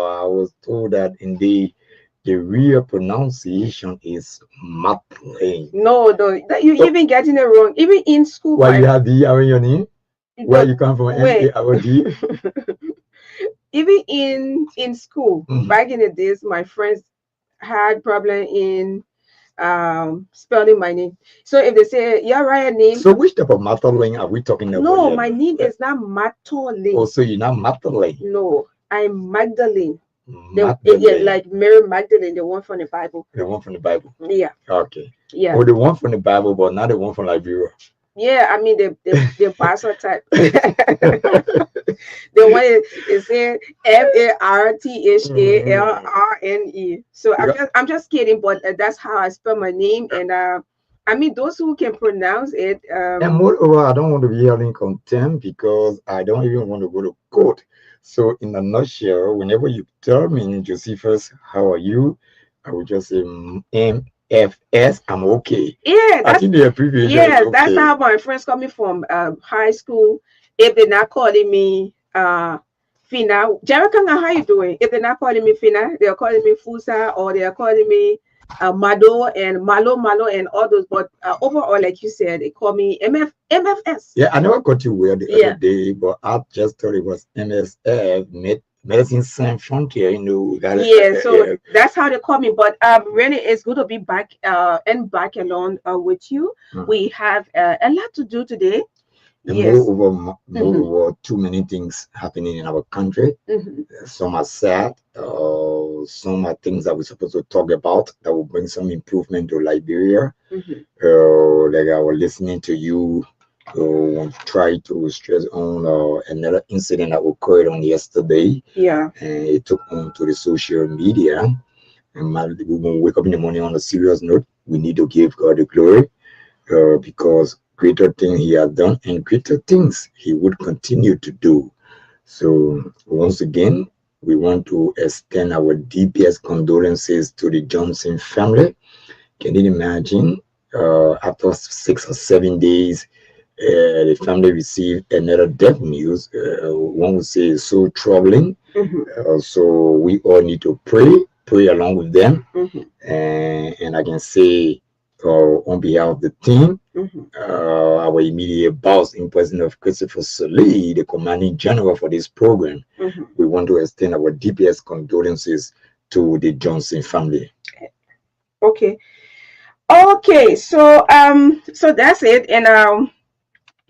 I was told that indeed the real pronunciation is Magdalene. No, you So even getting it wrong. Even in school, why my you have the R in your name? Where the you come from? wait. M-A-R-D? Even in school Mhm. back in the days, my friends had problem in spelling my name. So if they say you write a name, So which type of Magdalene are we talking about no, here? my name is not Matole. Also, you're not Magdalene. No, I'm Magdalene. Yeah, Magdalene, like Mary Magdalene, the one from the Bible. the one from the Bible. Yeah, Okay. yeah, Or the one from the Bible, but not the one from Liberia. yeah. I mean the pastor type. The one is saying Farthalrne. So Because, I'm just kidding, but that's how I spell my name. And I mean those who can pronounce it. and moreover, I don't want to be hearing contempt because I don't even want to go to court. So, in a nutshell, whenever you tell me, Josephus, how are you? I will just say MFS, I'm okay. Yeah, I think the abbreviation is yes, that's okay. how my friends coming from high school. If they're not calling me Fina, Jerikanga, how you doing? If they're not calling me Fina, they're calling me Fusa, or they're calling me Mado and Malo and all those. But overall, like you said, they call me MFS. Yeah, I never got you well the other Yeah. day, but I just thought it was MSF, Medicine Sans Frontier, that, Yeah, so yeah. that's how they call me. But really, it's good to be back and back along with you. We have a lot to do today. And Yes. moreover, too many things happening in our country. Some are sad, some are things that we're supposed to talk about that will bring some improvement to Liberia. Like I was listening to you try to stress on another incident that occurred on yesterday. Yeah. And it took on to the social media. And we won't wake up in the morning on a serious note. We need to give God the glory because greater things He has done and greater things He would continue to do. So, once again, we want to extend our deepest condolences to the Johnson family. Can you imagine? After 6 or 7 days, the family received another death news. One would say it's so troubling. So we all need to pray along with them. And I can say, on behalf of the team, our immediate boss in President of Christopher Salee, the commanding general for this program, we want to extend our deepest condolences to the Johnson family. Okay. Okay. So that's it. And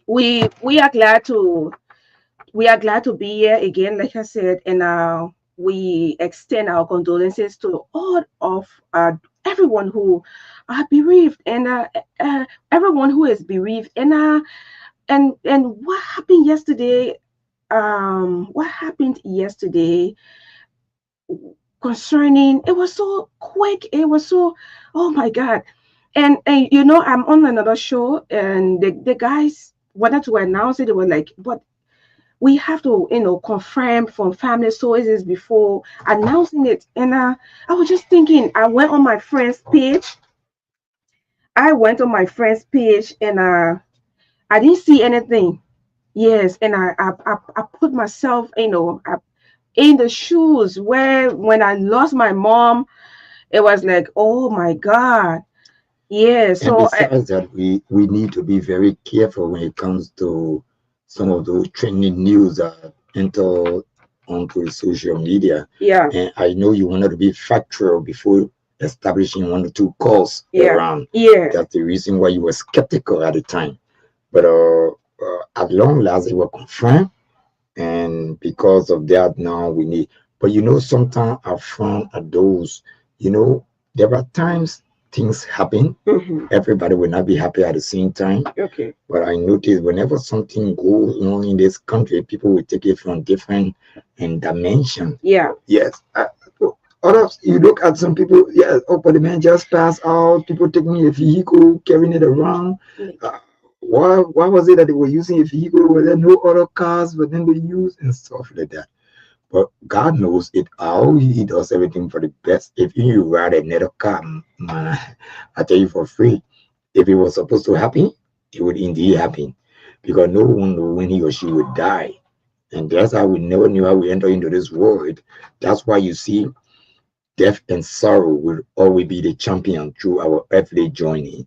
we are glad to be here again, like I said, and we extend our condolences to all of everyone who are bereaved, and everyone who is bereaved, and what happened yesterday. What happened yesterday concerning, it was so quick, it was so, oh my god. And I'm on another show, and the guys wanted to announce it. They were like, but we have to confirm from family sources before announcing it. And I was just thinking, I went on my friend's page, and I didn't see anything. Yes, and I put myself, in the shoes where when I lost my mom, it was like, oh my God. Yeah. And So besides that, we need to be very careful when it comes to some of those trending news that enter onto the social media. yeah, And I know you wanted to be factual before establishing one or two calls yeah, around. yeah, That's the reason why you were skeptical at the time. But at long last, it was confirmed. And because of that, now we need. But sometimes I found at those, there are times things happen. Everybody will not be happy at the same time. okay, But I notice whenever something goes on in this country, people will take it from different dimension. yeah, Yes. Others, you look at some people, yes, oh, but the man just passed out, people taking a vehicle, carrying it around. Why was it that they were using a vehicle? Were there no other cars for them to use and stuff like that? But God knows it all. He does everything for the best. If you ride another car, man, I tell you for free, if it was supposed to happen, it would indeed happen. Because no one knows when he or she would die. And that's how we never knew how we enter into this world. That's why you see death and sorrow will always be the champion through our earthly journey.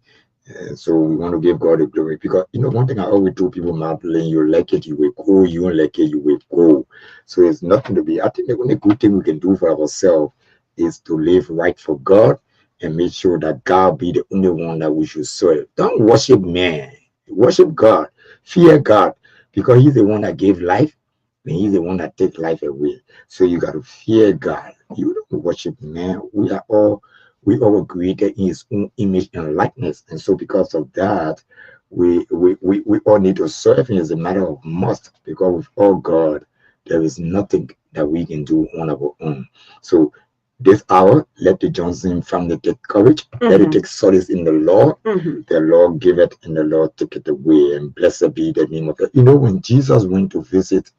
So we want to give God the glory because one thing I always tell people, Magdalene, you like it, you will go. You don't like it, you will go. So it's nothing to be. I think the only good thing we can do for ourselves is to live right for God and make sure that God be the only one that we should serve. Don't worship man, worship God, fear God, because He's the one that gave life and He's the one that take life away. So you got to fear God. You don't worship man. We all were created in His own image and likeness, and so because of that, we all need to serve Him as a matter of must. Because with all God, there is nothing that we can do on our own. So this hour, let the Johnson family take courage. Let it take solace in the Lord. The Lord give it, and the Lord take it away. And blessed be the name of it. When Jesus went to visit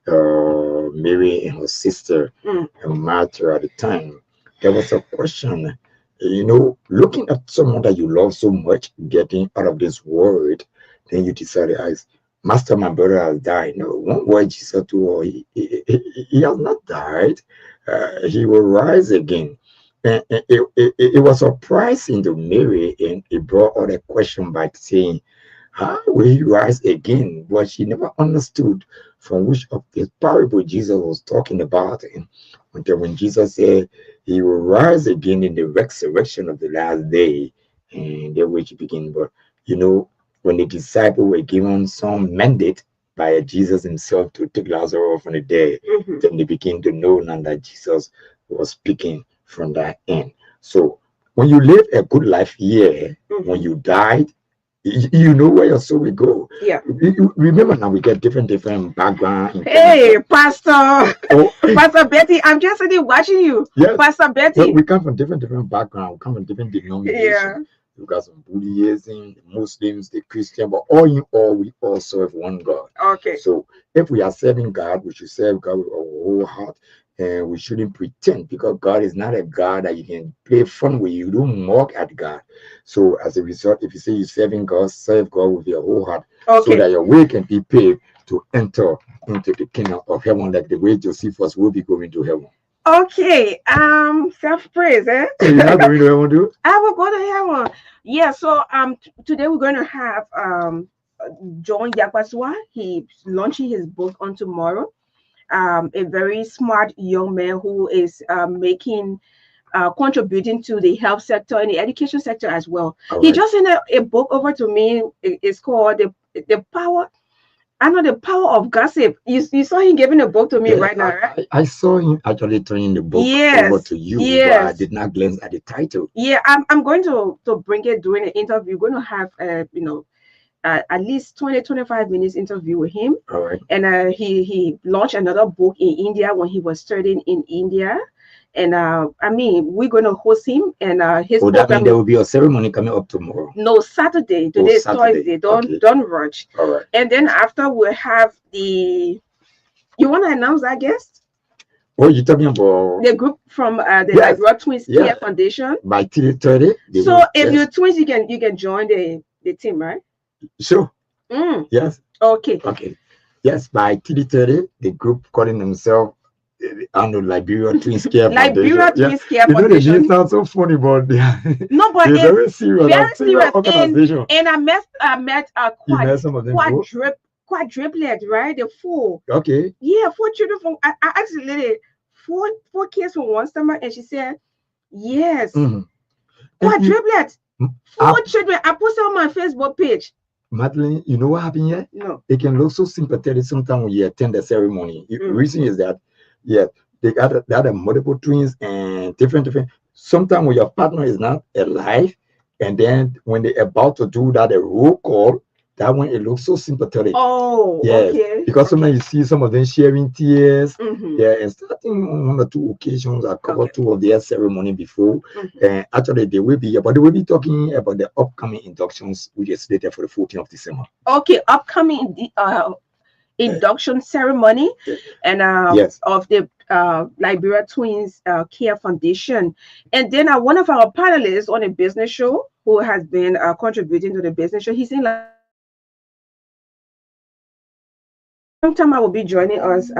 Mary and her sister and Martha at the time, there was a question. Looking at someone that you love so much getting out of this world, then you decided, as Master, my brother has died. No, one word Jesus to her, he has not died. He will rise again. And it was surprising to Mary, and it brought out a question by saying, how will he rise again? But she never understood from which of the parable Jesus was talking about. And until when Jesus said he will rise again in the resurrection of the last day, and there which begin. But when the disciples were given some mandate by Jesus himself to take Lazarus from the dead, then they begin to know now that Jesus was speaking from that end. So when you live a good life here, when you died, you know where your soul will go. Yeah. Remember now, we get different background. Hey, Pastor. Pastor Bettie, I'm just sitting watching you. Yes. Pastor Bettie. We come from different background. We come from different denominations. Yeah. We got some Buddhism, the Muslims, the Christian, but all in all, we all serve one God. Okay. So if we are serving God, we should serve God with our whole heart. And we shouldn't pretend, because God is not a God that you can play fun with. You don't mock at God. So as a result, if you say you're serving God, serve God with your whole heart, so that your way can be paved to enter into the kingdom of heaven, like the way Josephus will be going to heaven. Okay. Self-praise, eh? So you're not going to heaven, too? I will go to heaven. Yeah. So today we're going to have John Yakwaswa. He's launching his book on tomorrow. A very smart young man who is making contributing to the health sector and the education sector as well. He just sent a book over to me. It's called the power. I know the power of gossip. You saw him giving a book to me right now, right? I saw him actually turning the book over to you, but I did not glance at the title. Yeah, I'm going to bring it during the interview. We're going to have at least 20-25 minutes interview with him. All right. And he launched another book in India when he was studying in India. And we're going to host him. And his book, that means there will be a ceremony coming up tomorrow? No, Saturday. Today is Thursday. Don't rush. All right. And then after we'll have you want to announce that guest? Oh, you're talking about the group from the Liberia Twins Care Foundation by 3:30. So if you're twins, you can join the team, right? Sure. Yes. Okay. Yes, by 3:30, the group calling themselves Liberia Twins Care Foundation. Liberia Twins Care Foundation. The name sounds so funny, but no, but it's very serious. Very serious. Organization. And I met a quadruplet, right? The four. Okay. Yeah, 4 children from. I asked the lady, four kids from one stomach, and she said, yes. Quadruplet. 4 children. I posted on my Facebook page. Magdalene, you know what happened here? No. It can look so sympathetic sometimes when you attend the ceremony. The reason is that, they got multiple twins and different. Sometimes when your partner is not alive, and then when they're about to do that, a roll call, that one, it looks so sympathetic. Oh, yes. Okay. Because sometimes you see some of them sharing tears. And starting on 1 or 2 occasions, I covered 2 of their ceremony before. And actually, they will be talking about the upcoming inductions, which is slated for the 14th of December. Okay, upcoming induction ceremony and of the Liberia Twins Care Foundation. And then one of our panelists on a business show who has been contributing to the business show, he's in sometime I will be joining us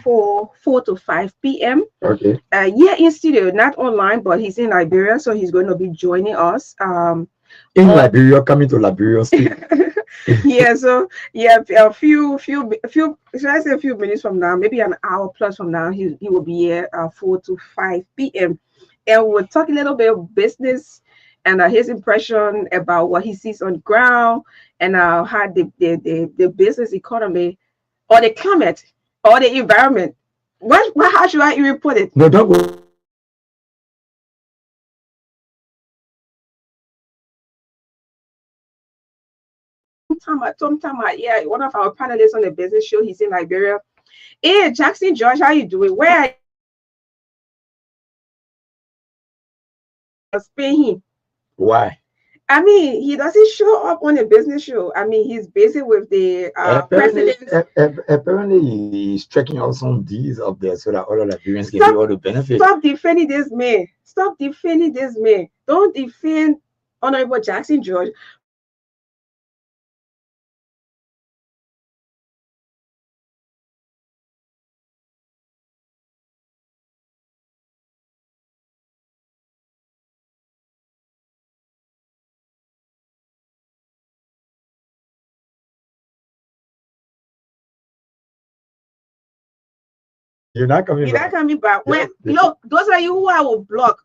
4 to 5 p.m. Okay. Yeah, in studio, not online, but he's in Liberia, so he's going to be joining us. In On Liberia, coming to Liberia State. yeah, so yeah, a few should I say a few minutes from now, maybe an hour plus from now, he will be here 4 to 5 p.m. and we'll talk a little bit of business and his impression about what he sees on the ground and how the business economy or the climate or the environment. What how should I even put it? No, don't go. Yeah, one of our panelists on the business show, he's in Liberia. Hey, Jackson George, how you doing? Where are you Spain? Why? I mean, he doesn't show up on a business show. I mean, he's busy with the Apparently, presidents. apparently he's checking out some deals up there so that other Liberians can see Stop, all the benefits. stop defending this man. Stop defending this man. Don't defend Honorable Jackson George. You're not coming You're not back. coming back. Yeah, When look, those are you who I will block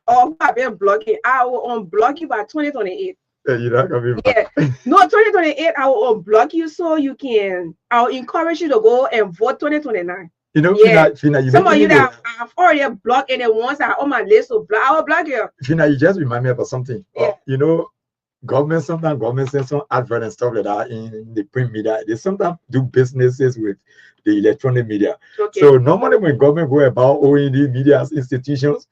or who have been blocking. I will unblock you by 2028. you're not coming back. Yeah. No, 2028, I will unblock you so you can, I'll encourage you to go and vote 2029. You know, Yeah. Fina, you Some of making you me that I've already blocked and the ones that are on my list to block, I will block you. Fina, you just remind me about something. Yeah. You know, government sometimes government sends some advert and stuff like that in the print media. They sometimes do businesses with the electronic media. Okay. So normally when government go about OED media institutions,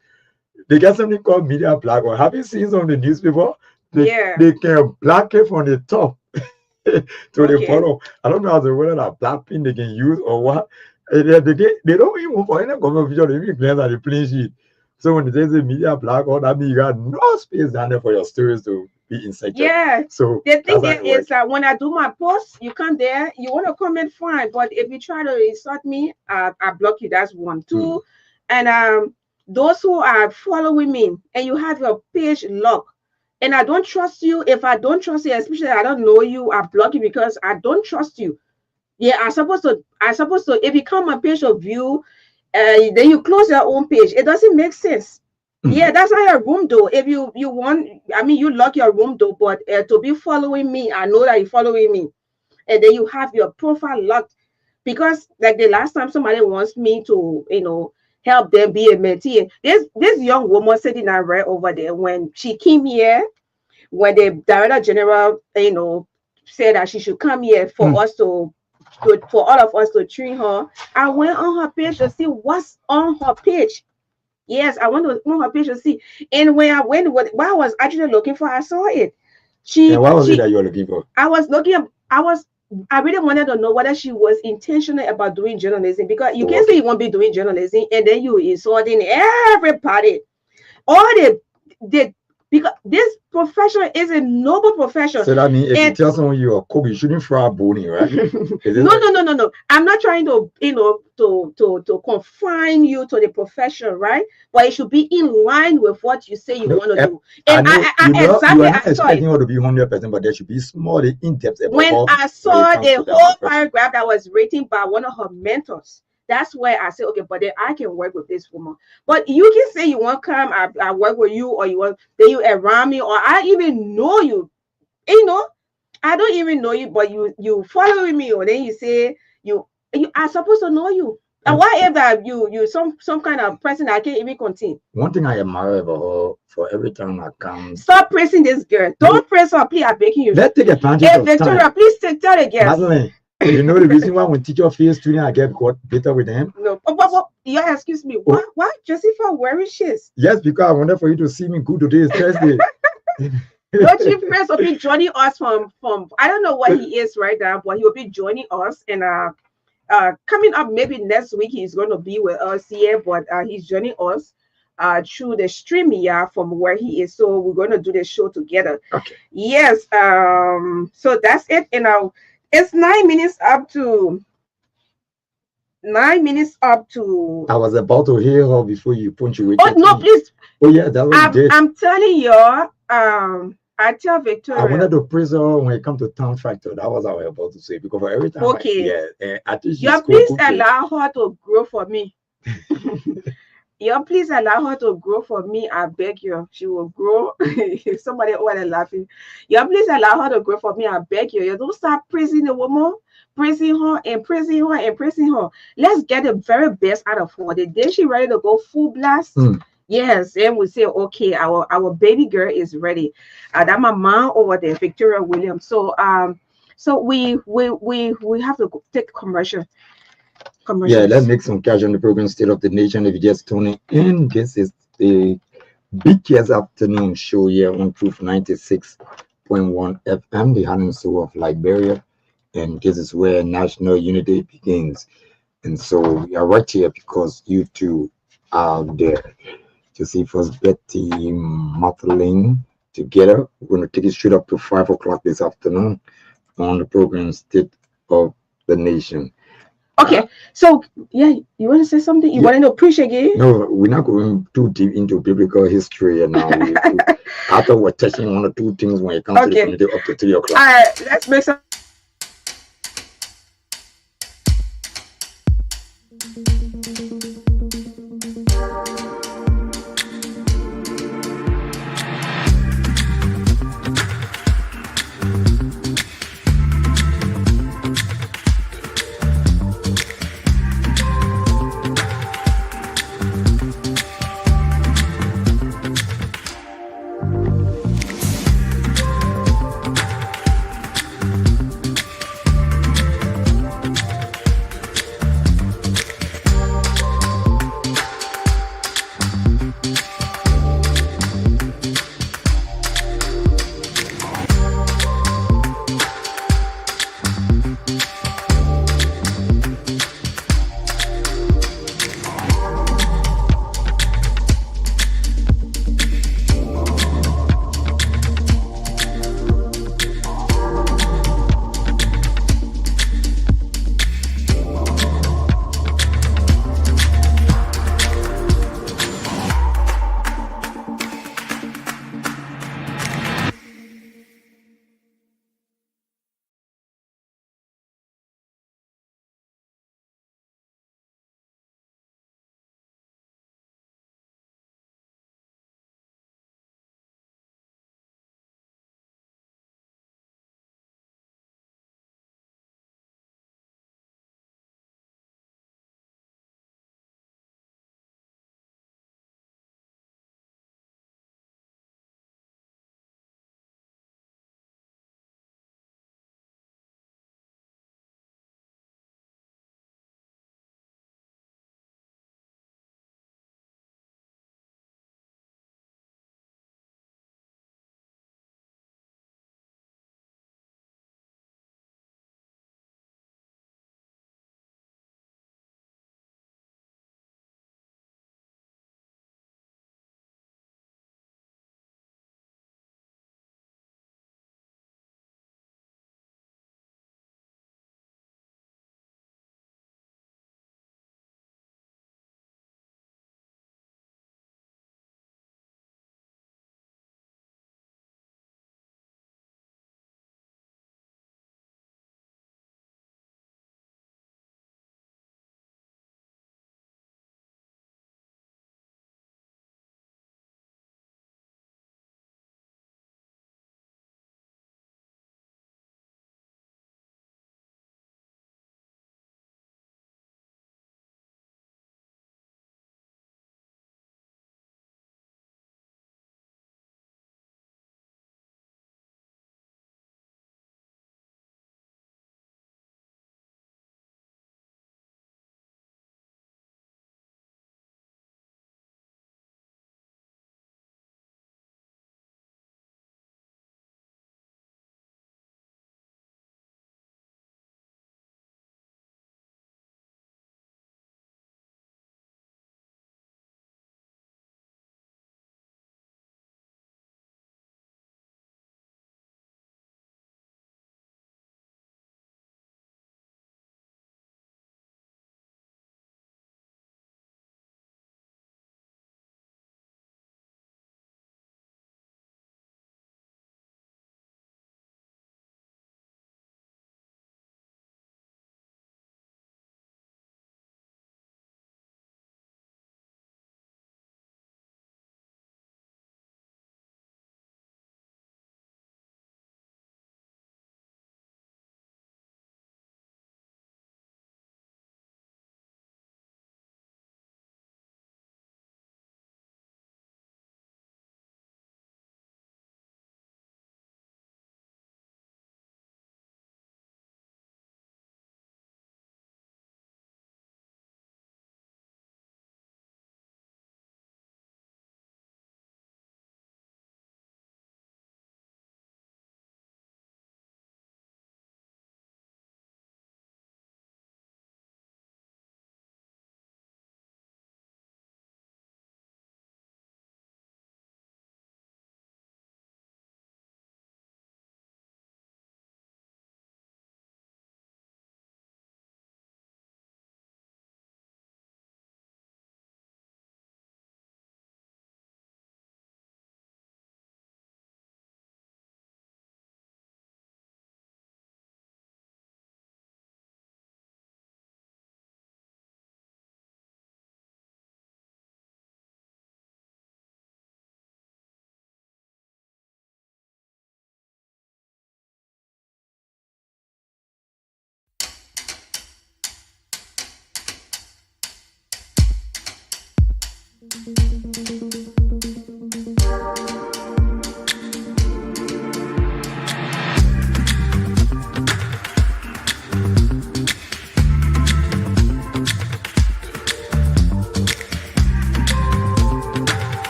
they get something called media blackout. Have you seen some of the newspaper? Yeah. They can black it from the top to the Okay. bottom. I don't know how the whether that black pin they can use or what. They don't even for any government official, they even glance at the plain sheet. So when they say media blackout, that means you got no space down there for your stories to be inserted. Yeah. So The thing that's how there it is works. that when I do my post, you come there, you want to comment, fine. But if you try to insult me, I block you. That's one. Two, and those who are following me and you have your page locked, and I don't trust you. If I don't trust you, especially I don't know you, I block you because I don't trust you. Yeah, I supposed to if you come my page of view, then you close your own page. It doesn't make sense. Yeah, that's not your room door. If you want, I mean, you lock your room door, but to be following me, I know that you're following me, and then you have your profile locked because like the last time somebody wants me to, help them be a mentee. This young woman sitting right over there when she came here, when the director general, said that she should come here for us for all of us to train her. I went on her page to see what's on her page. Yes, I went on her page to see. And when I went, what I was actually looking for, I saw it. And what was it that you were looking for? I was looking. I really wanted to know whether she was intentional about doing journalism because you can't say you won't be doing journalism and then you insulting everybody. All the because this profession is a noble profession. So that means if you tell someone you're a cook, you shouldn't fry a bone, right? No. I'm not trying to, to confine you to the profession, right? But it should be in line with what you say you want to do. And I you are not expecting her to be 100%, but there should be small, in depth. When I saw the whole paragraph that was written by one of her mentors, that's where I said, okay, but then I can work with this woman. But you can say you want to come, I work with you, or you want, then you around me, or I even know you. I don't even know you, but you following me, or then you say you are supposed to know you. And why if that you some kind of person that I can't even contain? One thing I admire about her, for every time I come. Stop praising this girl. Don't praise her, please. I'm begging you. Let's take advantage of Victoria, time. please tell the girl. Madeline, you know the reason why when teacher fail student I get got better with them? No, but yeah, excuse me. Why Josephus wearing shit? Yes, because I wanted for you to see me good today is Thursday. Don't you friends will be joining us from I don't know what he is right now, but he will be joining us and coming up maybe next week he's going to be with us here, but he's joining us through the stream here from where he is. So we're going to do the show together. Okay. Yes. So that's it. And it's 9 minutes up to 9 minutes up to. I was about to hear her before you Oh punctuated no, me. please. Oh yeah, that's what you did. I'm telling you. I tell I wanted Victoria. to praise her when it comes to Town Factor. That was what I was about to say because for every time Okay, I think she yeah, scored please good grades. allow her to grow for me. Yeah, please allow her to grow for me. I beg you. She will grow. Somebody over there laughing. Yeah, please allow her to grow for me. I beg you. You don't start praising the woman, praising her and praising her and praising her. Let's get the very best out of her. The day she ready to go full blast. Mm. Yes, and we say, okay, our baby girl is ready. That my mom over there, Victoria Williams. So we have to take Yeah, let's commercials. make some cash on the program State of the Nation. If you're just tuning in, this is the Big Yes Afternoon show here on Truth 96.1 FM, the heart and soul of Liberia. And this is where national unity begins. And so we are right here because you two are there. Josephus, Bettie, Magdalene, together. We're going to take it straight up to 5 o'clock this afternoon on the program State of the Nation. Okay, so yeah, you want to say something? You Yeah. want to preach again? No, we're not going too deep into biblical history and now. After we're touching one or two things when it comes to the Okay. community up to 3 All o'clock. right, let's make some.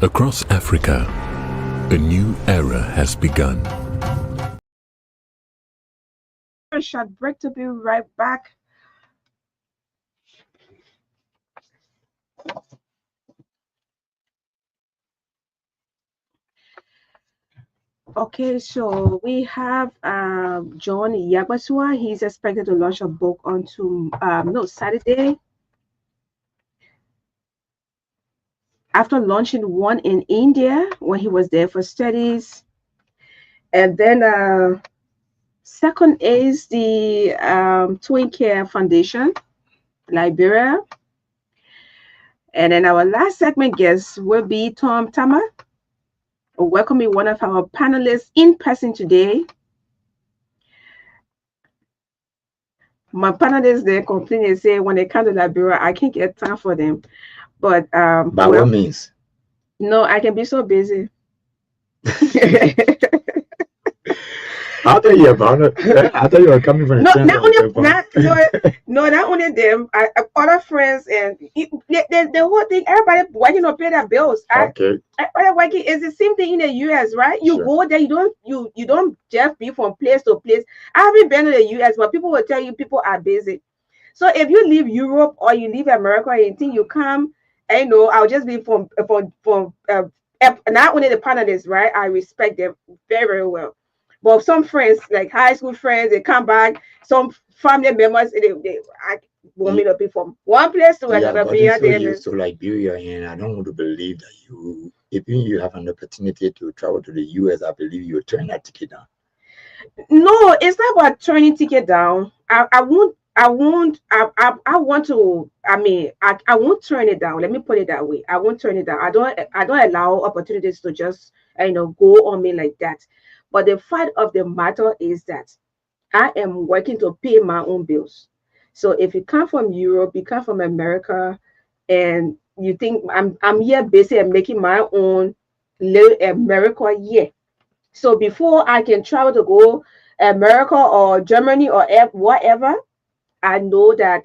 Across Africa, a new era has begun. A short break to be right back. Okay, so we have John Yabasua. He's expected to launch a book on Saturday. After launching one in India when he was there for studies. And then second is the Twin Care Foundation, Liberia. And then our last segment guest will be Tom Tama, welcoming one of our panelists in person today. My panelists, they complain and say when they come to Liberia, I can't get time for them. But by what means? No, I can be so busy. I thought you were coming from not only them. Other friends and the whole thing. Everybody working to pay their bills. Okay. Everybody working is the same thing in the US, right? You Sure. go there, you don't just be from place to place. I haven't been to the US, but people will tell you people are busy. So if you leave Europe or you leave America or anything, you come. I know I'll just be from not only the panelists, right? I respect them very, very well. But some friends, like high school friends, they come back. Some family members, they want me to be from one place to another. Yeah, so used to Liberia, and I don't want to believe that if you have an opportunity to travel to the US, I believe you will turn that ticket down. No, it's not about turning ticket down. I won't. I won't. I want to. I mean, I won't turn it down. Let me put it that way. I won't turn it down. I don't allow opportunities to just go on me like that. But the fact of the matter is that I am working to pay my own bills. So if you come from Europe, you come from America, and you think I'm here basically and making my own little America here. So before I can travel to go America or Germany or whatever, I know that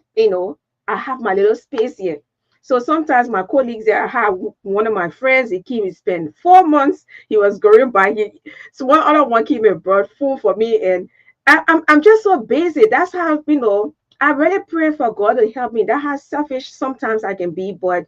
I have my little space here. So sometimes my colleagues there, I have one of my friends, he came and spent 4 months. He was going by. So one other one came and brought food for me, and I'm just so busy. That's how I really pray for God to help me. That's how selfish sometimes I can be, but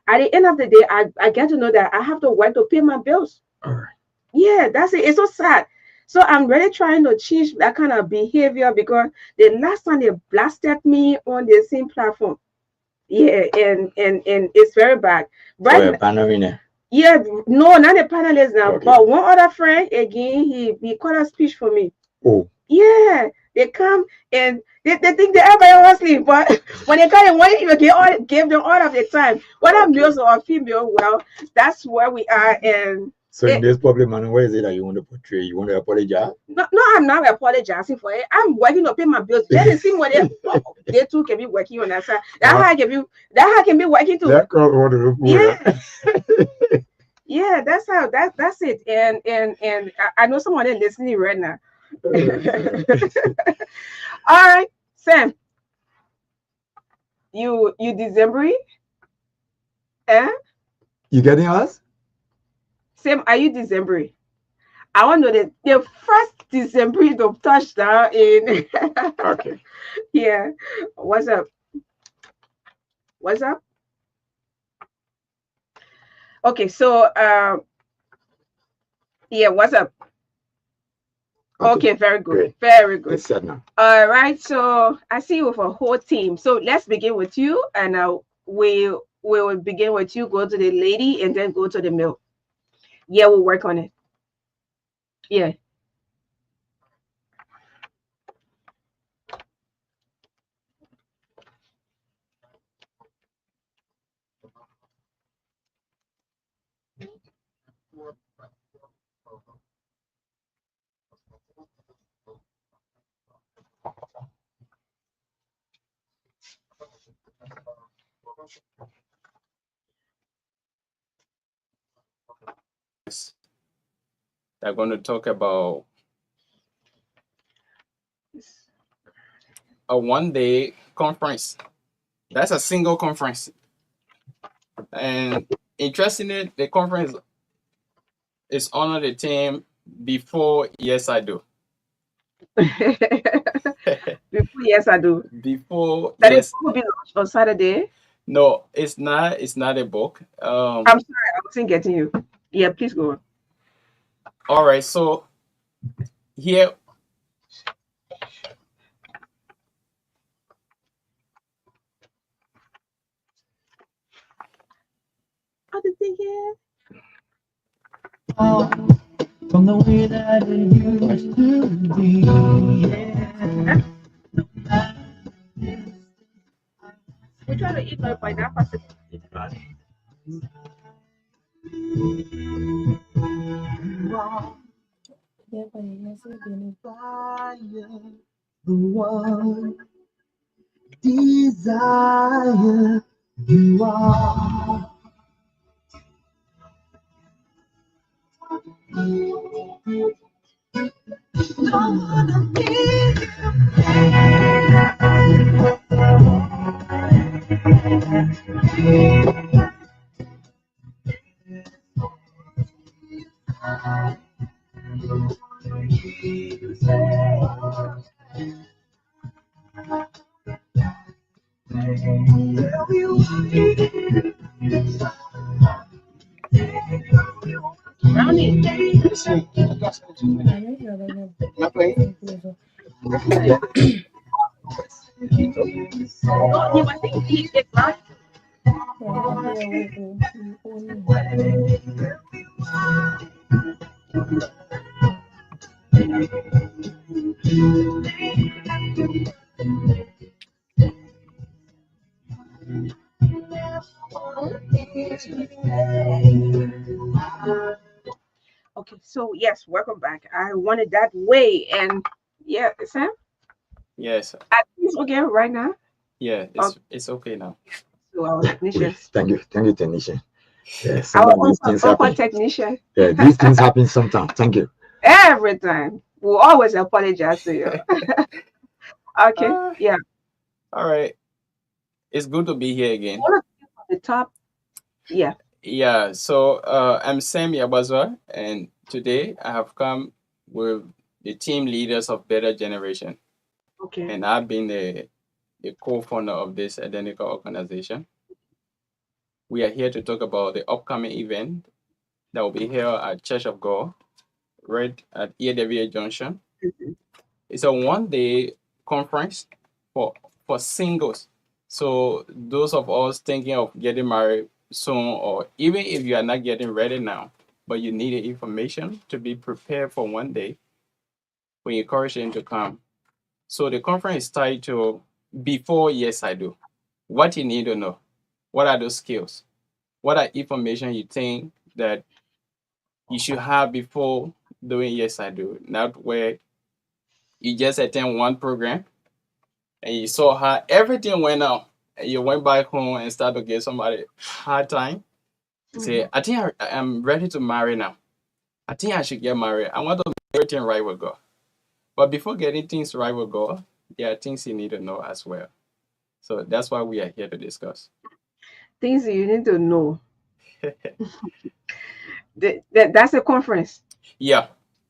at the end of the day, I get to know that I have to work to pay my bills. All right. Yeah, that's it. It's so sad. So I'm really trying to change that kind of behavior because the last time they blasted me on the same platform. Yeah, and it's very bad. Right. So yeah, no, not the panelists now, okay. But one other friend again, he called a speech for me. Oh. Yeah, they come and they think that everybody was asleep, but when they come and want you give them all of the time. Whether males or female, well, that's where we are. And So in this public manner, what is it that you want to portray? You want to apologize? No, I'm not apologizing for it. I'm working to pay my bills. Let me see what they too can be working on that side. That how can be working too. That girl want to Yeah. Yeah, that's how that's it. And I know someone is listening right now. All right, Sam, you December? Eh? You getting us? Sam, are you December? I want to know the first December to touchdown in. Okay. Yeah. What's up? What's up? Okay, so yeah, what's up? Okay, very good. Great. Very good. It's set now. All right, so I see you with a whole team. So let's begin with you, and we will begin with you. Go to the lady, and then go to the male. Yeah, we'll work on it. Yeah. They're going to talk about a one-day conference. That's a single conference. And interestingly, the conference is under the theme Before Yes I Do. Before, yes, I do. Before That yes. is will be launched on Saturday. No, it's not. It's not a book. I'm sorry, I wasn't getting you. Yeah, please go on. All right. So here. I didn't think it. From the way that it used to be. Yeah. We try to eat my pineapple. Fire, the one desire you are. Don't wanna be Brownie. No, you I think he's it right. Okay, so yes, welcome back. I wanted that way, and yeah, Sam, Yes. I think it's okay right now. Yeah. It's okay now. So our Great. technician, Thank you, technician. Yeah, our sometimes these things uncle happen. technician, Yeah, these things happen sometimes. Thank you. every time we always apologize to you. Okay, Ah, yeah. all right. It's good to be here again. One of the top, yeah. Yeah. So I'm Sam Yabazwa, and today I have come with the team leaders of Better Generation, Okay, and I've been the co-founder of this identical organization. We are here to talk about the upcoming event that will be held at Church of God, right at EAWA Junction. mhm. It's a one-day conference for singles. So those of us thinking of getting married soon, or even if you are not getting ready now, but you need the information to be prepared for one day, we encourage them to come. So the conference is titled Before Yes I Do. What you need to know. What are those skills? What are information you think that you should have before doing Yes I Do. Not where you just attend one program and you saw how everything went out. And you went back home and started to give somebody hard time. You say, I think I'm ready to marry now. I think I should get married. I want to make everything right with God. But before getting things right with God, there are things you need to know as well. So that's why we are here to discuss. Things you need to know. That's a conference. Yeah,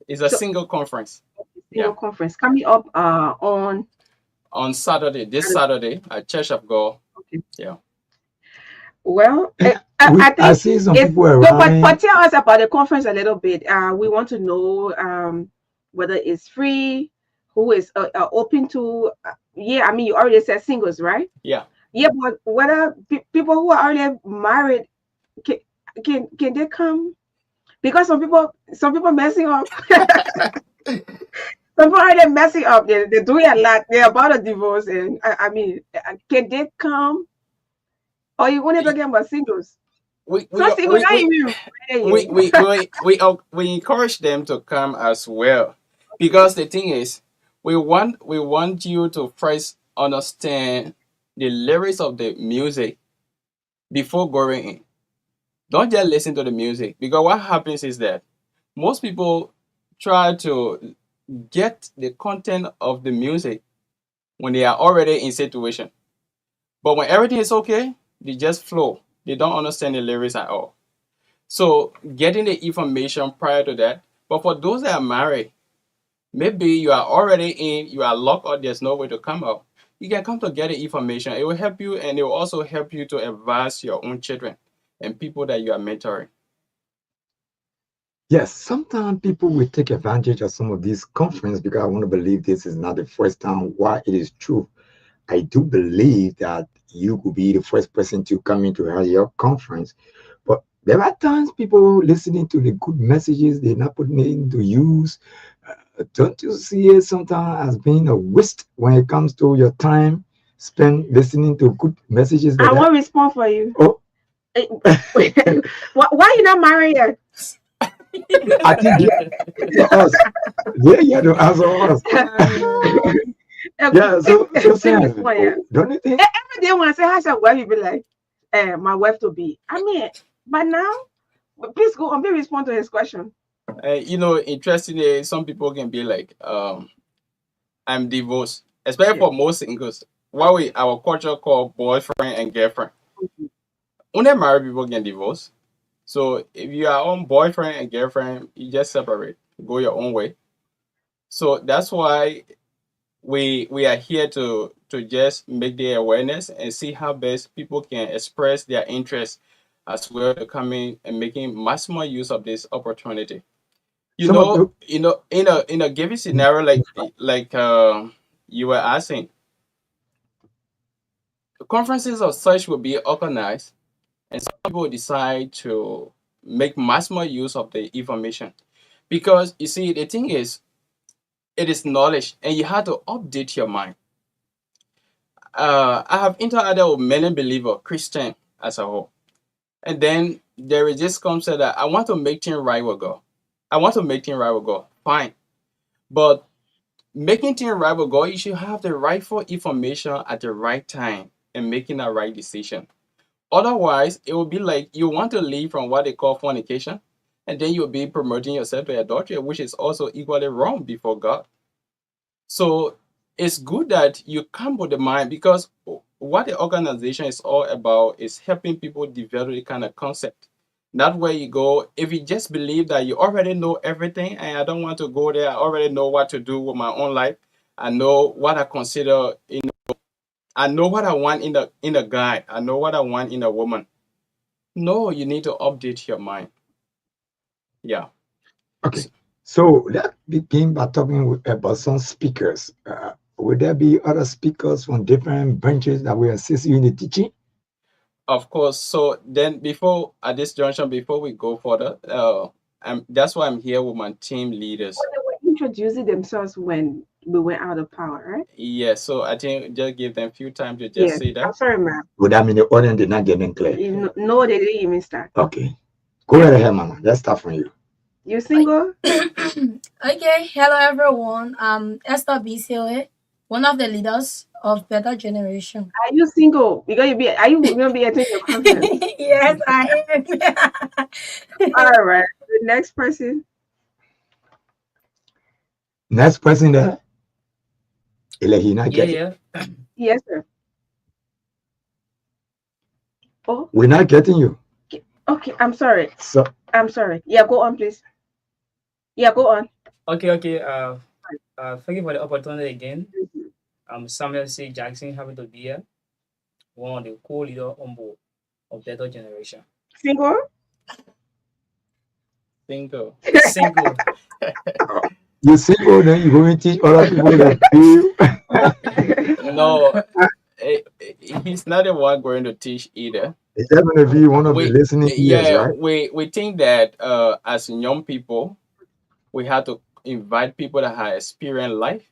it's a So single conference. single Yeah, conference coming up on Saturday, this Saturday. Saturday at Church of God. Okay. Yeah. Well, And I I think see some it's people no, but around. tell us about the conference a little bit. We want to know whether it's free, who is open to. Yeah, I mean you already said singles, right? Yeah. Yeah, but whether people who are already married can can they come? Because some people messing up. Some people already messing up. They're doing a lot. They're about a divorce, and I mean, can they come? Or you only talking about singles? We we Some singles we not we even we ready. we we, we encourage them to come as well, because the thing is, we want you to first understand the lyrics of the music before going in. Don't just listen to the music, because what happens is that most people try to get the content of the music when they are already in situation. But when everything is okay, they just flow. They don't understand the lyrics at all. So getting the information prior to that. But for those that are married, maybe you are already in, you are locked out, there's no way to come out. You can come to get the information. It will help you, and it will also help you to advise your own children and people that you are mentoring. Yes, sometimes people will take advantage of some of these conferences because I want to believe this is not the first time. Why it is true, I do believe that you could be the first person to come into your conference. But there are times people listening to the good messages, they're not putting it into use. Don't you see it sometimes as being a waste when it comes to your time spent listening to good messages I like that? won't respond for you. Oh, Eh, why you not married yet? I think you answer us. Yeah, you have to answer us. Yeah, so Please Sam, respond, yeah. don't you think? Every day when I say how's your wife, you be like, my wife to be. I mean, but now, please go on. Please respond to his question. Interestingly, some people can be like, I'm divorced, especially Yeah. for most singles. What we our culture call boyfriend and girlfriend. Only married people can divorce. So if you are on boyfriend and girlfriend, you just separate, go your own way. So that's why we are here to just make the awareness and see how best people can express their interest as well to coming and making maximum use of this opportunity. Some of the In a given scenario like you were asking, conferences of such will be organized, and some people decide to make maximum use of the information, because you see the thing is, it is knowledge and you have to update your mind. I have interacted with many believers, Christian as a whole, and then there is this concept that I want to make things right with God. I want to make things right with God. Fine, but making things right with God, you should have the rightful information at the right time and making a right decision. Otherwise, it will be like you want to leave from what they call fornication, and then you'll be promoting yourself to adultery, which is also equally wrong before God. So it's good that you come with the mind, because what the organization is all about is helping people develop the kind of concept. That way you go, if you just believe that you already know everything and I don't want to go there, I already know what to do with my own life. I know what I consider, I know what I want in a guy. I know what I want in a woman. No, you need to update your mind. Yeah. okay. So let's begin by talking about some speakers. Will there be other speakers from different branches that will assist you in the teaching? Of course. So then, before at this junction, before we go further, that's why I'm here with my team leaders. They were introducing themselves when we went out of power, right? Yeah. So I think just give them a few time to just Yeah. say I'm that. sorry, ma'am. Would that mean the audience did not get in clear? No, they didn't even start. Okay. Go right ahead, Mama. Let's start from you. You single? Okay, hello everyone. Esther BCOA, one of the leaders of Better Generation. Are you single? Because are you gonna be attending your conference? Yes, I am. All right. The next person. Next person there, he not Yeah, getting. yeah. Yes, sir. Oh, We're not getting you. okay. I'm sorry. So I'm sorry. Yeah, go on, please. Yeah, go on. Okay, okay. Thank you for the opportunity again. I'm Samuel C. Jackson, happy to be here. One of the co-leader on board of Better Generation. Single? Single. Single. you single, then you going to teach other people that do. No, he's not the one going to teach either. It's just going to be one of the We listening ears, yeah, right? we think that as young people, we have to invite people that have experienced life,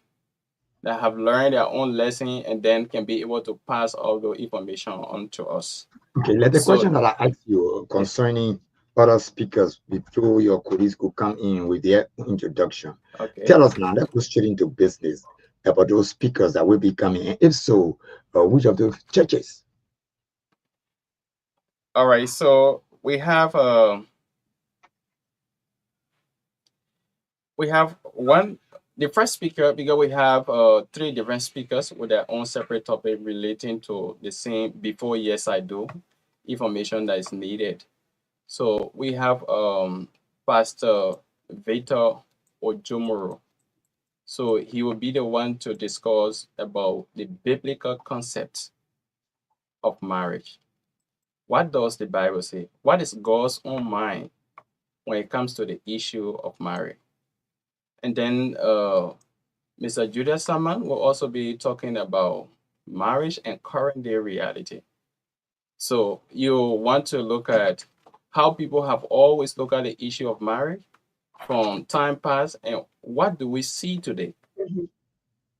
that have learned their own lesson, and then can be able to pass all the information on to us. Okay, let the So question that I asked you concerning other speakers before your colleagues could come in with their introduction. okay. Tell us now, let's go straight into business about those speakers that will be coming. And if so, which of those churches? All right. So we have one the first speaker, because we have three different speakers with their own separate topic relating to the same before yes I do information that is needed. So we have Pastor Victor Ojomoro. So he will be the one to discuss about the biblical concept of marriage. What does the Bible say? What is God's own mind when it comes to the issue of marriage? And then Mr. Judah Salman will also be talking about marriage and current day reality. So you want to look at how people have always looked at the issue of marriage from time past and what do we see today. Mhm.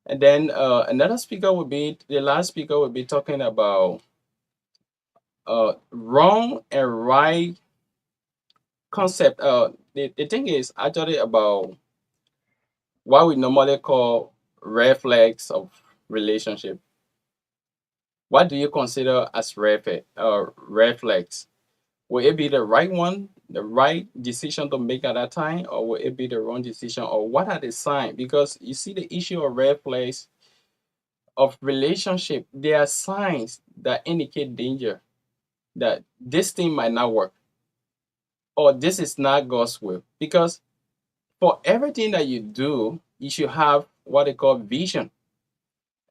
And then another speaker would be the last speaker would be talking about wrong and right concept. The thing is actually about what we normally call red flags of relationship. What do you consider as red flags? Will it be the right one, the right decision to make at that time, or will it be the wrong decision? Or what are the signs? Because you see, the issue of red flags of relationship, there are signs that indicate danger that this thing might not work or this is not God's will. Because for everything that you do, you should have what they call vision.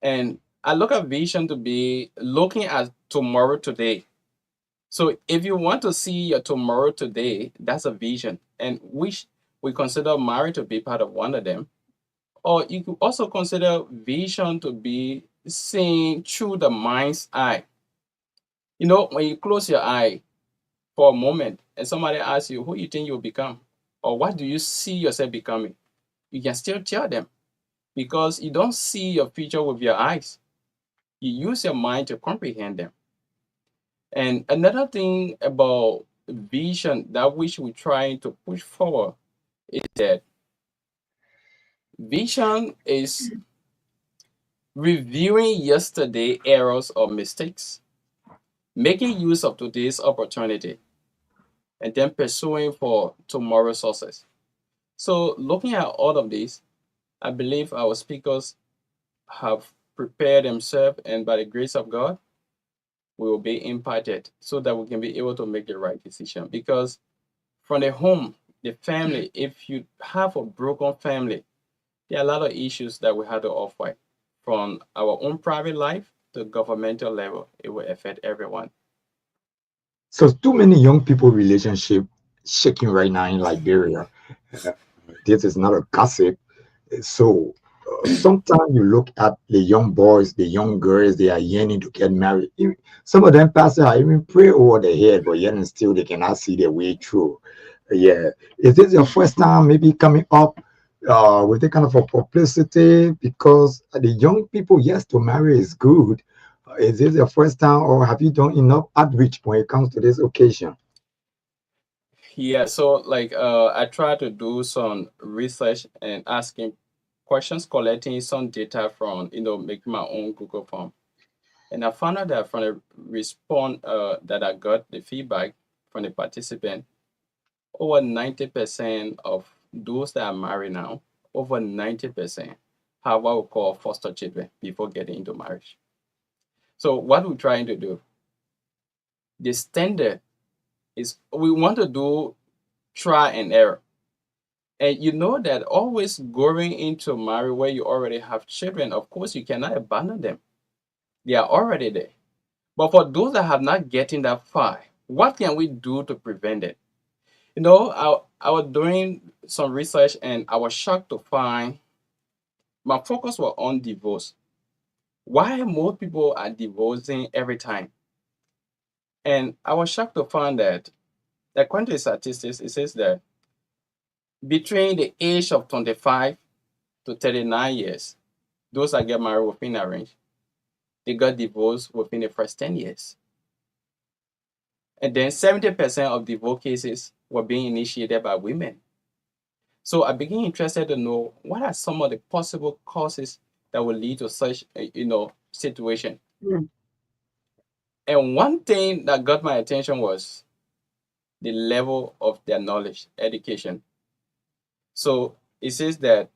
And I look at vision to be looking at tomorrow today. So if you want to see your tomorrow today, that's a vision, and which we consider marriage to be part of one of them. Or you could also consider vision to be seeing through the mind's eye. You know, when you close your eye for a moment and somebody asks you who you think you'll become or what do you see yourself becoming, you can still tell them because you don't see your future with your eyes. You use your mind to comprehend them. And another thing about vision that which we're trying to push forward is that vision is reviewing yesterday errors or mistakes, making use of today's opportunity, and then pursuing for tomorrow's success. So looking at all of this, I believe our speakers have prepared themselves, and by the grace of God, we will be impacted so that we can be able to make the right decision. Because from the home, the family, if you have a broken family, there are a lot of issues that we have to offer. From our own private life to governmental level, it will affect everyone. So too many young people relationship shaking right now in Liberia. Uh, this is not a gossip. So sometimes you look at the young boys, the young girls, they are yearning to get married. Some of them pastor I even pray over their head, but yet and still they cannot see their way through. Yeah. Is this your first time maybe coming up with that kind of a publicity? Because the young people, yes, to marry is good. Is this your first time or have you done enough outreach when it comes to this occasion? Yeah, so like I try to do some research and asking questions, collecting some data from, making my own Google form. And I found out that from the response that I got, the feedback from the participant, over 90% of those that are married now, over 90% have what we call foster children before getting into marriage. So what we're trying to do, the standard is we want to do try and error. And you know that always going into marriage where you already have children, of course, you cannot abandon them. They are already there. But for those that have not getting that far, what can we do to prevent it? I was doing some research and I was shocked to find my focus was on divorce. Why most people are divorcing every time? And I was shocked to find that, according to statistics, it says that between the age of 25 to 39 years, those that get married within a range, they got divorced within the first 10 years. And then 70% of divorce cases were being initiated by women. So I became interested to know what are some of the possible causes that will lead to such situation. Mm. And one thing that got my attention was the level of their knowledge, education. So it says that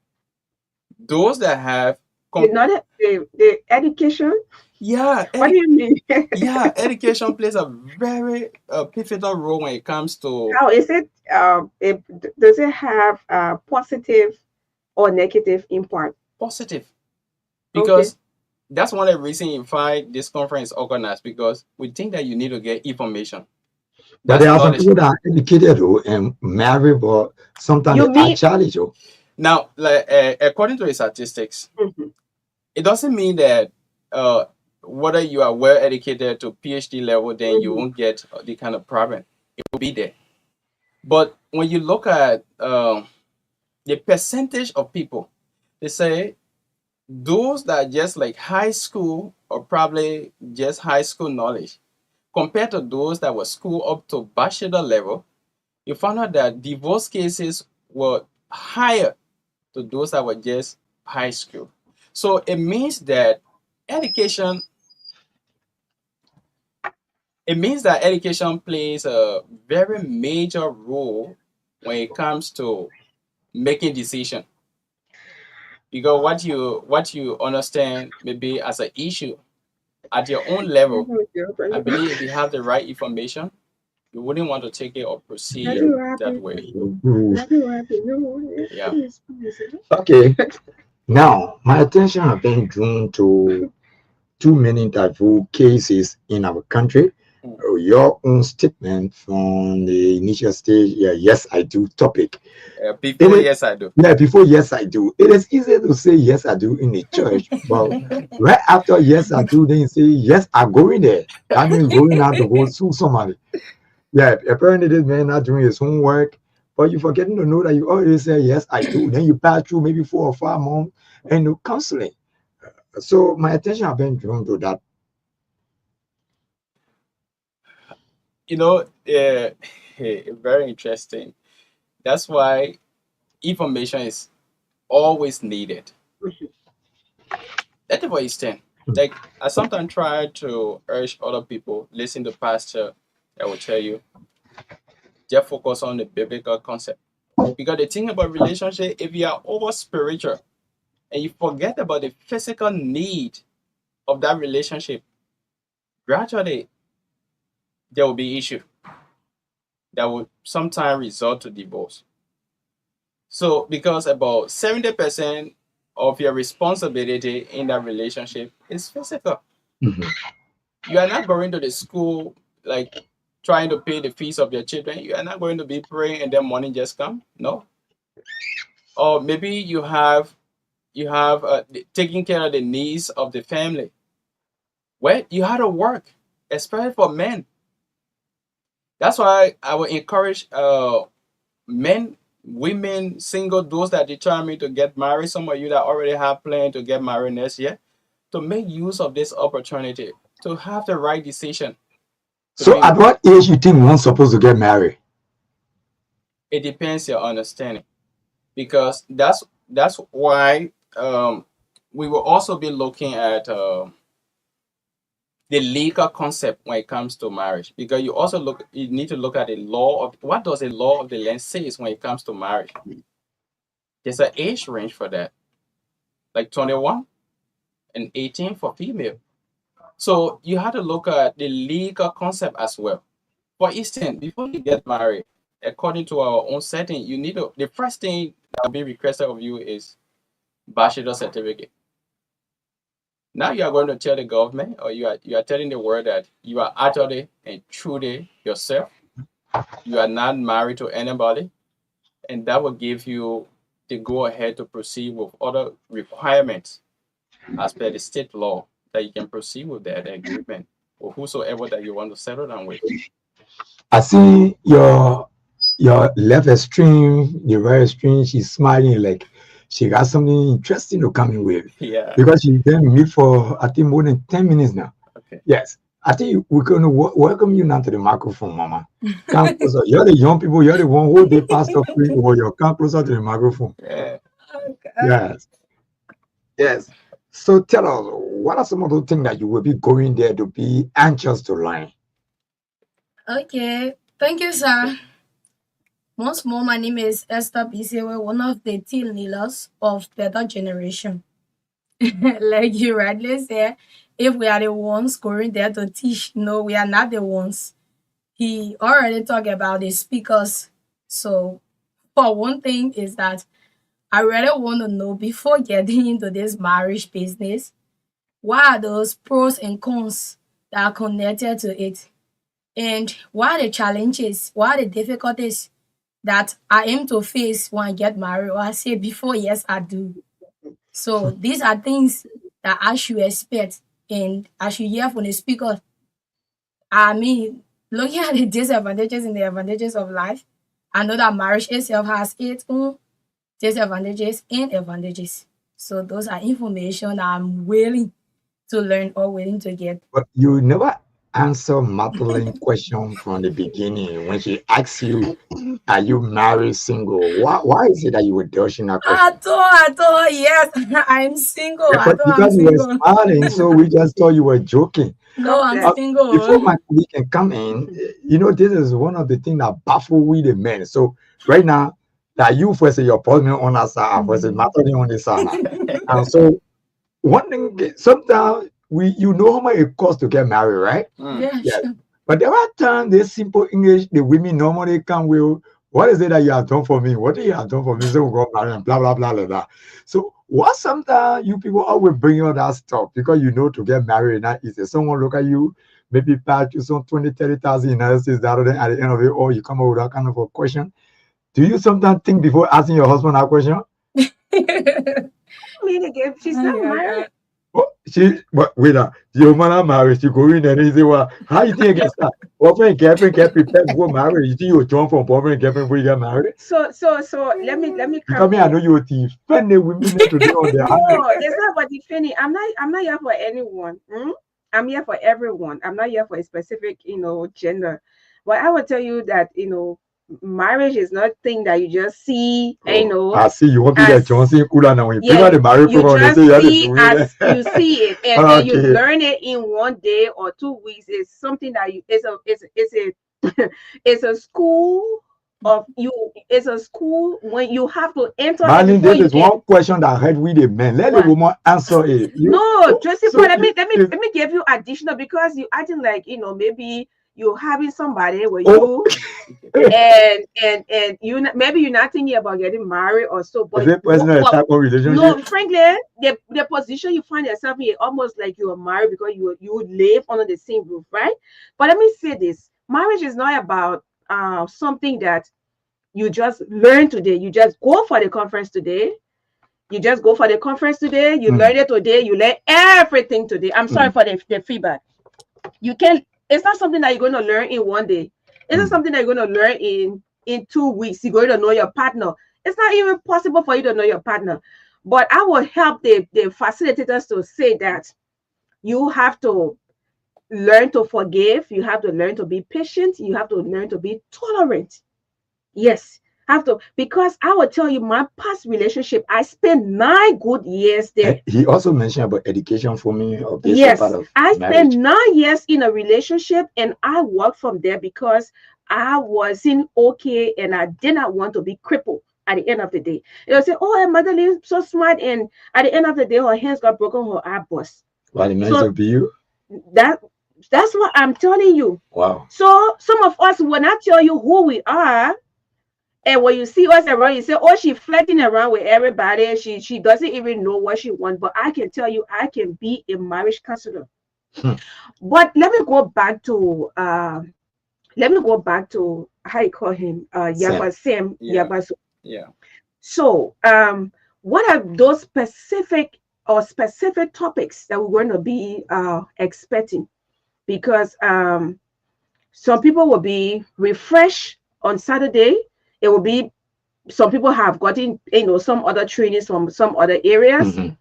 those that have The education. yeah, What do you mean? yeah, education plays a very pivotal role when it comes to How is it? Does it have a positive or negative impact? positive, Okay. because that's one of the reasons in fact this conference is organized, because we think that you need to get information. But That's there are some knowledge. people that are educated though, and married, but sometimes You they are mean? challenged. Oh. Now, like according to the statistics, Mhm. it doesn't mean that uh, whether you are well educated to PhD level, then you Mhm. won't get the kind of problem. It will be there. But when you look at the percentage of people, they say those that are just like high school or probably just high school knowledge compared to those that were school up to bachelor level, you found out that divorce cases were higher to those that were just high school. So it means that education education plays a very major role when it comes to making decision. Because what you understand maybe as an issue at your own level, I believe if you have the right information, you wouldn't want to take it or proceed that way. Mm. Yeah. Okay. Now, my attention has been drawn to too many divorce cases in our country. Mm. Your own statement from the initial stage, yeah, yes, I do topic. It Before, is, yes, I do. yeah, before yes, I do. It is easy to say yes, I do in the church, but right after yes, I do, then you say yes, I'm going there. That means going out to go sue somebody. Yeah, apparently this man not doing his homework, but you forgetting to know that you already say yes, I do. Then you pass through maybe 4 or 5 months and you counseling. So my attention have been drawn to that. You know, very interesting. That's why information is always needed. That's what it's saying. Like I sometimes try to urge other people, listen to pastor that will tell you, just focus on the biblical concept. Because the thing about relationship, if you are over spiritual and you forget about the physical need of that relationship, gradually there will be issue that will sometimes result to divorce. So because about 70% of your responsibility in that relationship is physical. Mhm. You are not going to the school like trying to pay the fees of your children. You are not going to be praying and then money just come. No. Or maybe you have taking care of the needs of the family. Well, you have to work, especially for men. That's why I would encourage men, women, single, those that determine to get married. Some of you that already have planned to get married next year, to make use of this opportunity to have the right decision to So be. at what age you think one's supposed to get married? It depends your understanding, because that's why we will also be looking at the legal concept when it comes to marriage, because you need to look at the law of what does the law of the land says when it comes to marriage. There's an age range for that, like 21 and 18 for female. So you have to look at the legal concept as well. For instance, before you get married, according to our own setting, you need to the first thing that will be requested of you is bachelor certificate. Now you are going to tell the government, or you are telling the world that you are actually and truly yourself. You are not married to anybody, and that will give you the go ahead to proceed with other requirements as per the state law, that you can proceed with that agreement or whosoever that you want to settle down with. I see your left extreme, the right extreme. She's smiling like she got something interesting to come in with Yeah. because she's been with me for I think more than 10 minutes now. Okay. Yes, I think we're going to welcome you now to the microphone, Mama. Come closer. You're the young people. You're the one who they pastor free. Or you come closer to the microphone. Yeah. Yes, yes. So tell us, what are some of those things that you will be going there to be anxious to learn? Okay, thank you, sir. Once more, my name is Esther Bisewe, one of the team leaders of Better Generation. Like you rightly said, if we are the ones going there to teach, no, we are not the ones. He already talked about the speakers. So, for one thing, is that I really want to know before getting into this marriage business, what are those pros and cons that are connected to it? And what are the challenges, what are the difficulties that I aim to face when I get married, or I say before, yes, I do. So these are things that I should expect and I should hear from the speaker. I mean, looking at the disadvantages and the advantages of life, I know that marriage itself has its own disadvantages and advantages. So those are information that I'm willing to learn or willing to get. But you never answer Magdalene question from the beginning when she asks you, "Are you married, single?" Why is it that you were dodging that question? I told her, yes, I'm single. I Because told her I'm because you were single. smiling, so we just thought you were joking. No, God I'm bless. Before single. my colleague can come in, this is one of the things that baffle we the men. So right now, that you first say your partner on that side, first say Magdalene on this side now. And so one thing, sometimes you know how much it costs to get married, right? Yeah, Yes. sure. But there are times this simple English, the women normally come with, what is it that you have done for me? What do you have done for me? So we go married and blah, blah, blah, blah, blah. So what sometimes you people always bring all that stuff because you know to get married is not easy. Someone look at you, maybe pay you some 20, 30,000 United States dollar, then at the end of it, oh, you come up with that kind of a question. Do you sometimes think before asking your husband that question? I mean, again, she's Oh not my married. God. Oh, but wait, your man married. She go in and he say, "Well, how you think you can start? Boyfriend, girlfriend, get prepared before marriage. You think you jump from boyfriend, girlfriend before you get married? So let me Because come me, I know in. you defend the women today on their No, it's not about defending. I'm not here for anyone. I'm here for everyone. I'm not here for a specific, gender. But I will tell you that, marriage is not thing that you just see, Oh, I see you want to be like as Johnson Kula now. When you yeah, bring out the marriage you program, they say just you have to see do as you it. see it, and you Okay. learn it in one day or 2 weeks. It's something that it's a it's a school of you. It's a school when you have to enter it Marlene, before this you is can. one question that I heard with the men. Let the What? woman answer it. No, Josephus, So let me let me you, let me give you additional, because you acting like, maybe you're having somebody with oh, you, is and maybe you're not thinking about getting married or so, but it personal attack on relationship? no, frankly, the position you find yourself in, almost like you are married because you live under the same roof, right? But let me say this: marriage is not about something that you just learn today. You just go for the conference today. You just go for the conference today. You learn Mm, it today. You learn everything today. I'm sorry mm, for the feedback. You can. It's not something that you're going to learn in one day. It's not mm. something that you're going to learn in 2 weeks. You're going to know your partner. It's not even possible for you to know your partner. But I will help the facilitators to say that you have to learn to forgive. You have to learn to be patient. You have to learn to be tolerant. Yes. have to, because I will tell you my past relationship, I spent 9 good years there. He also mentioned about education for me, or this part Yes, of I spent marriage. 9 years in a relationship and I walked from there because I wasn't okay and I did not want to be crippled at the end of the day. They'll say, oh, Magdalene is so smart. And at the end of the day, her hands got broken, her eye bust. What it meant So to be you? that that's what I'm telling you. Wow. So some of us will not tell you who we are. And when you see us around, you say, oh, she's flirting around with everybody. She doesn't even know what she wants. But I can tell you, I can be a marriage counselor. Hmm. But let me go back to how you call him, Sam. Yaba Sam Yeah. Yaba. Yeah. So what are those specific topics that we're going to be expecting? Because some people will be refreshed on Saturday. It will be, some people have gotten, some other trainings from some other areas, Mhm.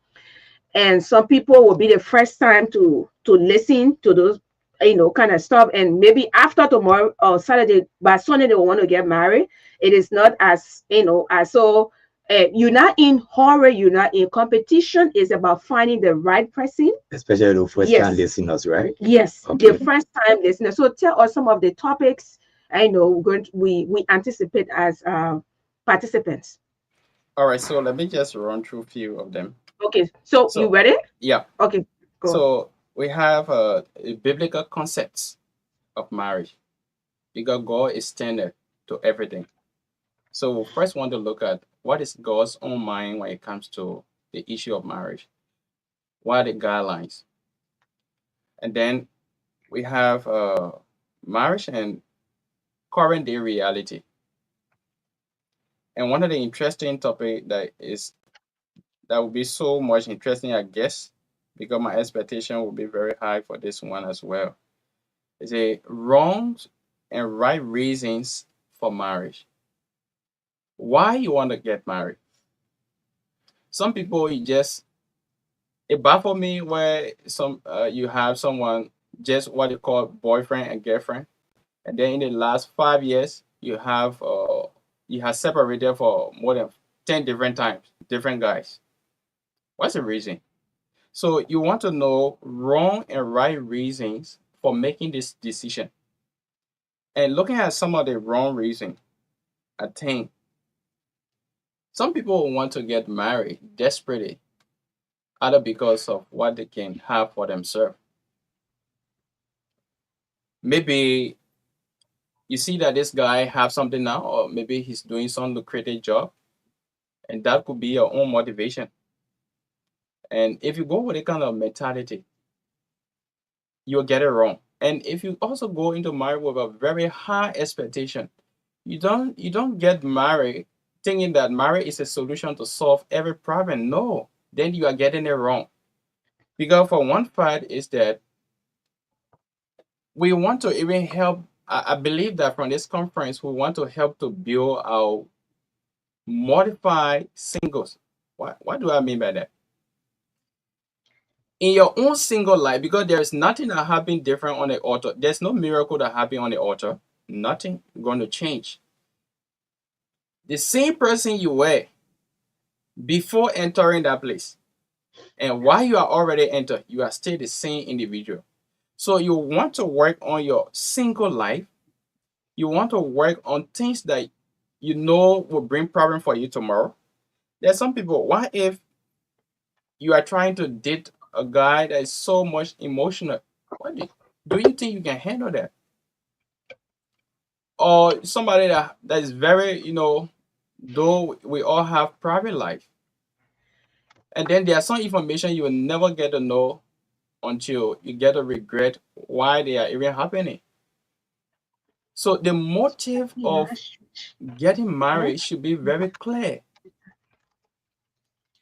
and some people will be the first time to listen to those, kind of stuff. And maybe after tomorrow or Saturday, by Sunday they will want to get married. It is not as, as so. You're not in hurry, you're not in competition. It's about finding the right person. Especially the first time Yes, listeners, right? yes, the Okay. first time listener. So tell us some of the topics. I know we anticipate as participants. All right. So let me just run through a few of them. Okay, so you So ready? yeah. Okay, go. So we have biblical concepts of marriage because God is standard to everything. So we first want to look at what is God's own mind when it comes to the issue of marriage. What are the guidelines? And then we have marriage and current day reality. And one of the interesting topic that will be so much interesting, I guess, because my expectation will be very high for this one as well. Is a wrongs and right reasons for marriage. Why you want to get married? Some people you just it baffles me where some you have someone just what you call boyfriend and girlfriend, and then in the last 5 years you have separated for more than 10 different times, different guys. What's the reason? So you want to know wrong and right reasons for making this decision. And looking at some of the wrong reasons, I think some people want to get married desperately, either because of what they can have for themselves. Maybe you see that this guy have something now, or maybe he's doing some lucrative job, and that could be your own motivation. And if you go with a kind of mentality, you'll get it wrong. And if you also go into marriage with a very high expectation, you don't get married thinking that marriage is a solution to solve every problem. No, then you are getting it wrong. Because for one part is that we want to even help. I believe that from this conference, we want to help to build our modified singles. What do I mean by that? In your own single life, because there is nothing that happened different on the altar. There's no miracle that happened on the altar. Nothing going to change. The same person you were before entering that place, and while you are already entered, you are still the same individual. So you want to work on your single life. You want to work on things that you know will bring problem for you tomorrow. There's some people, what if you are trying to date a guy that is so much emotional? What do you think you can handle that? Or somebody that is very, though we all have private life. And then there's some information you will never get to know until you get to regret why they are even happening. So the motive of getting married should be very clear.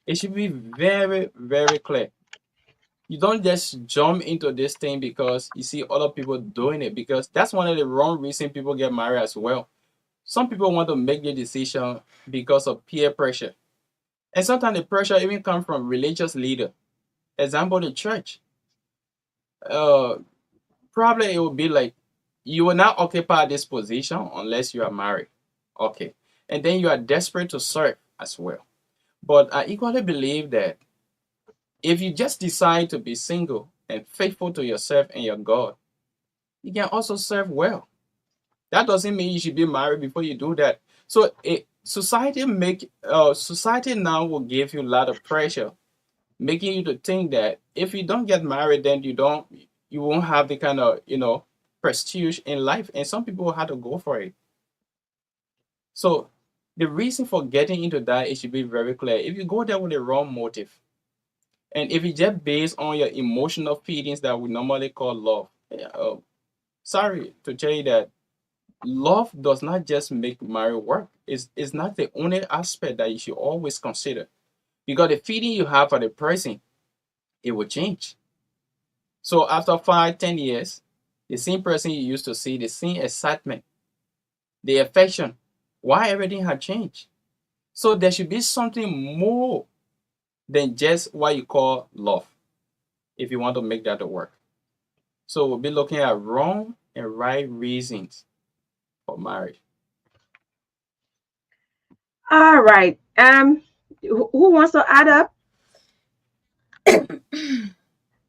It should be very, very clear. You don't just jump into this thing because you see other people doing it, because that's one of the wrong reasons people get married as well. Some people want to make the decision because of peer pressure. And sometimes the pressure even comes from religious leader. Example, the church. Uh, Probably it will be like, you will not occupy this position unless you are married. Okay. and then you are desperate to serve as well. But I equally believe that if you just decide to be single and faithful to yourself and your God, you can also serve well. That doesn't mean you should be married before you do that. So society now will give you a lot of pressure, making you to think that if you don't get married, then you won't have the kind of prestige in life. And some people have to go for it. So the reason for getting into that, it should be very clear. If you go there with a wrong motive, and if it's just based on your emotional feelings that we normally call love, sorry to tell you that love does not just make marriage work. It's not the only aspect that you should always consider. Because the feeling you have for the person, it will change. So after 5, 10 years, the same person you used to see, the same excitement, the affection, why everything had changed. So there should be something more than just what you call love if you want to make that work. So we'll be looking at wrong and right reasons for marriage. All right. Who wants to add up?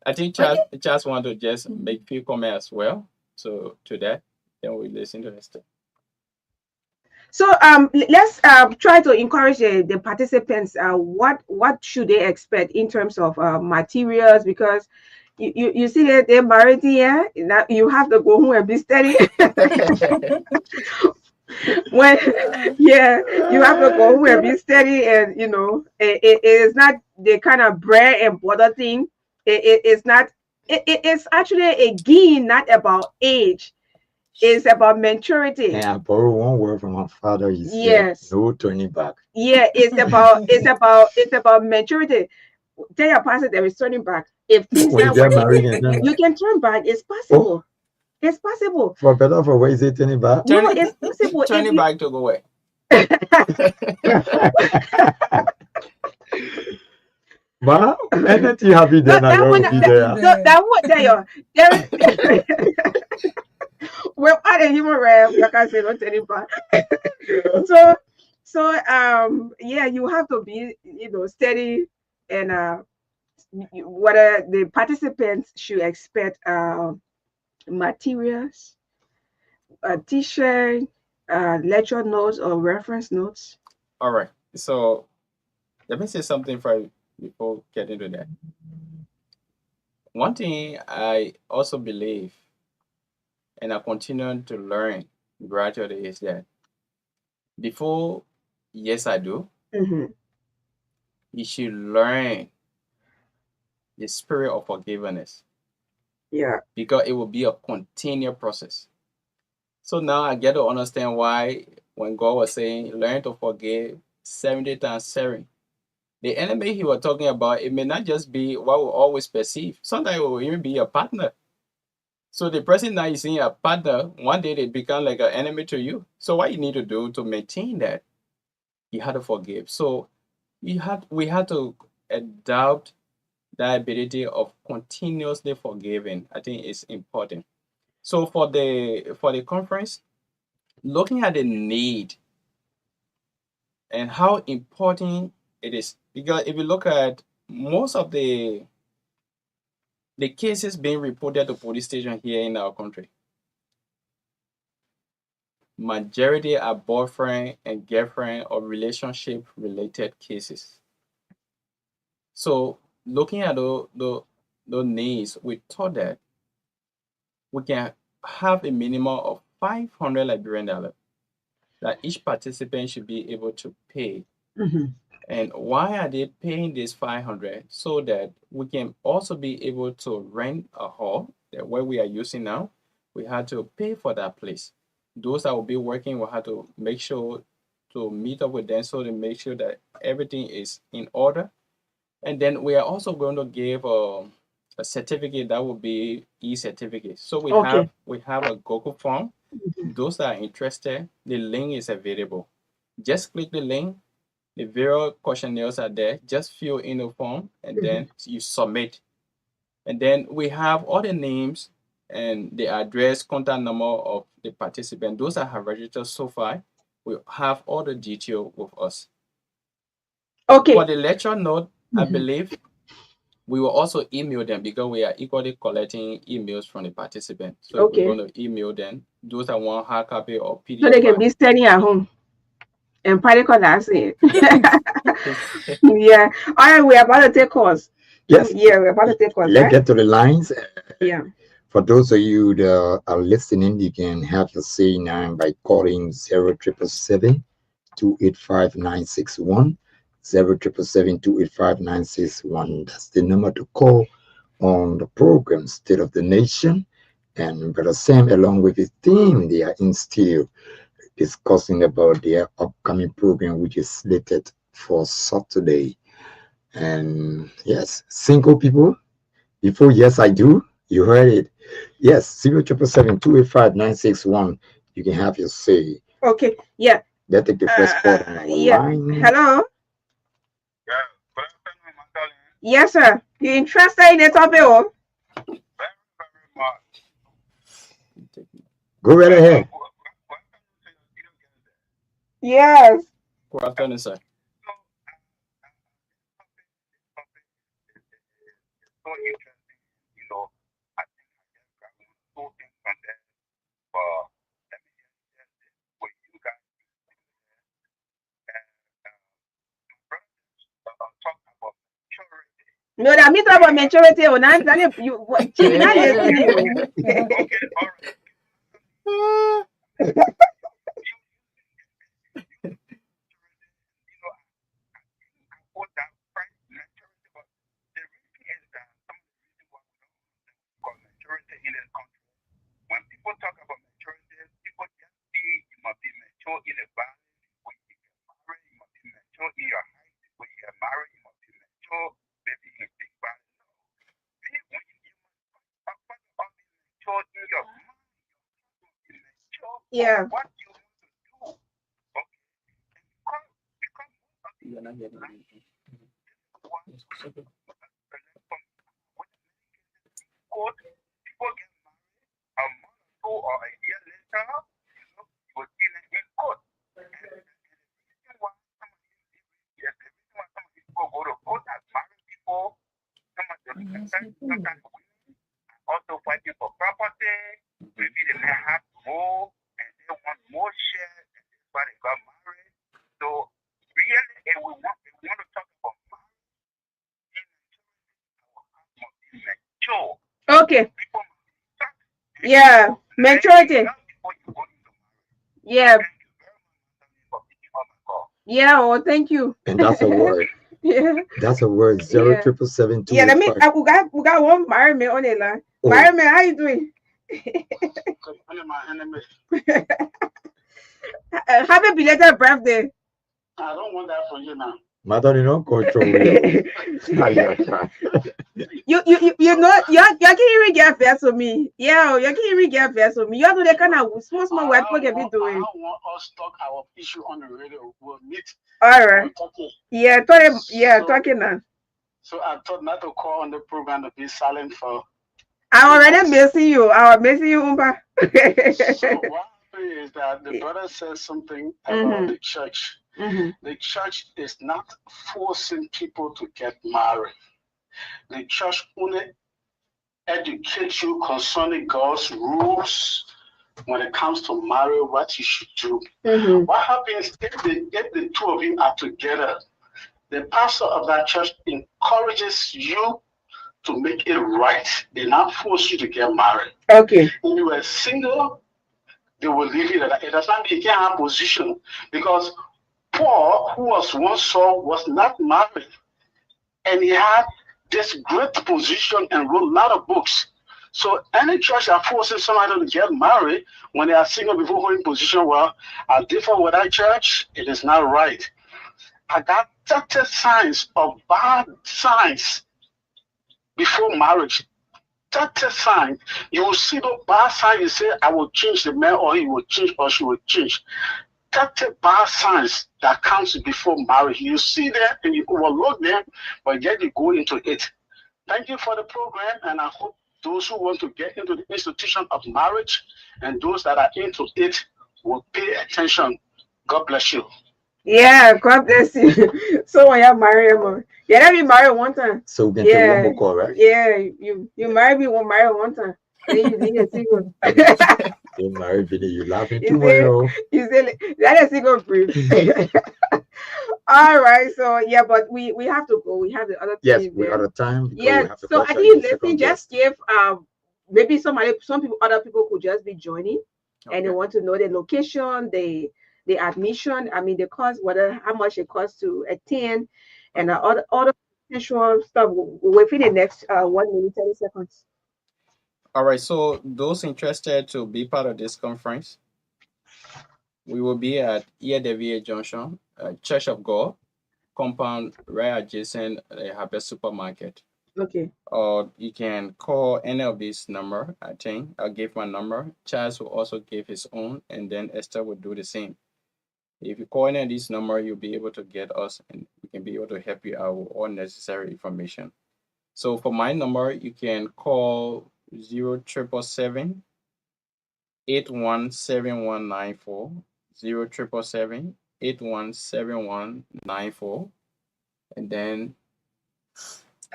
I think Okay. Charles want to just make few comments as well. So to that, then we listen to Esther. So let's try to encourage the participants. What should they expect in terms of materials? Because you see that they're married here. Now you have to go home and be steady. When yeah, you have to go home and be steady, and it is not the kind of bread and butter thing. It's not. It's actually a gain, not about age. It's about maturity. And I borrow one word from my father. He said, Yes. "No turning back." Yeah, it's about maturity. Tell your pastor there is turning back. If things When you not get working, married and then, you can turn back. It's oh, possible. It's possible. for better or for worse, is it turning back? No, Turn it's possible turn if it you. back to go away. But anything happy No, then I that one. don't be there. That one. There. Well, I didn't even read. Like I said, don't tell you back. So, yeah, you have to be, steady, and what the participants should expect materials, t-shirt, lecture notes or reference notes. All right. So let me say something for you before getting to that. One thing I also believe, and I continue to learn gradually, is that before yes I do, Mm-hmm. you should learn the spirit of forgiveness Yeah. because it will be a continual process. So now I get to understand why when God was saying learn to forgive 70 times 7, the enemy he was talking about, it may not just be what we always perceive. Sometimes it will even be a partner. So the person that you see a partner, one day they become like an enemy to you. So what you need to do to maintain that, you have to forgive. So we had to adopt that ability of continuously forgiving. I think it's important. So for the conference, looking at the need and how important it is, because if you look at most of the cases being reported to police station here in our country, majority are boyfriend and girlfriend or relationship related cases. So looking at those needs, we thought that we can have a minimum of 500 Liberian dollars that each participant should be able to pay. Mm-hmm. And why are they paying this 500? So that we can also be able to rent a hall that where we are using now. We had to pay for that place. Those that will be working will have to make sure to meet up with them so to make sure that everything is in order. And then we are also going to give a certificate that will be e-certificate. So Okay. we have a Google form. Mhm. Those that are interested, the link is available. Just click the link. The various questionnaires are there. Just fill in the form and Mhm. then you submit. And then we have all the names and the address, contact number of the participant. Those that have registered so far, we have all the detail with us. Okay. For the lecture note, I Mhm. believe we will also email them because we are equally collecting emails from the participants. So Okay. we're going to email them, those that want hard copy or PDF So they can file. be studying at home. And particle that's it. Yeah. All right, we're about to take calls. Yes. Yeah, we're about to take calls, Let's right? get to the lines. Yeah. For those of you that are listening, you can have your say now by calling 0777 285 961. 0777 285 961. That's the number to call on the program State of the Nation. And Brother Sam, along with his team, they are in studio discussing about their upcoming program, which is slated for Saturday. And yes, single people, before yes, I do. You heard it. Yes, 0777 You can have your say. Okay. Yeah. Let's take the first call on our Yeah. line. Hello. Yeah, good afternoon, Magdalene. Yes, sir. You interested in the topic? Oh? Very, very much. Go right ahead. Welcome to your video game there. Yes. Good afternoon, sir. So, topic is so interesting. You know, I think I just got two things from there. But let me just this for you guys. And brothers talk about maturity. No, that means about maturity. Oh, now you not listening. Okay, all right. You know, I put that price maturity, but the reason is that some of the reason why we don't call maturity in this country. When people talk about maturity, people just see you must be mature in a body. When you get married, you must be mature in your height. When you get married, you must be mature, maybe in big body. No. When you must about being mature in your mind, you must be mature Yeah. for what you want to do. Okay. Because most of You're not getting what it. from court, people get married a month or two or a year later, you will see them in court. And the reason why some of these people go to court as married people, some of them sometimes women are also fighting for property. Maybe they may have more and they want more share, and that's why they got married. So really, if we want to talk about marriage, must be mature. Okay. People must be stuck. Yeah. Maturity. Before you go into marriage. Yeah. Thank you very much for picking up my call. Yeah. Oh, thank you. And that's a word. Yeah. That's a word. Yeah. 0777 Yeah. Let me. We got one married man on the line. Married man, how you doing? My enemy. Happy belated birthday. I don't want that from you now. Mother, you don't control you. You know you can even get verse with me. Yeah, you can even get verse with me. You know the kind of small work we can be doing. I don't want us talk our issue on the radio. We'll meet. All right. Yeah, talking now. So I thought not to call on the program to be silent for. I already missing you. I was missing you, Umpa. So what happened is that the brother says something about the church. The church is not forcing people to get married. The church only educates you concerning God's rules when it comes to marriage, what you should do. What happens if the two of you are together? The pastor of that church encourages you to make it right. They not force you to get married. Okay. When you are single, they will leave you that. It does not mean you can't have position, because Paul, who was once Saul, was not married, and he had this great position and wrote a lot of books. So any church that forces somebody to get married when they are single before holding position, well, I differ with that church. It is not right. I got 30 signs of bad signs before marriage. 30 signs. You will see the bad signs. You say, I will change the man, or he will change, or she will change. 30 bad signs that comes before marriage. You see them and you overlook them, but yet you go into it. Thank you for the program, and I hope those who want to get into the institution of marriage and those that are into it will pay attention. God bless you. Yeah, God bless you. So when you marry him, yeah, let me marry one time. So we can take one Yeah, more call, right? yeah, you marry me, one marry one time. Then you leave a single. You married, Betty, you laughing You too much, say, yo. you say, let us single brief. All right, so yeah, but we have to go. We have the other Yes, team we're out there. of time because Yeah, we have to so I usher in think the listen, second just guest. give maybe some people, other people could just be joining, and they Okay. want to know the location, the admission. I mean, the cost, whether how much it costs to attend, and other potential stuff within the next 1 minute 30 seconds. All right. So those interested to be part of this conference, we will be at EAWA Junction, Church of God compound right adjacent the Harvest Supermarket. Okay. Or you can call any of these number. I think I'll give my number. Charles will also give his own, and then Esther will do the same. If you call any of these number, you'll be able to get us, and we can be able to help you out with all necessary information. So for my number, you can call 0777 817194, 0777 817194, and then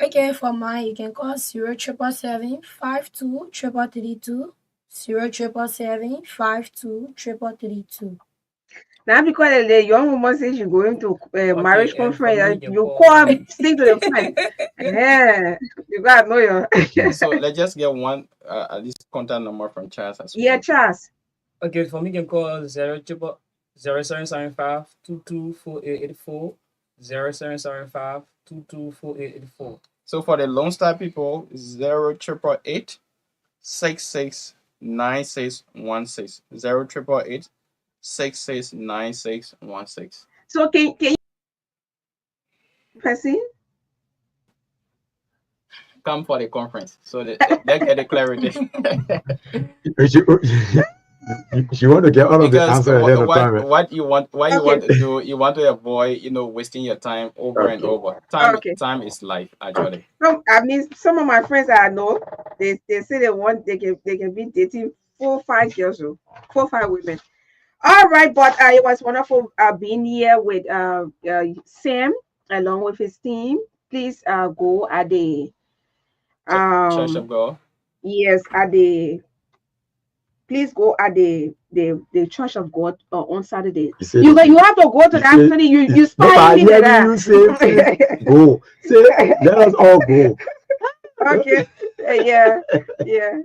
Okay, for mine, you can call 0777 52 333 0777 52 333. Now because the young woman says she's going to Okay, marriage and for me, conference, you can you call. call stick to the plan. Yeah, you gotta know your so let's just get one at least contact number from Charles as well. yeah, Charles. Okay, for me, you can call 0775 So for the Lone Star people, 0888 669616, 0888 669616. So can you person? Come for the conference so that they get the clarity. She want to get all of the Because answer ahead of time, right? what you Okay, want to do, you want to avoid wasting your time over and Okay. over. okay. Time is life, actually. I mean, some of my friends I know, they say they can be dating 4 5 years old, 4 5 women. All right, but it was wonderful being here with Sam along with his team. Please go at the Church of um God. yes at the please go at the Church of God on Saturday. You said You have to go to you that say study. You it's no, spying I me like hear that. you say please go. Say let us all go. Okay. Yeah. Yeah.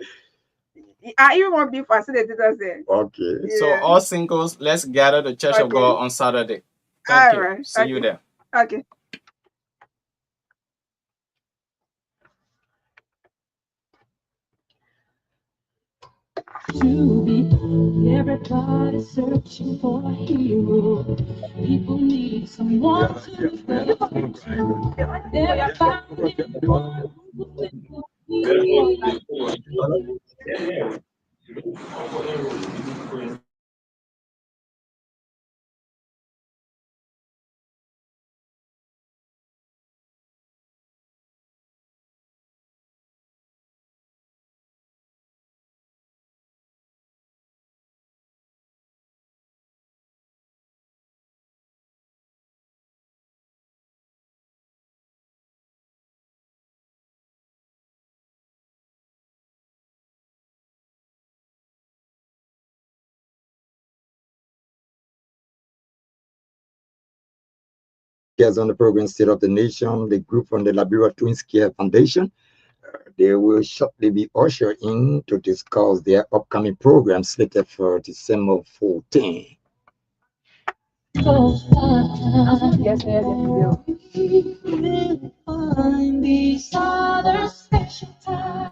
I even want to be facilitator there. Okay. So Yeah. all singles, let's gather the Church of Okay. God on Saturday. Thank All you. right. See you Okay. there. Okay. To be everybody searching for a hero. People need someone to go to. They're finding one who will be. Guests on the program State of the Nation, the group from the Liberia Twins Care Foundation. They will shortly be ushered in to discuss their upcoming program slated for December 14. So Yes, yes, yes. we find these other special times.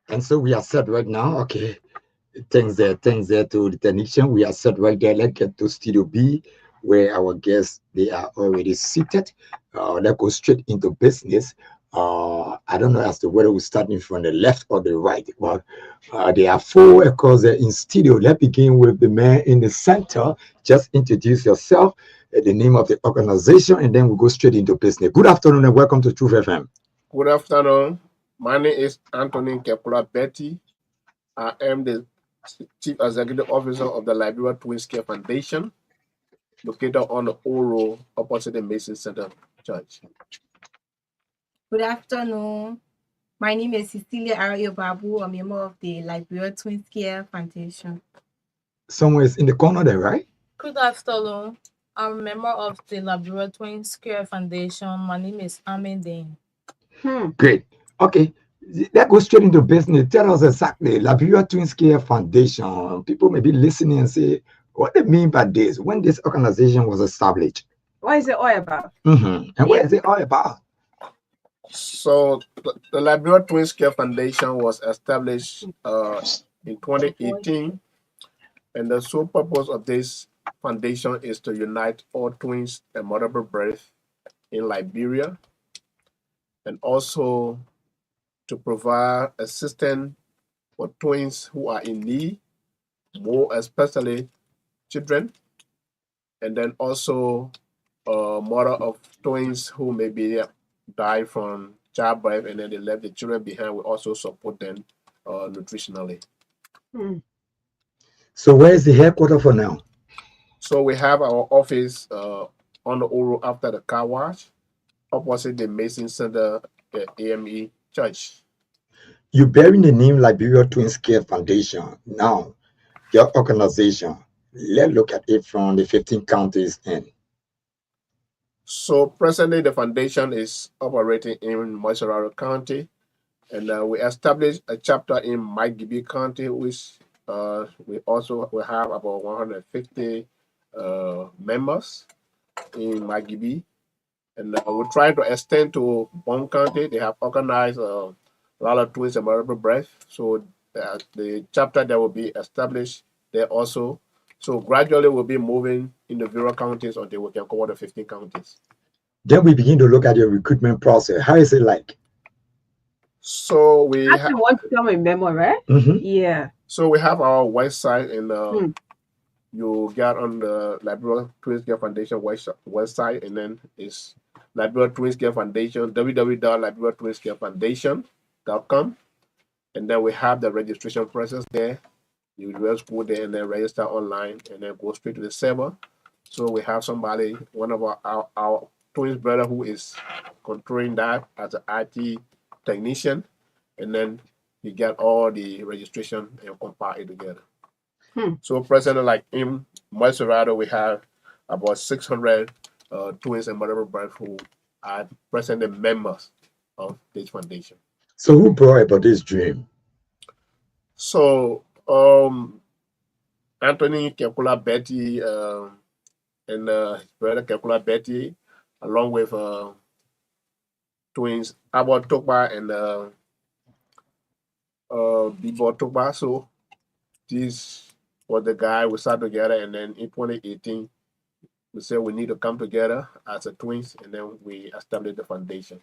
And so we are set right now. Okay. Thanks there to the technician. We are set right there. Let's get to Studio B, where our guests they are already seated. Let's go straight into business. I don't know as to whether we're starting from the left or the right, but there are four across there in studio. Let's begin with the man in the center. Just introduce yourself, the name of the organization, and then we'll go straight into business. Good afternoon and welcome to Truth FM. Good afternoon. My name is Anthony Kepula Bettie. I am the Chief Executive Officer of the Liberia Twins Care Foundation, located on the Old Road opposite the Mason Center Church. Good afternoon. My name is Cecilia Ario Babu. I'm a member of the Liberia Twins Care Foundation. Somewhere is in the corner there, right? Good afternoon. I'm a member of the Liberia Twins Care Foundation. My name is Amin Dane. Great. Okay. Let's go straight into business. Tell us exactly, Liberia Twins Care Foundation. People may be listening and say, what do they mean by this? When this organization was established? What is it all about? And what is it all about? So the Liberia Twins Care Foundation was established in 2018, and the sole purpose of this foundation is to unite all twins and multiple birth in Liberia, and also to provide assistance for twins who are in need, more especially children, and then also mother of twins who maybe die from childbirth and then they left the children behind. We also support them nutritionally. So where is the headquarters for now? So we have our office on the Old Road after the car wash, opposite the Mason Center AME Church. You bearing the name Liberia Twins Care Foundation. Now, your organization, let's look at it from the 15 counties in. So presently, the foundation is operating in Moiserado County, and we established a chapter in Magdalene County, which we have about 150 members in Magdalene, and we're trying to extend to Bond County. They have organized a lot of twins and multiple birth, so the chapter that will be established there also. So gradually we'll be moving in the various counties until we can cover the 15 counties. Then we begin to look at your recruitment process. How is it like? So we want to become a member, right? Yeah. So we have our website, and you get on the Liberia Twins Care Foundation website, and then it's Liberia Twins Care Foundation, www.liberiatwinscarefoundation.com, and then we have the registration process there. You just go there and then register online, and then go straight to the server. So we have somebody, one of our twins brother, who is controlling that as an IT technician, and then you get all the registration and compile it together. So presently, like in Moiserado, we have about 600 twins and multiple birth who are presently members of this foundation. So who brought about this dream? So Anthony Kepula Bettie and his brother Kepula Bettie, along with twins Abba Tokba and Bibo Tokba. So this was the guy we sat together, and then in 2018 we said we need to come together as a twins, and then we established the foundation.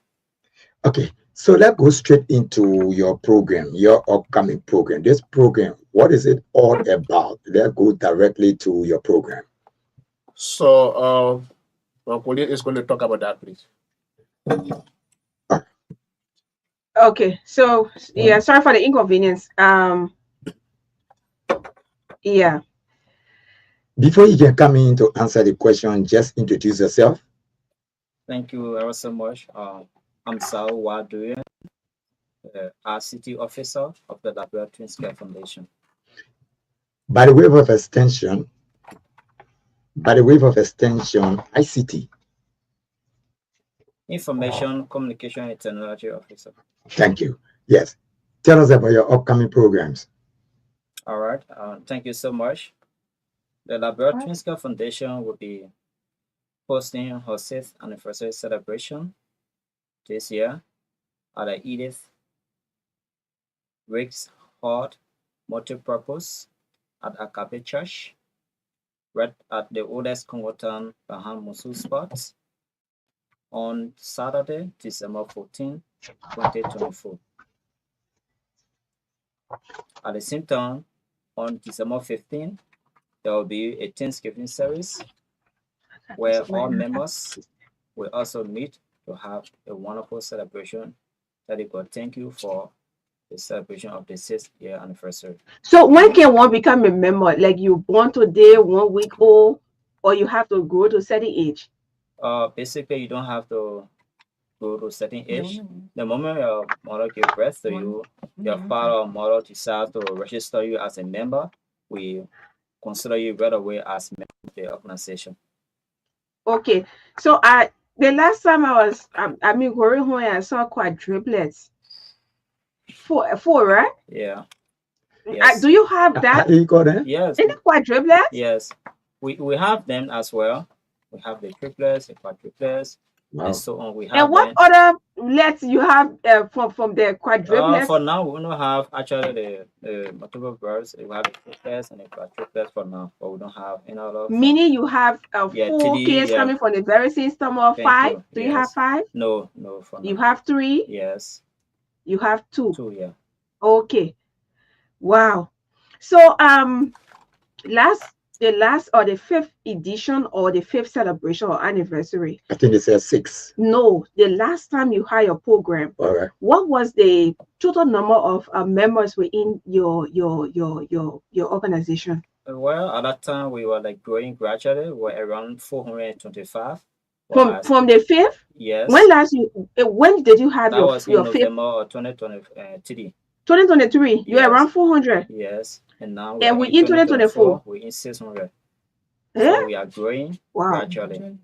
Okay, so let's go straight into your program, your upcoming program. This program, What is it all about? Let's go directly to your program. So, Pauline is going to talk about that, please. Okay, so yeah, sorry for the inconvenience. Yeah. Before you can come in to answer the question, just introduce yourself. Thank you ever so much. I'm Saah RCT officer of the Liberia Twins Care Foundation. By the way of extension, ICT. Information Communication and Technology Officer. Thank you. Yes. Tell us about your upcoming programs. All right. Thank you so much. The Liberia Twins Care Foundation will be hosting her 6th anniversary celebration this year at the Edith Riggs Hall Multipurpose at Akabe Church, right at the oldest Congo town behind Musu Spot on Saturday, December 14, 2024. At the same time, on December 15, there will be a Thanksgiving service where all members will also meet to have a wonderful celebration. Daddy God, thank you for the celebration of the 6th year anniversary. So when can one become a member? Like you born today, 1 week old, or you have to grow to a certain age? Basically, you don't have to go to a certain age. The moment your mother gives birth to you, your father or mother decides to register you as a member, we consider you right away as a member of the organization. Okay, so the last time I was, going home, I saw quadruplets. Four, right? Yeah. Yes. Do you have that? How do you call them? Yes. Is it quadruplets? Yes. We have them as well. We have the triplets, the quadruplets, and so on. We have. And what other lets you have from the quadruplets? For now, we don't have actually the multiple births. We have the triplets and the quadruplets for now, but we don't have any other. Meaning you have 4 kids coming from the very same stomach, or 5? Do you have 5? No, for now. You have 3? Yes. You have 2? 2, yeah. Okay. Wow. So the last or the 5th edition or the 5th celebration or anniversary. I think they said 6. No, the last time you had your program. All right. What was the total number of members within your organization? Well, at that time we were like growing gradually. We were around 425. From the 5th? Yes. When did you have your 5th? November 2023. 2023. You were around 400. Yes. And now we in 2024. We're in 600. So we are growing gradually.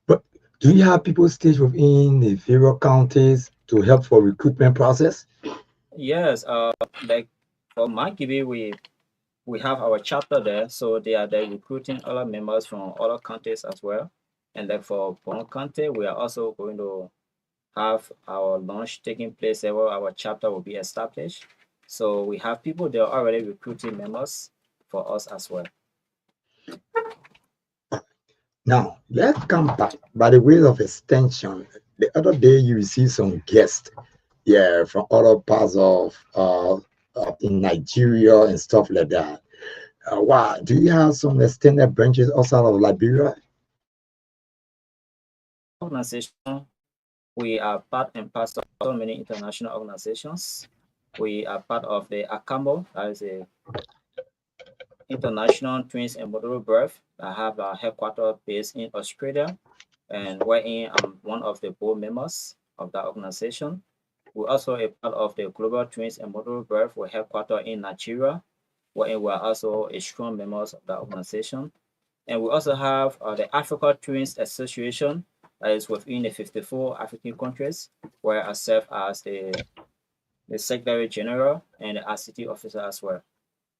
But do you have people staged within the various counties to help for recruitment process? Yes. Like for Makibi, we have our chapter there, so they are there recruiting other members from other counties as well. And then for Bon County, we are also going to have our launch taking place where our chapter will be established. So we have people there already recruiting members for us as well. Now, let's come back. By the way of extension, the other day you received some guests, from other parts of in Nigeria and stuff like that. Wow, do you have some extended branches outside of Liberia? Organization, we are part and parcel of so many international organizations. We are part of the ACAMO, that is a International Twins and Modular Birth that have a headquarters based in Australia, and wherein I'm one of the board members of that organization. We're also a part of the Global Twins and Modular Birth with headquarters in Nigeria, wherein we are also a strong members of that organization. And we also have the Africa Twins Association that is within the 54 African countries, where I serve as the Secretary General and the RCT officer as well.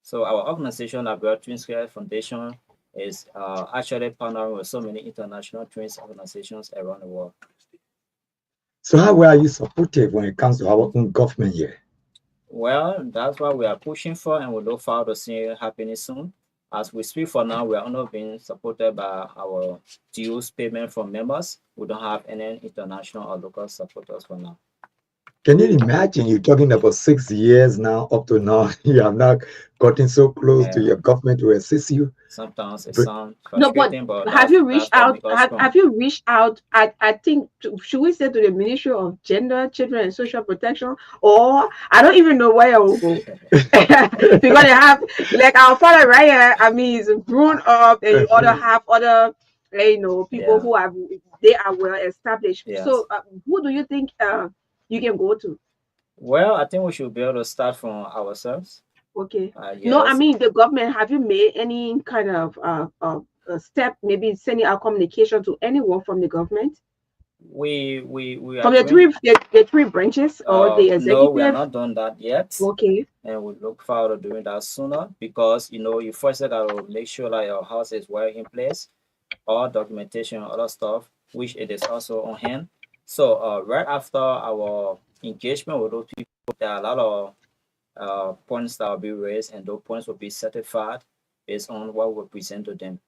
So our organization, Liberia Twins Care Foundation, is actually partnering with so many international twins organizations around the world. So how well are you supported when it comes to our own government here? Well, that's what we are pushing for, and we look forward to seeing it happening soon. As we speak for now, we are only being supported by our dues payment from members. We don't have any international or local supporters for now. Can you imagine you talking about 6 years now up to now? You have not gotten so close to Yeah. your government to assist you. Sometimes it But sounds No, but frustrating, but have you that's reached what out? makes us strong. Have you reached out? I think should we say to the Ministry of Gender, Children, and Social Protection, or I don't even know where I will go because they have like our father right here. I mean, he's grown up, and you other have other, people Yeah. who have they are well established. Yes. So, who do you think you can go to? Well, I think we should be able to start from ourselves. Okay. No, I Yes. mean the government. Have you made any kind of step, maybe sending out communication to anyone from the government, We are from the doing. three branches or the No, we are executive? not done that yet, Okay. and we look forward to doing that sooner because you first got to make sure that your house is well in place, all documentation, other stuff, which it is also on hand. So right after our engagement with those people, there are a lot of points that will be raised, and those points will be certified based on what we present to them.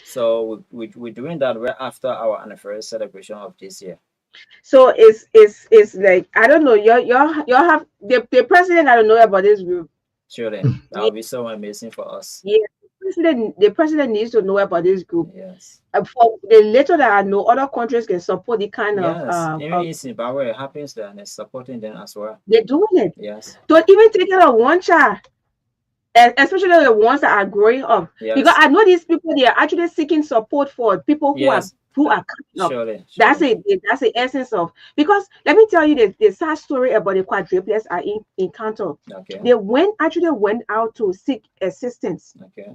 So we're doing that right after our anniversary celebration of this year. So it's like I don't know. You have the president. I don't know about this group. Surely, that Yeah, will be so amazing for us. yeah. The president needs to know about this group. Yes. For the little that I know, other countries can support the kind of Yes, even in Zimbabwe, it happens there and it's supporting them as well. they're doing it. Yes, Don't even take care of one child. Especially the ones that are growing up, because yes, I know these people, they are actually seeking support for people who are yes, coming up. surely, That's surely. that's the essence of, because let me tell you the sad story about the quadruplets are in Canton. Okay, They actually went out to seek assistance, okay,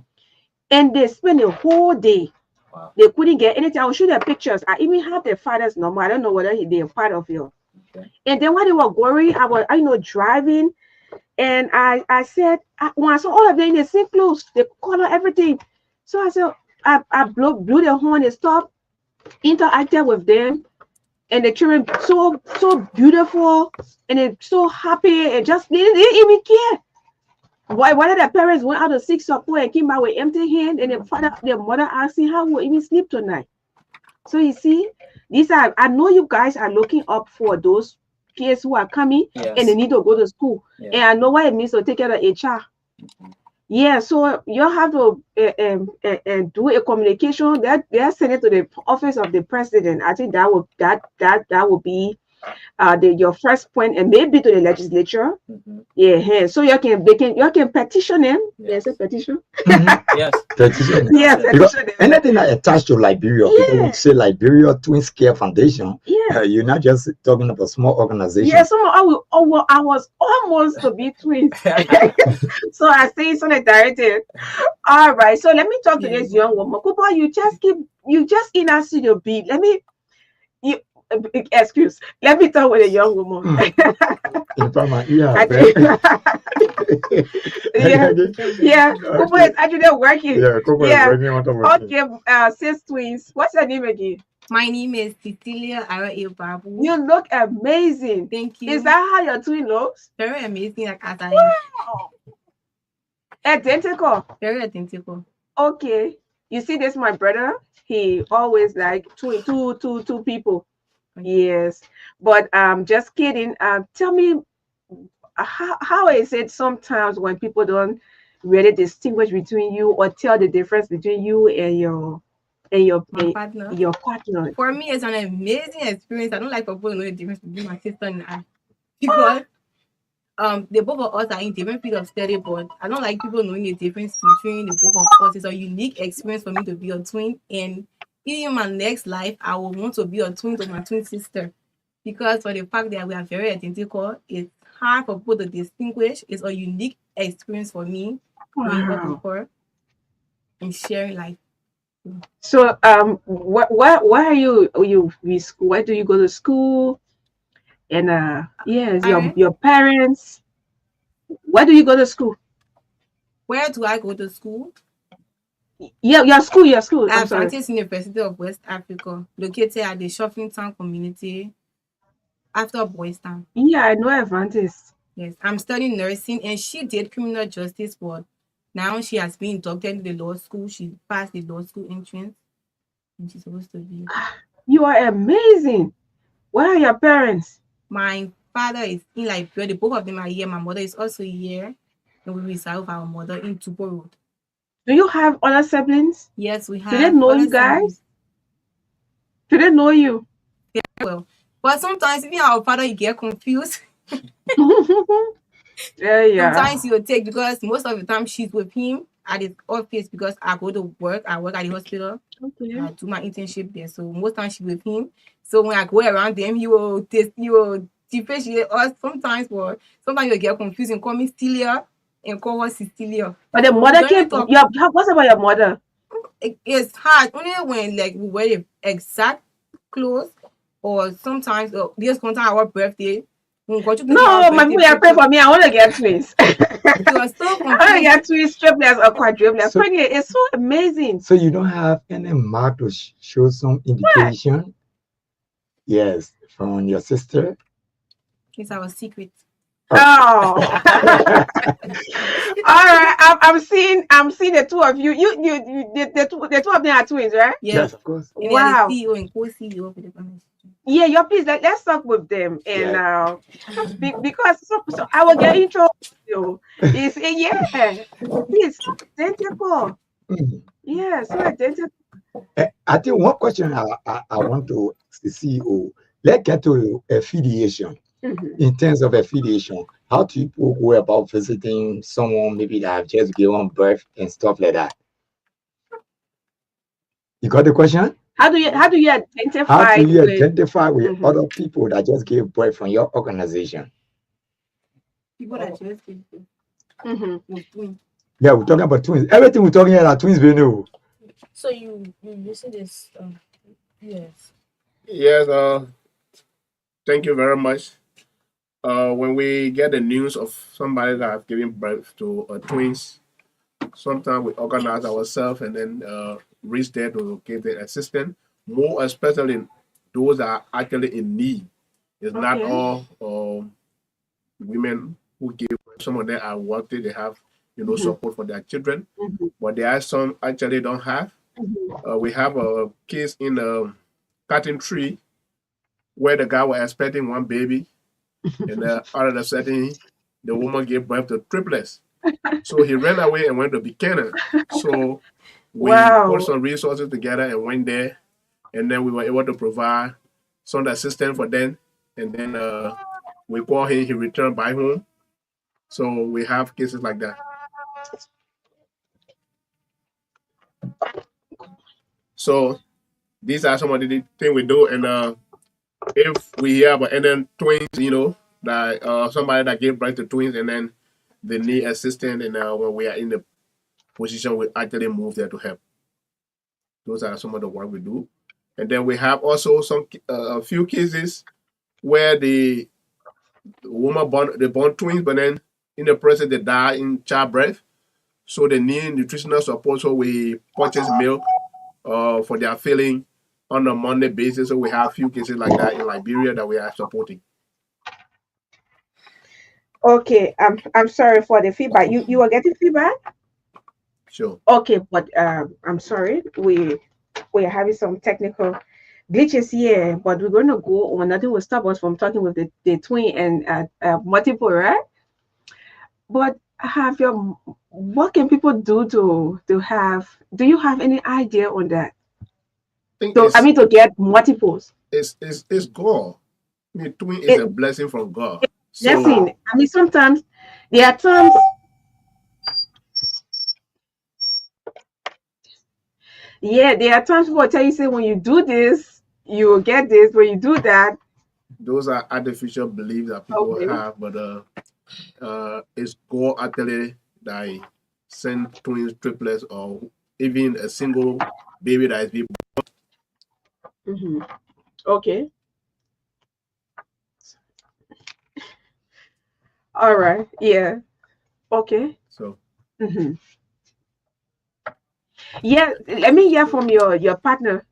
and they spent a whole day. wow, They couldn't get anything. I'll show their pictures. I even have their father's number. I don't know whether they're part of you. okay, And then while they were going, I was driving. And I said, when I saw all of them in the same clothes, the color, everything. So I said, I blew the horn and stuff, interacted with them. And the children so beautiful and they're so happy and just they didn't even care. Why one of the parents went out to seek support and came back with empty hand, and the mother asking how will even sleep tonight. So you see, I know you guys are looking up for those kids who are coming and they yes, need to go to school. And yeah, I know what it means to take care of a child. Yeah, so you have to do a communication that they are sending to the office of the president. I think that would be your first point, and maybe to the legislature. Yeah, so you can petition them. There's a petition. yes, Petition. Yeah, Because petition them. anything that attached to Liberia, people Yeah, would say Liberia Twins Care Foundation. yeah. You're not just talking about small organization. Yeah, I was almost to be twins. So I say solidarity. All right. So let me talk to this young woman. Cooper, you just in our studio B. You excuse. Let me talk with a young woman. Yeah, Yeah. Cooper is actually working. yeah, Cooper is Yeah. working on the working. Okay, sis twins. What's your name again? My name is Cecilia Ara Babu. You look amazing. Thank you. Is that how your twin looks? Very amazing, like as I am. Wow. Identical. Very identical. Okay. You see, this my brother. He always like two people. Yes. But just kidding. Tell me, how is it sometimes when people don't really distinguish between you or tell the difference between you and your Partner. your partner? For me, it's an amazing experience. I don't like people to know the difference between my sister and I, because the both of us are in different fields of study, but I don't like people knowing the difference between the both of us. It's a unique experience for me to be a twin, and in my next life, I will want to be a twin to my twin sister, because for the fact that we are very identical, it's hard for people to distinguish. It's a unique experience for me growing up with her and sharing life. So where are you where do you go to school? And yes, your parents. Where do you go to school? Where do I go to school? Yeah, your school. I'm sorry. Adventist University of West Africa, located at the Shopping Town community after Boys Town. Yeah, I know Adventist. Yes, I'm studying nursing, and she did criminal justice, but now she has been inducted into the law school. She passed the law school entrance, and she's supposed to be. You are amazing. Where are your parents? My father is in Liberia. Both of them are here. My mother is also here, and we reside with our mother in Tupo Road. Do you have other siblings? Yes, we Do they have know other you guys? siblings. Do they know you? Well, but sometimes even our father, you get confused. Yeah. Sometimes he'll take, because most of the time she's with him at his office, because I go to work. I work at the hospital. Okay. I do my internship there, so most times she's with him. So when I go around them, he will differentiate us sometimes, but sometimes you'll get confused and call me Stelia and call her Cecilia. But the mother came. What's about your mother? It's hard only when we wear the exact clothes, or sometimes this contact our birthday. No, my people, pray for me. I want to get twins. You are so confused. I want to get twins, triplets, or quadruplets. It's so amazing. So you don't have any mark to show some indication? Yes, from your sister. It's our secret. Oh. All right. I'm seeing the two of you. The two of them are twins, right? Yes, of course. Wow. CEO and co-CEO of the family. Yeah, please let's talk with them, and because so I will get intro. It's please identical. Yeah, so identical. I think one question I want to ask the CEO. Let's get to affiliation. In terms of affiliation, how do people go about visiting someone maybe that have just given birth and stuff like that? You got the question? How do you identify? With other people that just gave birth from your organization? People that just gave birth. Yeah, we're talking about twins. Everything we're talking about are twins, we know. So you see this? Yes. Yes. Thank you very much. When we get the news of somebody that have given birth to twins, sometimes we organize ourselves and then reach there to give the assistance. More especially those that are actually in need. It's not all women who give. Some of them are wealthy. They have support for their children, but there are some actually don't have. We have a case in Cotton Tree where the guy was expecting one baby, and all of a sudden the woman gave birth to triplets. So he ran away and went to Buchanan. So we put some resources together and went there, and then we were able to provide some assistance for them. And then we called him, he returned back home. So we have cases like that. So these are some of the things we do. And if we hear about any twins, that somebody that gave birth to twins and then they need assistance, and when we are in the position, we actually move there to help. Those are some of the work we do. And then we have also a few cases where the woman born twins, but then in the process they die in childbirth. So they need nutritional support. So we purchase milk for their filling on a monthly basis. So we have a few cases like that in Liberia that we are supporting. Okay, I'm sorry for the feedback. You were getting feedback? Sure. Okay, but I'm sorry. We're having some technical glitches here, but we're going to go on. Nothing will stop us from talking with the twin and multiple, right? But what can people do to have? Do you have any idea on that? To get multiples. It's God. I mean, twin is a blessing from God. Blessing. I mean, sometimes there are times. Yeah, there are times people tell you, say, when you do this, you will get this. When you do that, those are artificial beliefs that people have, but it's God actually that send twins, triplets, or even a single baby that is being born. Okay. All right. Yeah. Okay. So. Yeah. Let me hear from your partner.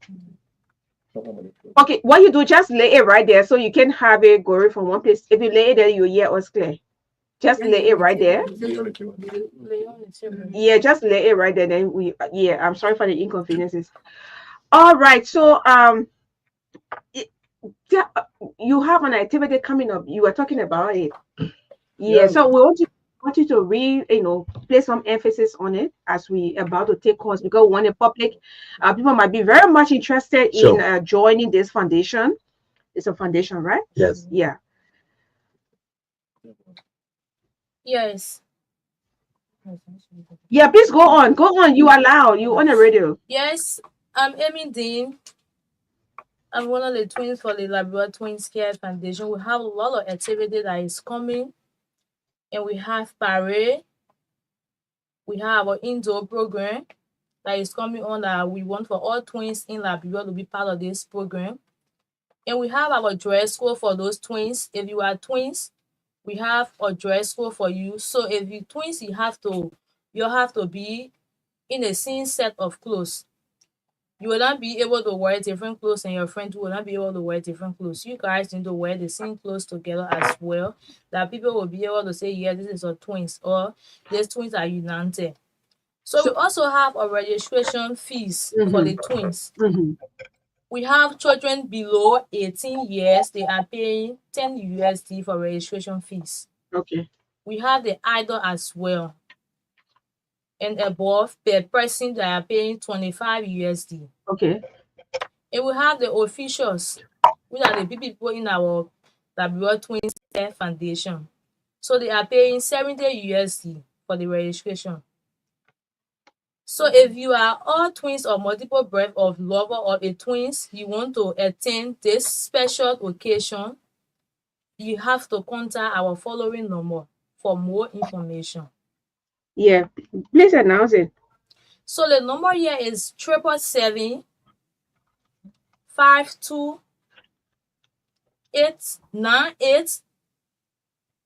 Okay. What you do? Just lay it right there, so you can have it going from one place. If you lay it there, you hear us clear. Just lay it right there. Yeah, just lay it right there. Then I'm sorry for the inconveniences. All right. So you have an activity coming up. You were talking about it. Yeah. So we want you to place some emphasis on it as we about to take course, because when the public people might be very much interested Sure. in joining this foundation. It's a foundation, right? Yes. Yeah. Yes. Yeah, please go on. Go on. You are loud. You on the radio. Yes, I'm Amy Dean. I'm one of the twins for the Labrador Twins Care Foundation. We have a lot of activity that is coming, and we have parade. We have our indoor program that is coming on that we want for all twins in Labrador to be part of this program. And we have our dress code for those twins. If you are twins, we have a dress code for you. So if you twins, you have to be in the same set of clothes. You will not be able to wear different clothes, and your friend will not be able to wear different clothes. You guys need to wear the same clothes together as well, that people will be able to say, yeah, this is a twins, or these twins are united. So we also have a registration fees for the twins. We have children below 18 years. They are paying 10 USD for registration fees. Okay. We have the idol as well. And above, per person, they are paying 25 USD. Okay. And we have the officials, which are the people in our WL Twins Care Foundation. So they are paying 70 USD for the registration. So if you are all twins or multiple birth of lover or a twins, you want to attend this special occasion, you have to contact our following number for more information. Yeah, please announce it. So the number here is 777 52 898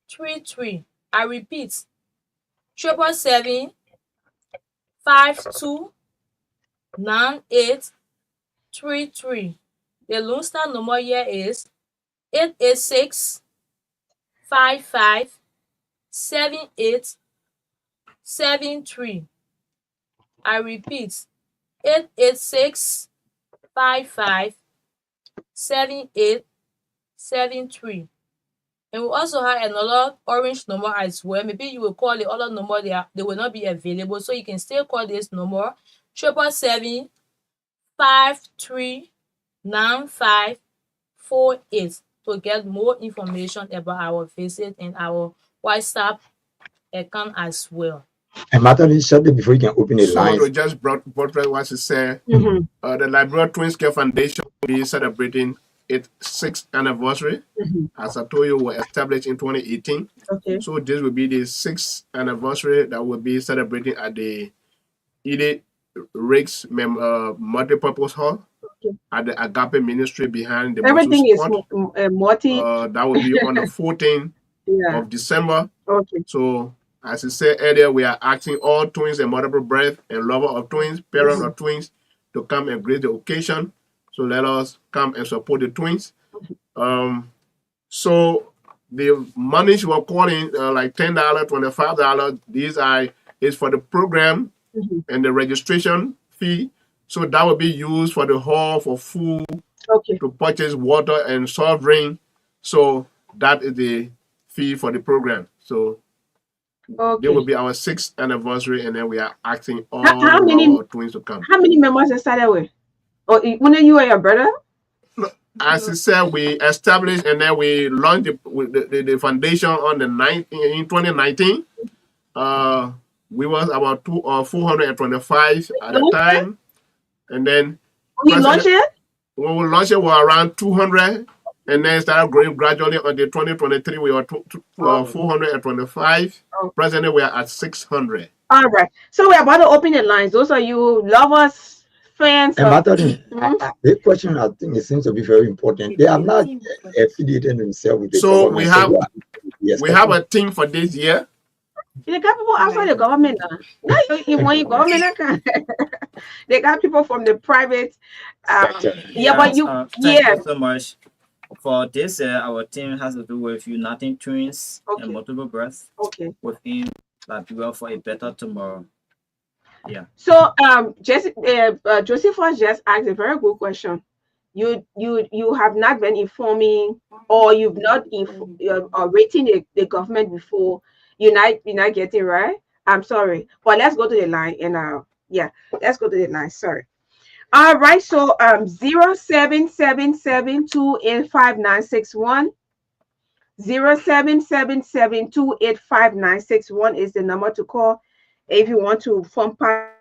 33. I repeat, 777 52 98 33. The Lone Star number here is 886 55 78 73. I repeat, 886 55 78 73. And we also have another orange number as well. Maybe you will call the other number, they will not be available. So you can still call this number 777 53 95 48 to get more information about our visit and our WhatsApp account as well. And Magdalene, shortly before you can open the So lines. to just brought what she said, the Labrador Twins Care Foundation will be celebrating its 6th anniversary. As I told you, we were established in 2018. Okay. So this will be the 6th anniversary that will be celebrating at the Edith Riggs Multipurpose Hall at the Agape Ministry behind the Everything is multi. That will be on the 14th of December. Okay. So as I said earlier, we are asking all twins and multiple birth and lover of twins, parents of twins, to come and grace the occasion. So let us come and support the twins. So the money you are calling like $10, $25, these is for the program and the registration fee. So that will be used for the hall, for food, to purchase water and soft drink. So that is the fee for the program. So it will be our 6th anniversary, and then we are asking all our twins to come. How many members are started with? Or when you and your brother? As I said, we established and then we launched the foundation on the in 2019. We was about 425 at the time, and then when you launched it, when we launched it, we were around 200, and then started growing gradually. Until 2023, we were 425. Presently, we are at 600. All right. So we're about to open the lines. Those are you lovers, fans. And Magdalene, the question I think it seems to be very important. They are not affiliated themselves with the government. We have a team for this year. They got people outside the government now. When you government, they got people from the private. Thank you so much. For this, our team has to do with uniting twins and multiple births within Liberia for a better tomorrow. Yeah. So, Josephus just asked a very good question. you have not been informing, or you've not rating the government before, you're not getting right. I'm sorry, but let's go to the line and yeah, let's go to the line. Sorry. All right, so 0777285961. 0777285961 is the number to call if you want to form part of the conversation.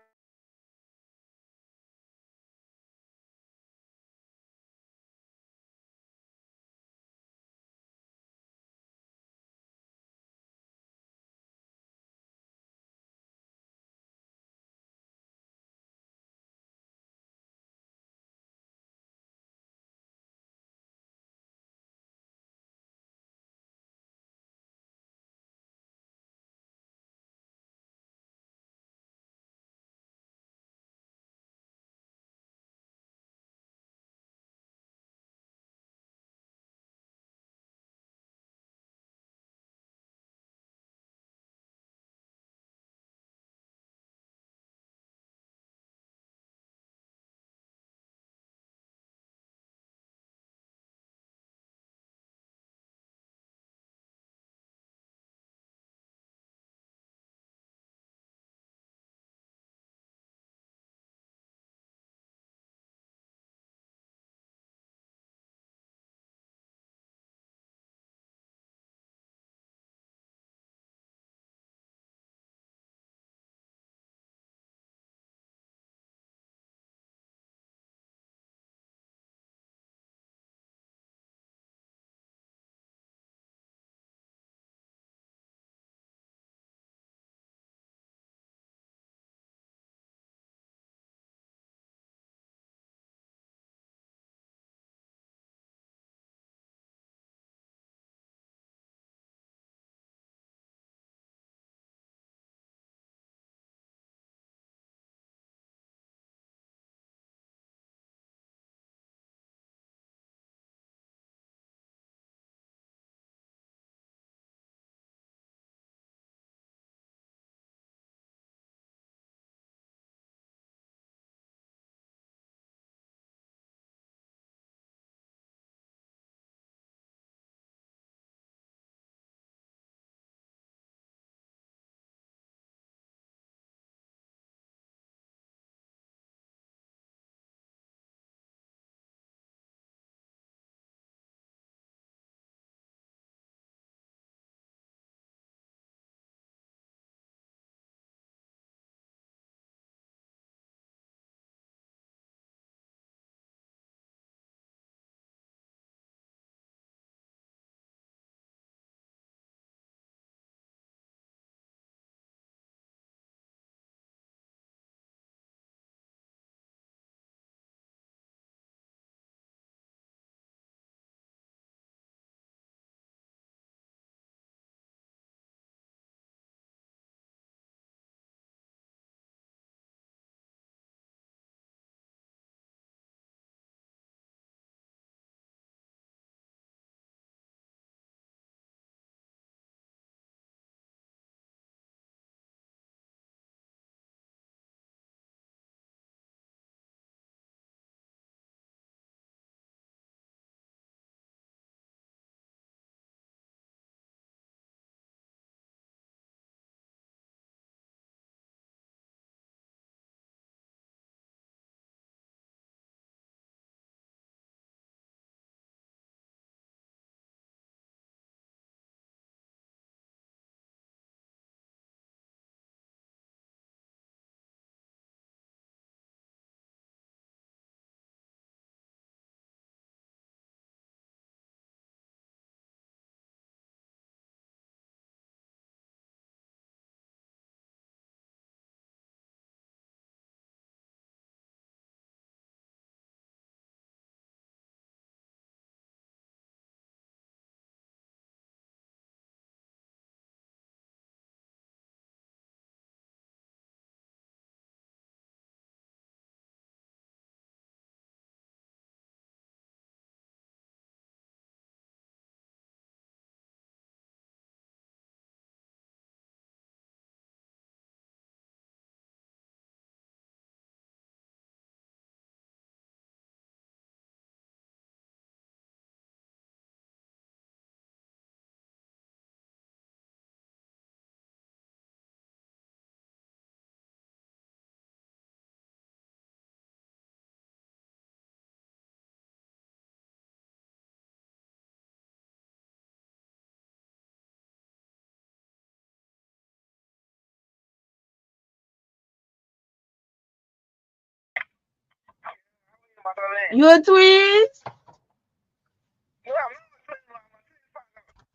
You twins?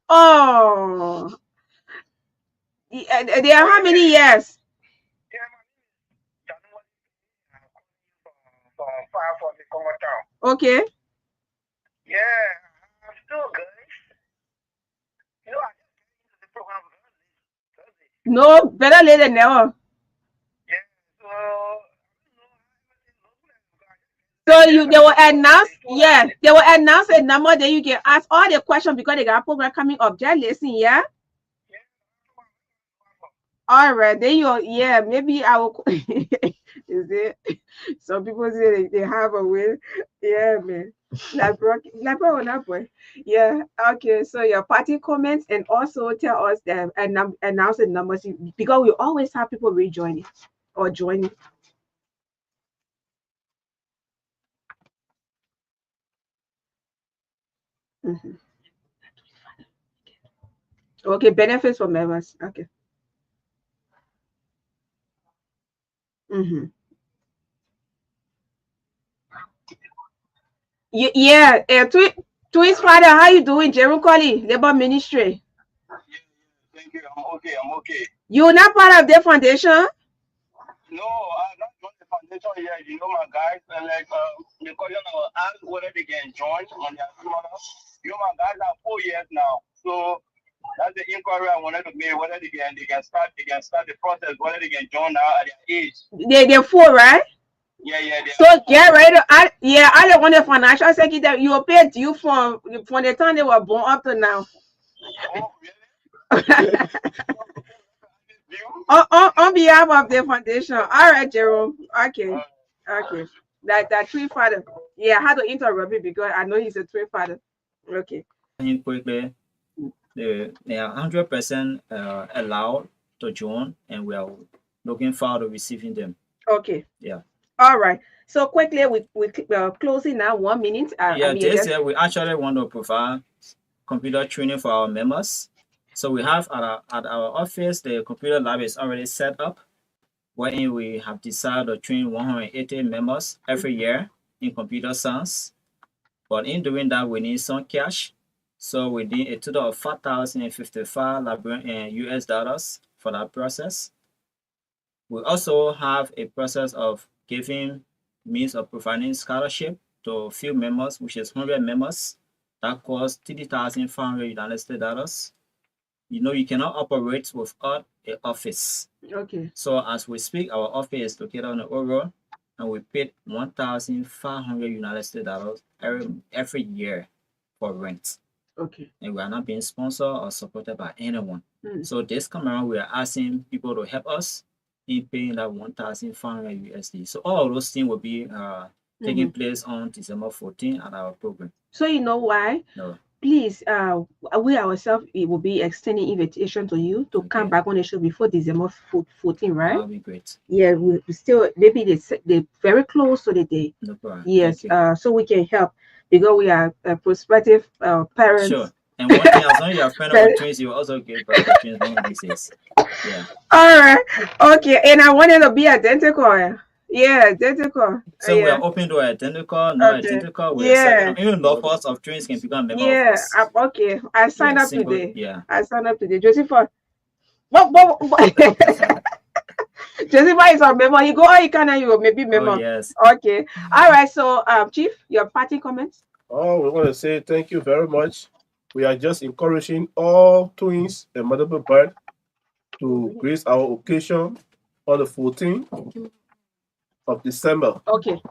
Oh, they are how many years? Okay. No, better late than never. So they will announce, yeah, they will announce a number, then you can ask all the questions because they got a program coming up. Just listen, yeah. All right, then yeah, maybe I will. Is it? Some people say they have a way. Yeah, man. Like bro, that boy. Yeah. Okay. So your party comments and also tell us that and announce the numbers because we always have people rejoining or joining. Mhm. Okay, benefits for members. Okay. Mm-hmm. Yeah. Twins father, how you doing? Jerusalem Labor Ministry. Thank you. I'm okay. I'm okay. You're not part of the foundation? No, I'm not joined the foundation yet. You know, my guys, and like, the question I will ask whether they can join on their smaller. You know, my guys are 4 years now. So that's the inquiry I wanted to make, whether they can start the process, whether they can join now at their age. They're four, right? Yeah. So get ready to I don't want the financial secretary. You paid due from the time they were born up to now. Oh, really? on behalf of the foundation. All right, Jerome. Okay. That twin father. Yeah, I had to interrupt you because I know he's a twin father. Okay. Him quickly. They are 100% allowed to join, and we are looking forward to receiving them. Okay. Yeah. All right. So quickly, we closing now. 1 minute. This year we actually want to provide computer training for our members. So we have at our office, the computer lab is already set up, wherein we have decided to train 180 members every year in computer science. But in doing that, we need some cash. So we need a total of 4,055 US dollars for that process. We also have a process of giving means of providing scholarship to a few members, which is 100 members. That costs 30,500 United States dollars. You know, you cannot operate without an office. Okay. So as we speak, our office is located on the Oro, and we paid 1,500 United States dollars every year for rent. Okay. And we are not being sponsored or supported by anyone. So this come around, we are asking people to help us in paying that 1,500 USD. So all of those things will be taking place on December 14 at our program. So you know why? No. Please, we ourselves will be extending invitation to you to come back on the show before December 14, right? That'll be great. Yeah, we still maybe they're very close to the day. No problem. Yes, so we can help because we are prospective parents. Sure. And one thing, as long as you are friends with twins, you will also give birth to twins one of these days. Yeah. All right. Okay. And I wanted to be identical. Yeah, identical. So we are open to identical, not identical. We accept, even lovers of twins can become members of us. Okay. I signed up today. Yeah. I signed up today. Josephus. What? Josephus is a member. You go all you can and you will maybe member. Oh, yes. Okay. All right. So Chief, your party comments? Oh, we want to say thank you very much. We are just encouraging all twins and multiple birth to grace our occasion on the 14th of December. Okay.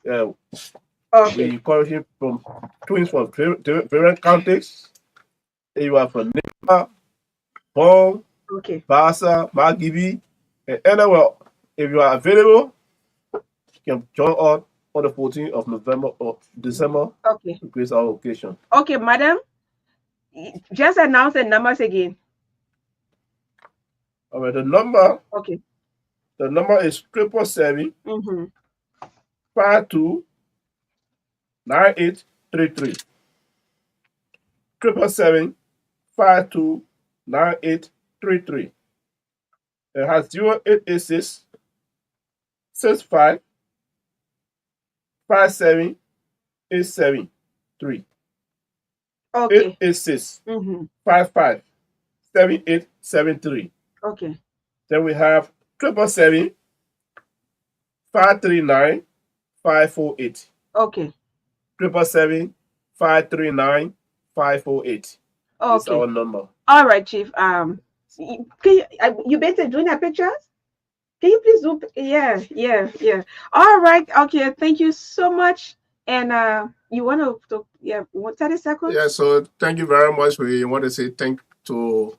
Yeah. Okay. We encouraging from twins from different counties. If you are from Nima, Bong, Basa, Magibi, and anywhere, if you are available, you can join us on the 14th of November or December. Okay. To grace our occasion. Okay, madam. Just announce the numbers again. All right, the number. Okay. The number is 777 52 9833. 777 52 9833. It has 0886 65 57873. Okay. 886 Mm-hmm. 557873. Okay. Then we have 777 539 548. Okay. 777 539 548 is Okay. our number. All right, Chief. Can you better doing that pictures? Can you please do? Yeah, yeah, yeah. All right. Okay. Thank you so much. And you want to yeah, 30 seconds? Yeah, so thank you very much. We want to say thank to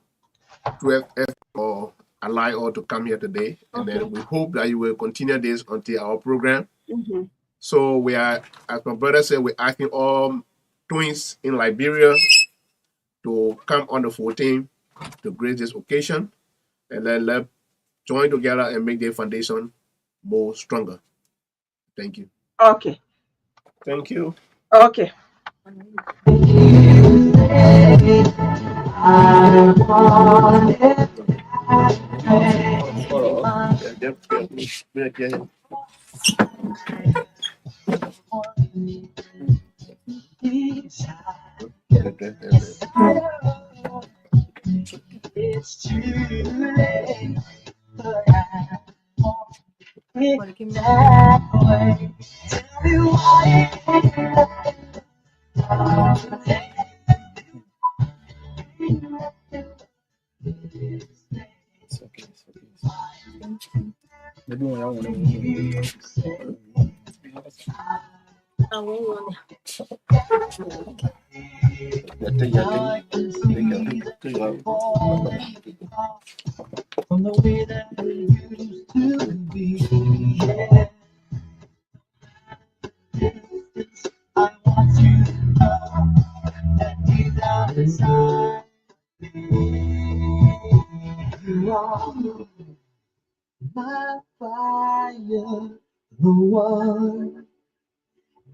12F for allowing all to come here today. And Okay. then we hope that you will continue this until our program. Mm-hmm. So we are, as my brother said, we're asking all twins in Liberia to come on the 14th to grace this occasion. And then let's join together and make the foundation more stronger. Thank you. Okay. Thank you. Okay. It's too late, but I want it that way. Tell me why. It's okay. Maybe when I want to. I won't want From the way that we used to be, yeah. I want you to know that deep down inside me, you are my fire, the one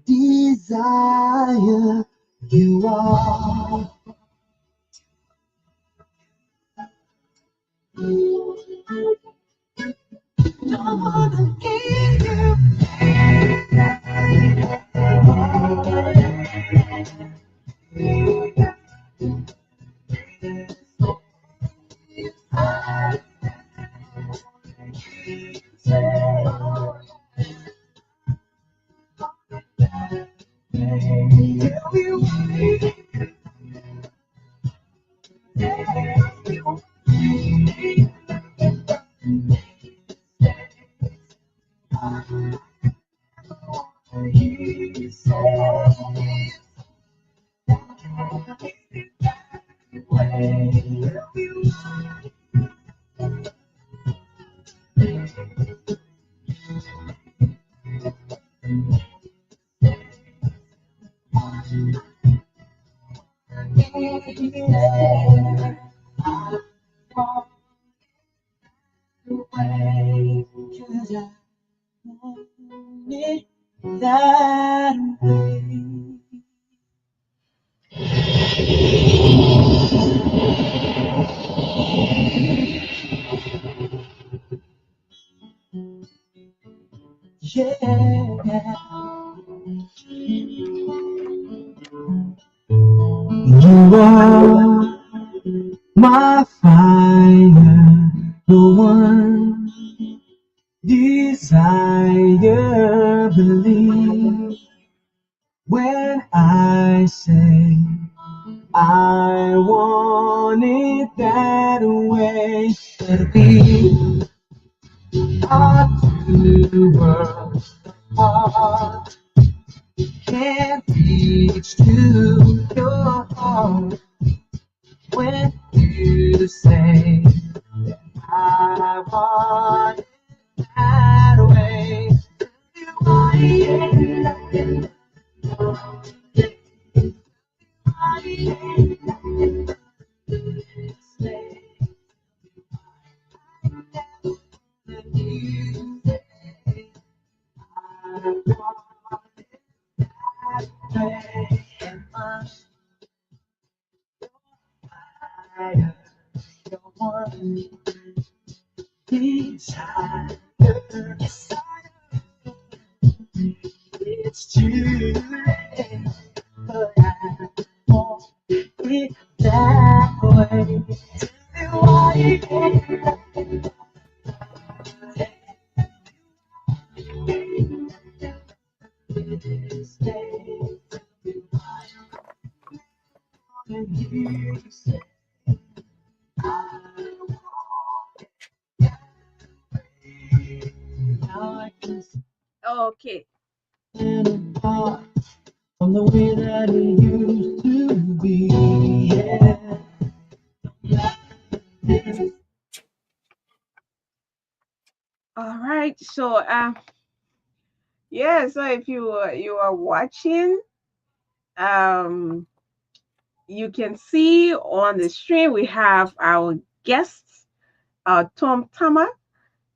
desire you are. Don't wanna give you that way. You are my fire, the one desire, believe when I say I want it that way. It'll be hard to work hard, can't reach to your heart when you say I want it that way. You want it. It's Okay. From the way that it used to be, yeah. All right. So yeah, so if you are watching, um you can see on the stream we have our guests, Tom Tama,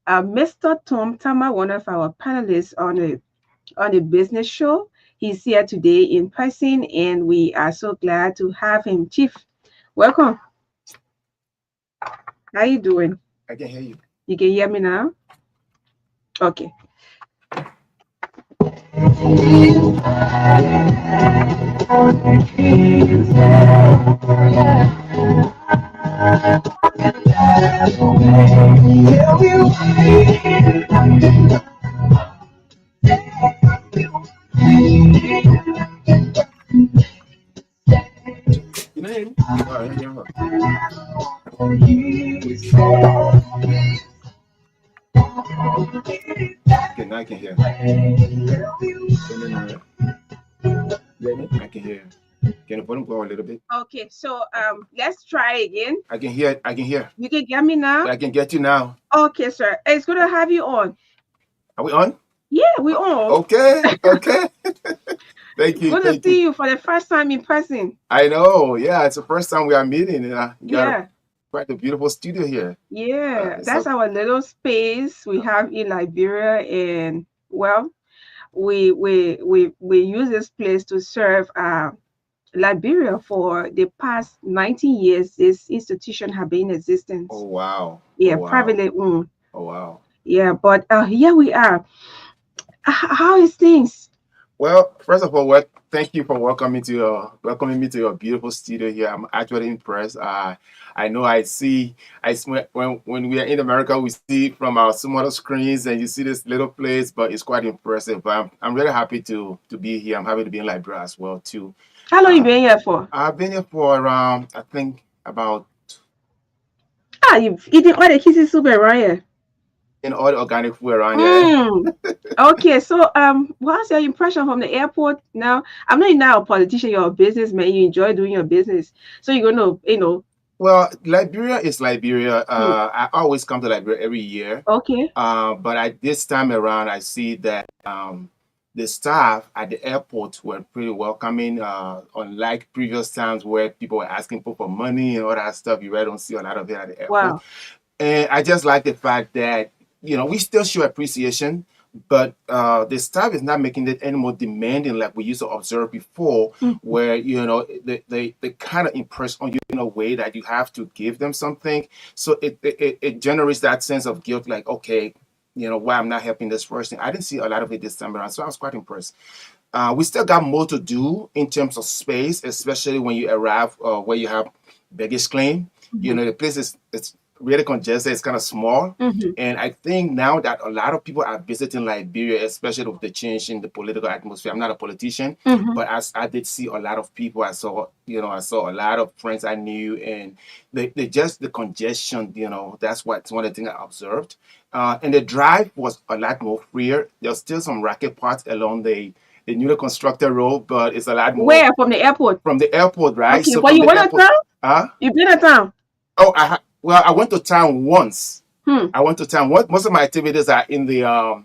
Mr. Tom Tama, one of our panelists on the business show. He's here today in person, and we are so glad to have him. Chief, welcome. How you doing? I can hear you. You can hear me now? Okay. You know him? Oh, yeah. Okay, now I can hear. I can hear. Can you volume go a little bit? Okay, so let's try again. I can hear. I can hear. You can get me now? I can get you now. Okay, sir. It's good to have you on. Are we on? Yeah, we on. Okay. Okay. Thank you. Good to see you for the first time in person. I know. Yeah, it's the first time we are meeting. You got Yeah. quite a beautiful studio here. Yeah, that's our little space we have in Liberia, and well, we use this place to serve Liberia for the past 19 years. This institution have been in existence. Oh wow. Yeah, Oh, wow. privately owned. Oh wow. Yeah, but here we are. How is things? Well, first of all, thank you for welcoming me to your beautiful studio here. I'm actually impressed. I know when we are in America, we see from our smaller screens and you see this little place, but it's quite impressive. But I'm really happy to be here. I'm happy to be in Liberia as well too. How long you been here for? I've been here for around, I think, about. You've eaten all the kisses soup around here. In all the organic food around here. Okay, so what's your impression from the airport now? I'm not now a politician, you're a businessman, you enjoy doing your business. So you're gonna, Well, Liberia is Liberia. I always come to Liberia every year. Okay. But this time around, I see that the staff at the airport were pretty welcoming. Unlike previous times where people were asking for money and all that stuff, you really don't see a lot of it at the airport. Wow. And I just like the fact that we still show appreciation, but the staff is not making it any more demanding like we used to observe before, where they kind of impress on you in a way that you have to give them something. So it generates that sense of guilt, like, okay, why I'm not helping this person. I didn't see a lot of it this time around, so I was quite impressed. We still got more to do in terms of space, especially when you arrive where you have baggage claim. The place it's really congested. It's kind of small. And I think now that a lot of people are visiting Liberia, especially with the change in the political atmosphere. I'm not a politician, but I did see a lot of people. I saw a lot of friends I knew, and the congestion, that's one of the things I observed. And the drive was a lot more freer. There's still some racket parts along the newly constructed road, but it's a lot more. Where? From the airport? From the airport, right? Okay, so you went to town? Huh? You been to town? Oh, I went to town once. I went to town. Most of my activities are in the how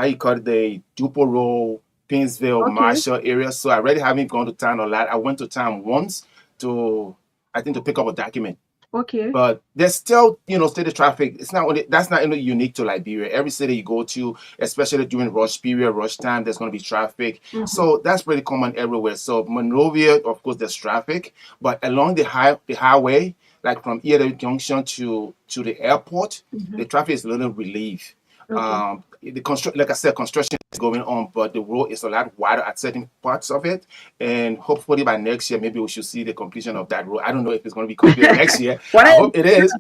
you call it, the Dupo Road, Pinsville, Marshall area. So I really haven't gone to town a lot. I went to town once to pick up a document. Okay. But there's still, steady traffic. That's not only unique to Liberia. Every city you go to, especially during rush period, rush time, there's going to be traffic. So that's pretty common everywhere. So Monrovia, of course, there's traffic, but along the highway, like from Erie Junction to the airport, the traffic is a little relief. Like I said, construction is going on, but the road is a lot wider at certain parts of it. And hopefully by next year, maybe we should see the completion of that road. I don't know if it's going to be completed next year. I hope it is.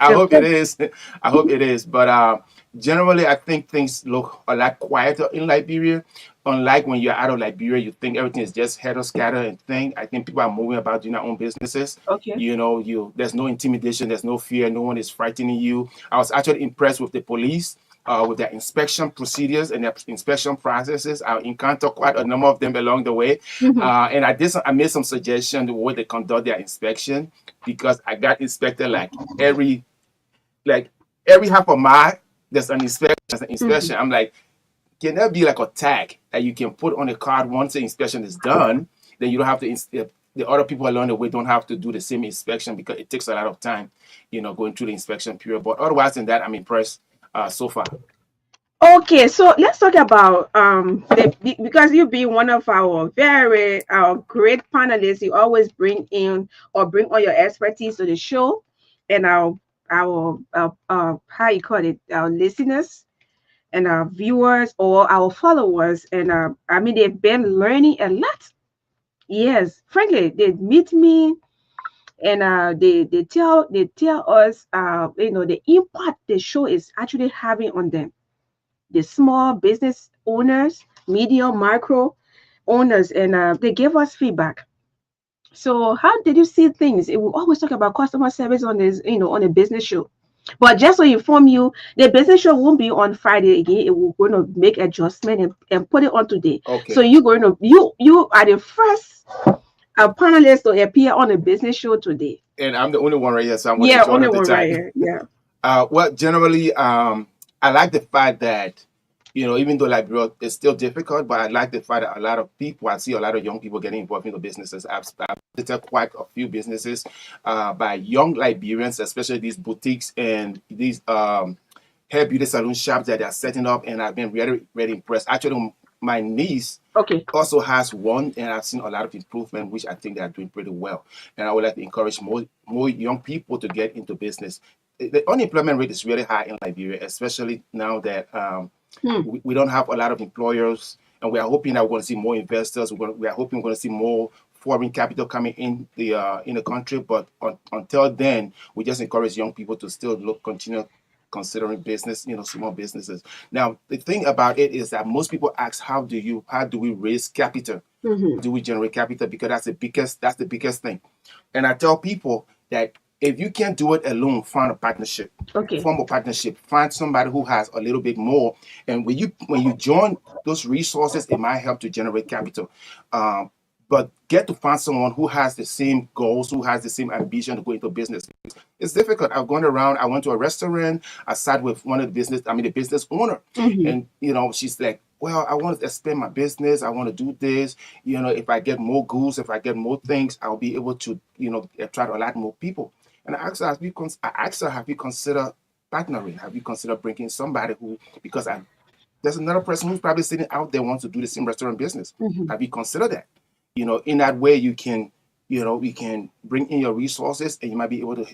I hope it is. I hope it is. But generally, I think things look a lot quieter in Liberia. Unlike when you're out of Liberia, you think everything is just head or scatter and thing. I think people are moving about doing their own businesses. Okay. There's no intimidation, there's no fear, no one is frightening you. I was actually impressed with the police. With their inspection procedures and their inspection processes, I encountered quite a number of them along the way, and I made some suggestions the way they conduct their inspection, because I got inspected like every half a mile. There's an inspection. I'm like, can there be like a tag that you can put on a card once the inspection is done? Then you don't have to. The other people along the way don't have to do the same inspection, because it takes a lot of time, going through the inspection period. But otherwise than that, I'm impressed so far. Okay, so let's talk about because you being one of our very great panelists, you always bring in or bring all your expertise to the show, and our how you call it, our listeners and our viewers or our followers, and I mean they've been learning a lot. Yes, frankly, they meet me and they tell us the impact the show is actually having on them, the small business owners, medium, micro owners, and they gave us feedback. So how did you see things? We always talk about customer service on this, on a business show. But just to inform you, the business show won't be on Friday again. We're going to make adjustment and put it on today. Okay. So you're going to you are the first panelist to appear on a business show today. And I'm the only one right here, so I'm going Yeah, to join only at the one time. right here. Yeah. Well, generally, I like the fact that, even though Liberia is still difficult, but I like the fact that a lot of people, I see a lot of young people getting involved in the businesses. I've visited quite a few businesses by young Liberians, especially these boutiques and these hair beauty salon shops that they're setting up, and I've been really, really impressed. Actually, my niece also has one, and I've seen a lot of improvement, which I think they are doing pretty well. And I would like to encourage more young people to get into business. The unemployment rate is really high in Liberia, especially now that we don't have a lot of employers, and we are hoping that we're going to see more investors. We are hoping we're going to see more foreign capital coming in the country. But until then, we just encourage young people to still continue considering business, small businesses. Now, the thing about it is that most people ask, how do we raise capital? Do we generate capital? Because that's the biggest thing. And I tell people that if you can't do it alone, find a partnership. Form a partnership. Find somebody who has a little bit more. And when you join those resources, it might help to generate capital. But get to find someone who has the same goals, who has the same ambition to go into business. It's difficult. I've gone around. I went to a restaurant. I sat with one of the business owner, and she's like, well, I want to expand my business. I want to do this. If I get more goods, if I get more things, I'll be able to, attract a lot more people. And I asked her, have you considered partnering? Have you considered bringing somebody because there's another person who's probably sitting out there wants to do the same restaurant business. Have you considered that? In that way you can, we can bring in your resources and you might be able to,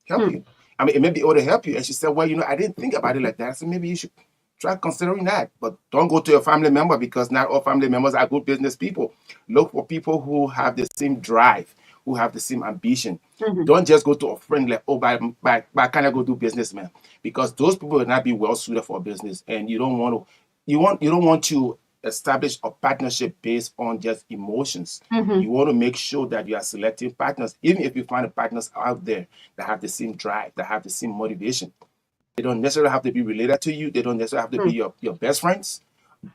help you. I mean, it may be able to help you. And she said, well, I didn't think about it like that. So maybe you should try considering that. But don't go to your family member, because not all family members are good business people. Look for people who have the same drive, who have the same ambition. Don't just go to a friend like, oh, but can I go do business, man? Because those people will not be well suited for a business, and you don't want to establish a partnership based on just emotions. You want to make sure that you are selecting partners, even if you find partners out there that have the same drive, that have the same motivation. They don't necessarily have to be related to you. They don't necessarily have to be your best friends.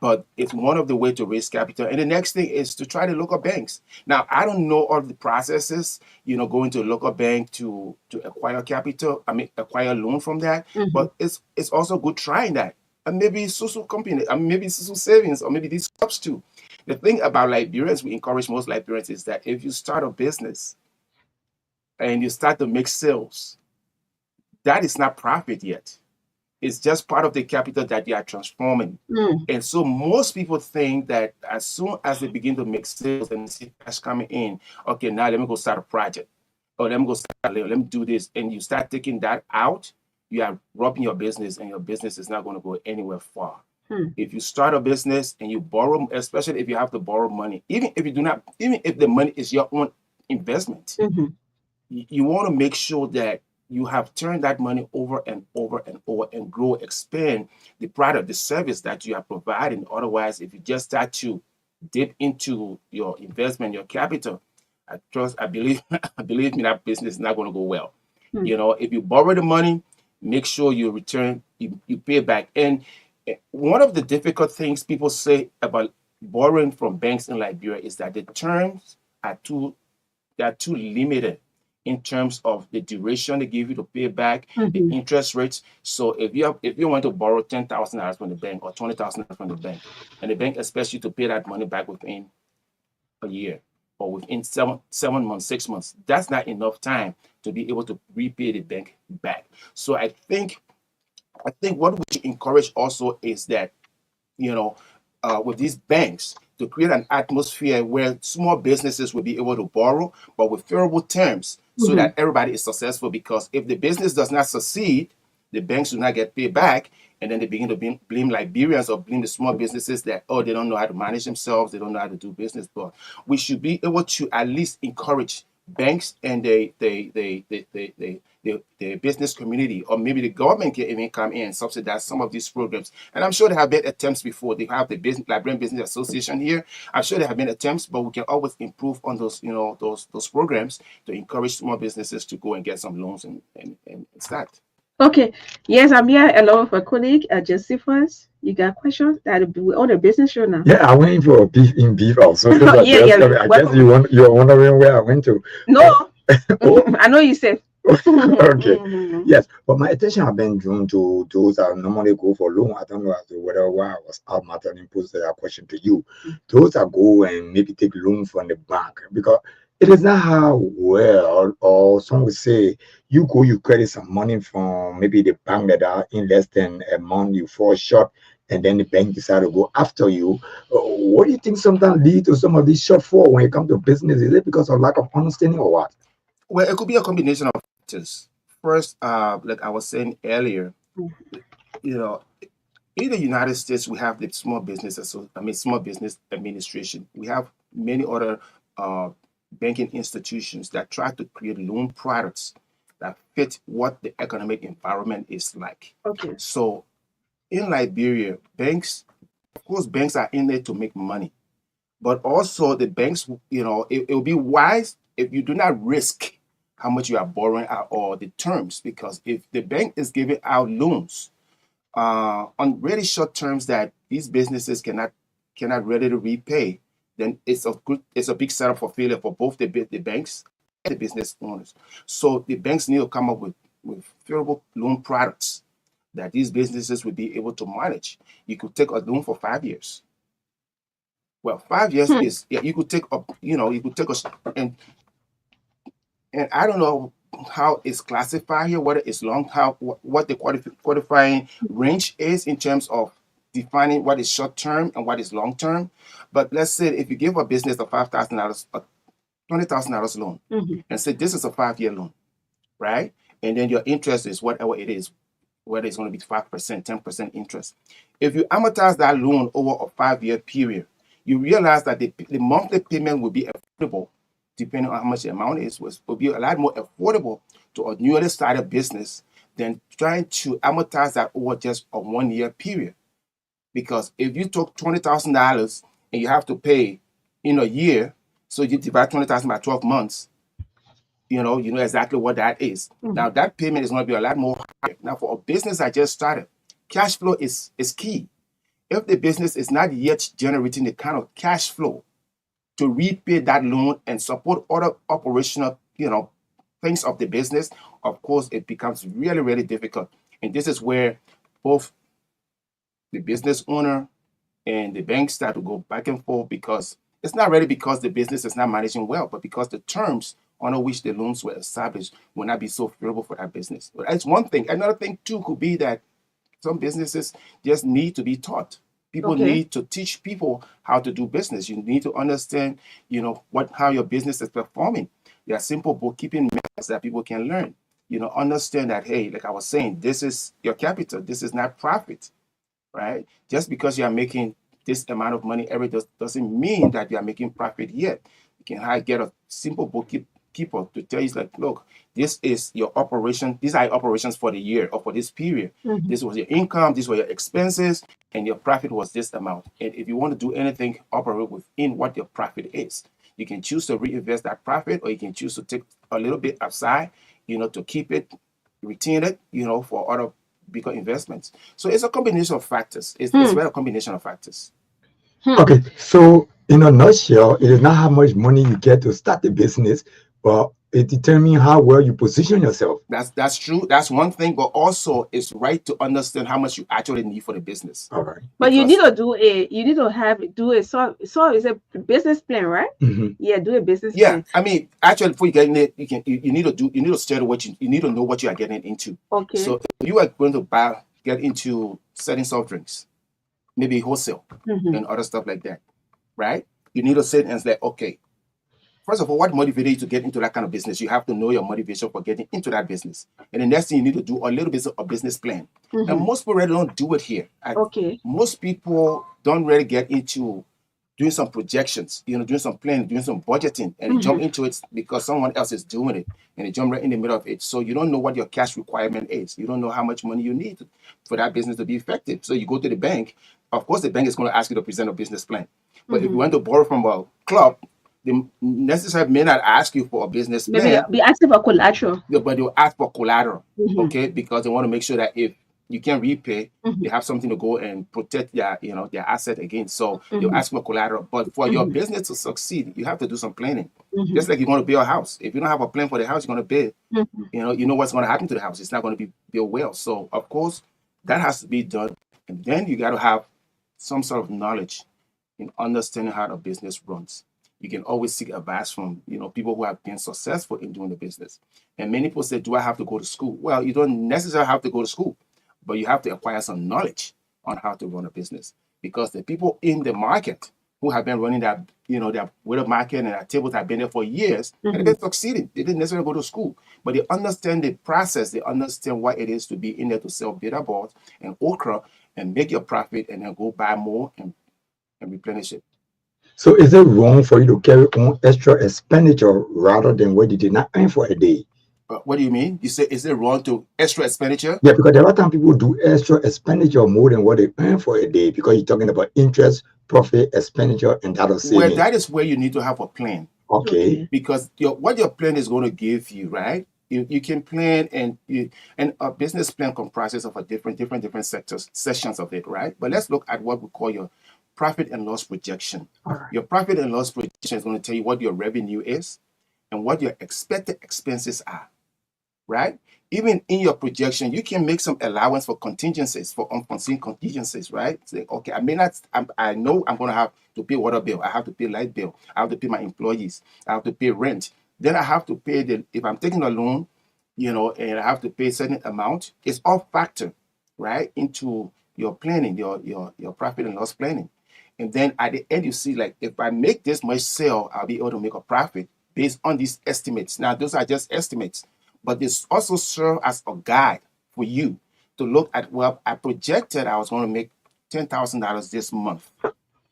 But it's one of the ways to raise capital. And the next thing is to try the local banks. Now, I don't know all the processes, going to a local bank to acquire capital, acquire a loan from that. But it's also good trying that. And maybe Susu company, maybe Susu savings, or maybe these clubs too. The thing about Liberians, we encourage most Liberians, is that if you start a business and you start to make sales, that is not profit yet. It's just part of the capital that they are transforming. And so most people think that as soon as they begin to make sales and see cash coming in, okay, now let me go start a project. Or let me go let me do this. And you start taking that out, you are robbing your business, and your business is not going to go anywhere far. Hmm. If you start a business and you borrow, especially if you have to borrow money, even if you do not, even if the money is your own investment, Mhm. you want to make sure that you have turned that money over and over and over and grow, expand the product, the service that you are providing. Otherwise, if you just start to dip into your investment, your capital, I believe, I believe me, that business is not going to go well. Hmm. If you borrow the money, make sure you return, you pay back. And one of the difficult things people say about borrowing from banks in Liberia is that the terms are too limited in terms of the duration they give you to pay back, the Mhm. interest rates. So if you want to borrow $10,000 from the bank or $20,000 from the bank, and the bank expects you to pay that money back within a year or within 7 months, 6 months, that's not enough time to be able to repay the bank back. So I think what we should encourage also is that, with these banks, to create an atmosphere where small businesses will be able to borrow, but with favorable terms, so Mhm. that everybody is successful. Because if the business does not succeed, the banks do not get paid back, and then they begin to blame Liberians or blame the small businesses that, oh, they don't know how to manage themselves, they don't know how to do business. But we should be able to at least encourage banks and the business community, or maybe the government can even come in and subsidize some of these programs. And I'm sure there have been attempts before. They have the Liberian Business Association here. I'm sure there have been attempts, but we can always improve on those, those programs to encourage small businesses to go and get some loans and start. Okay. Yes, I'm here along with a colleague, Josephus. You got questions? That we on the business show now. Yeah, I went for beef also. Since I Yeah, guess yeah. I guess Welcome. you're wondering where I went to. No, Oh, I know you said. okay. Mhm. Yes, but my attention have been drawn to those that normally go for loan. I don't know as to whether why I was out Magdalene posted that question to you. Those that go and maybe take loan from the bank, because it is not how well, or some would say you go, you credit some money from maybe the bank that are in less than a month, you fall short, and then the bank decide to go after you. What do you think sometimes lead to some of these shortfall when it comes to business? Is it because of lack of understanding or what? Well, it could be a combination of factors. First, like I was saying earlier, you know, in the United States, we have the Small Business Administration. We have many other uh, banking institutions that try to create loan products that fit what the economic environment is like. Okay. So in Liberia, banks, of course, banks are in there to make money, but also the banks, it will be wise if you do not risk how much you are borrowing out or the terms, because if the bank is giving out loans on really short terms that these businesses cannot readily repay, then it's a big setup for failure for both the banks and the business owners. So the banks need to come up with favorable loan products that these businesses will be able to manage. You could take a loan for 5 years. Well, 5 years Hmm. is, yeah, you could take a, you could take a, and I don't know how it's classified here, whether it's long, what the qualifying range is in terms of defining what is short term and what is long term. But let's say if you give a business a $5,000, a $20,000 loan, Mhm. and say this is a 5-year loan, right? And then your interest is whatever it is, whether it's going to be 5%, 10% interest. If you amortize that loan over a 5-year period, you realize that the monthly payment will be affordable, depending on how much the amount is, will be a lot more affordable to a newly started business than trying to amortize that over just a 1-year period. Because if you took $20,000 and you have to pay in a year, so you divide 20,000 by 12 months, you know exactly what that is. Now Mhm. that payment is going to be a lot more higher. Now for a business that just started, cash flow is key. If the business is not yet generating the kind of cash flow to repay that loan and support other operational, things of the business, of course, it becomes really, really difficult. And this is where both the business owner and the bank start to go back and forth, because it's not really because the business is not managing well, but because the terms under which the loans were established will not be so favorable for that business. But that's one thing. Another thing too could be that some businesses just need to be taught. People Okay. need to teach people how to do business. You need to understand, how your business is performing. There are simple bookkeeping methods that people can learn. understand that, hey, like I was saying, this is your capital. This is not profit, right? Just because you are making this amount of money every day doesn't mean that you are making profit yet. You can get a simple bookkeeper to tell you, like, look, this is your operation. These are your operations for the year or for this period. Mhm. This was your income. These were your expenses, and your profit was this amount. And if you want to do anything, operate within what your profit is. You can choose to reinvest that profit, or you can choose to take a little bit aside, to keep it, retain it, for other bigger investments. So it's a combination of factors. It's really a combination of factors. Okay, so in a nutshell, it is not how much money you get to start the business, but it determines how well you position yourself. That's true. That's one thing, but also it's right to understand how much you actually need for the business. All right. But you need Because to do a so is a business plan, right? Mhm. Yeah, do a business yeah, plan. I mean, actually, before you get in it, you need to study what you need to know what you are getting into. Okay. So if you are going to get into selling soft drinks, maybe wholesale Mhm. and other stuff like that, right? You need to sit and say, okay, first of all, what motivated you to get into that kind of business? You have to know your motivation for getting into that business. And the next thing, you need to do a little bit of a business plan. And Mhm. most people really don't do it here. Okay. Most people don't really get into doing some projections, doing some planning, doing some budgeting, and they jump Mhm. into it because someone else is doing it, and they jump right in the middle of it. So you don't know what your cash requirement is. You don't know how much money you need for that business to be effective. So you go to the bank. Of course, the bank is going to ask you to present a business plan. But if you Mhm. want to borrow from a club, they necessarily may not ask you for a business Maybe plan, be asking for collateral. but they'll ask for collateral, Mhm. okay? Because they want to make sure that if you can repay, Mhm. they have something to go and protect their asset against. So they'll Mhm. ask for collateral. But for your Mhm. business to succeed, you have to do some planning. Mhm. Just like you're going to build a house. If you don't have a plan for the house you're going to build, Mhm. you know what's going to happen to the house. It's not going to be built well. So of course, that has to be done. And then you got to have some sort of knowledge in understanding how the business runs. You can always seek advice from people who have been successful in doing the business. And many people say, "Do I have to go to school?" Well, you don't necessarily have to go to school, but you have to acquire some knowledge on how to run a business because the people in the market who have been running their widow market and their tables have been there for years and they've been succeeding. They didn't necessarily go to school, but they understand the process. They understand what it is to be in there to sell bitter balls and okra and make your profit and then go buy more and replenish it. So is it wrong for you to carry on extra expenditure rather than what you did not earn for a day? What do you mean? You say, is it wrong to extra expenditure? Yeah, because there are times people do extra expenditure more than what they earn for a day because you're talking about interest, profit, expenditure, and that of Well, saving. that is where you need to have a plan Okay. because what your plan is going to give you, right? You can plan and a business plan comprises of a different sectors sessions of it, right? But let's look at what we call your profit and loss projection. All right. Your profit and loss projection is going to tell you what your revenue is and what your expected expenses are, right? Even in your projection, you can make some allowance for contingencies, for unforeseen contingencies, right? Say, okay, I know I'm going to have to pay water bill. I have to pay light bill. I have to pay my employees. I have to pay rent. Then I have to pay if I'm taking a loan, and I have to pay a certain amount. It's all factored, right, into your planning, your profit and loss planning. And then at the end, you see, like, if I make this much sale, I'll be able to make a profit based on these estimates. Now, those are just estimates, but this also serve as a guide for you to look at, well, I projected I was going to make $10,000 this month.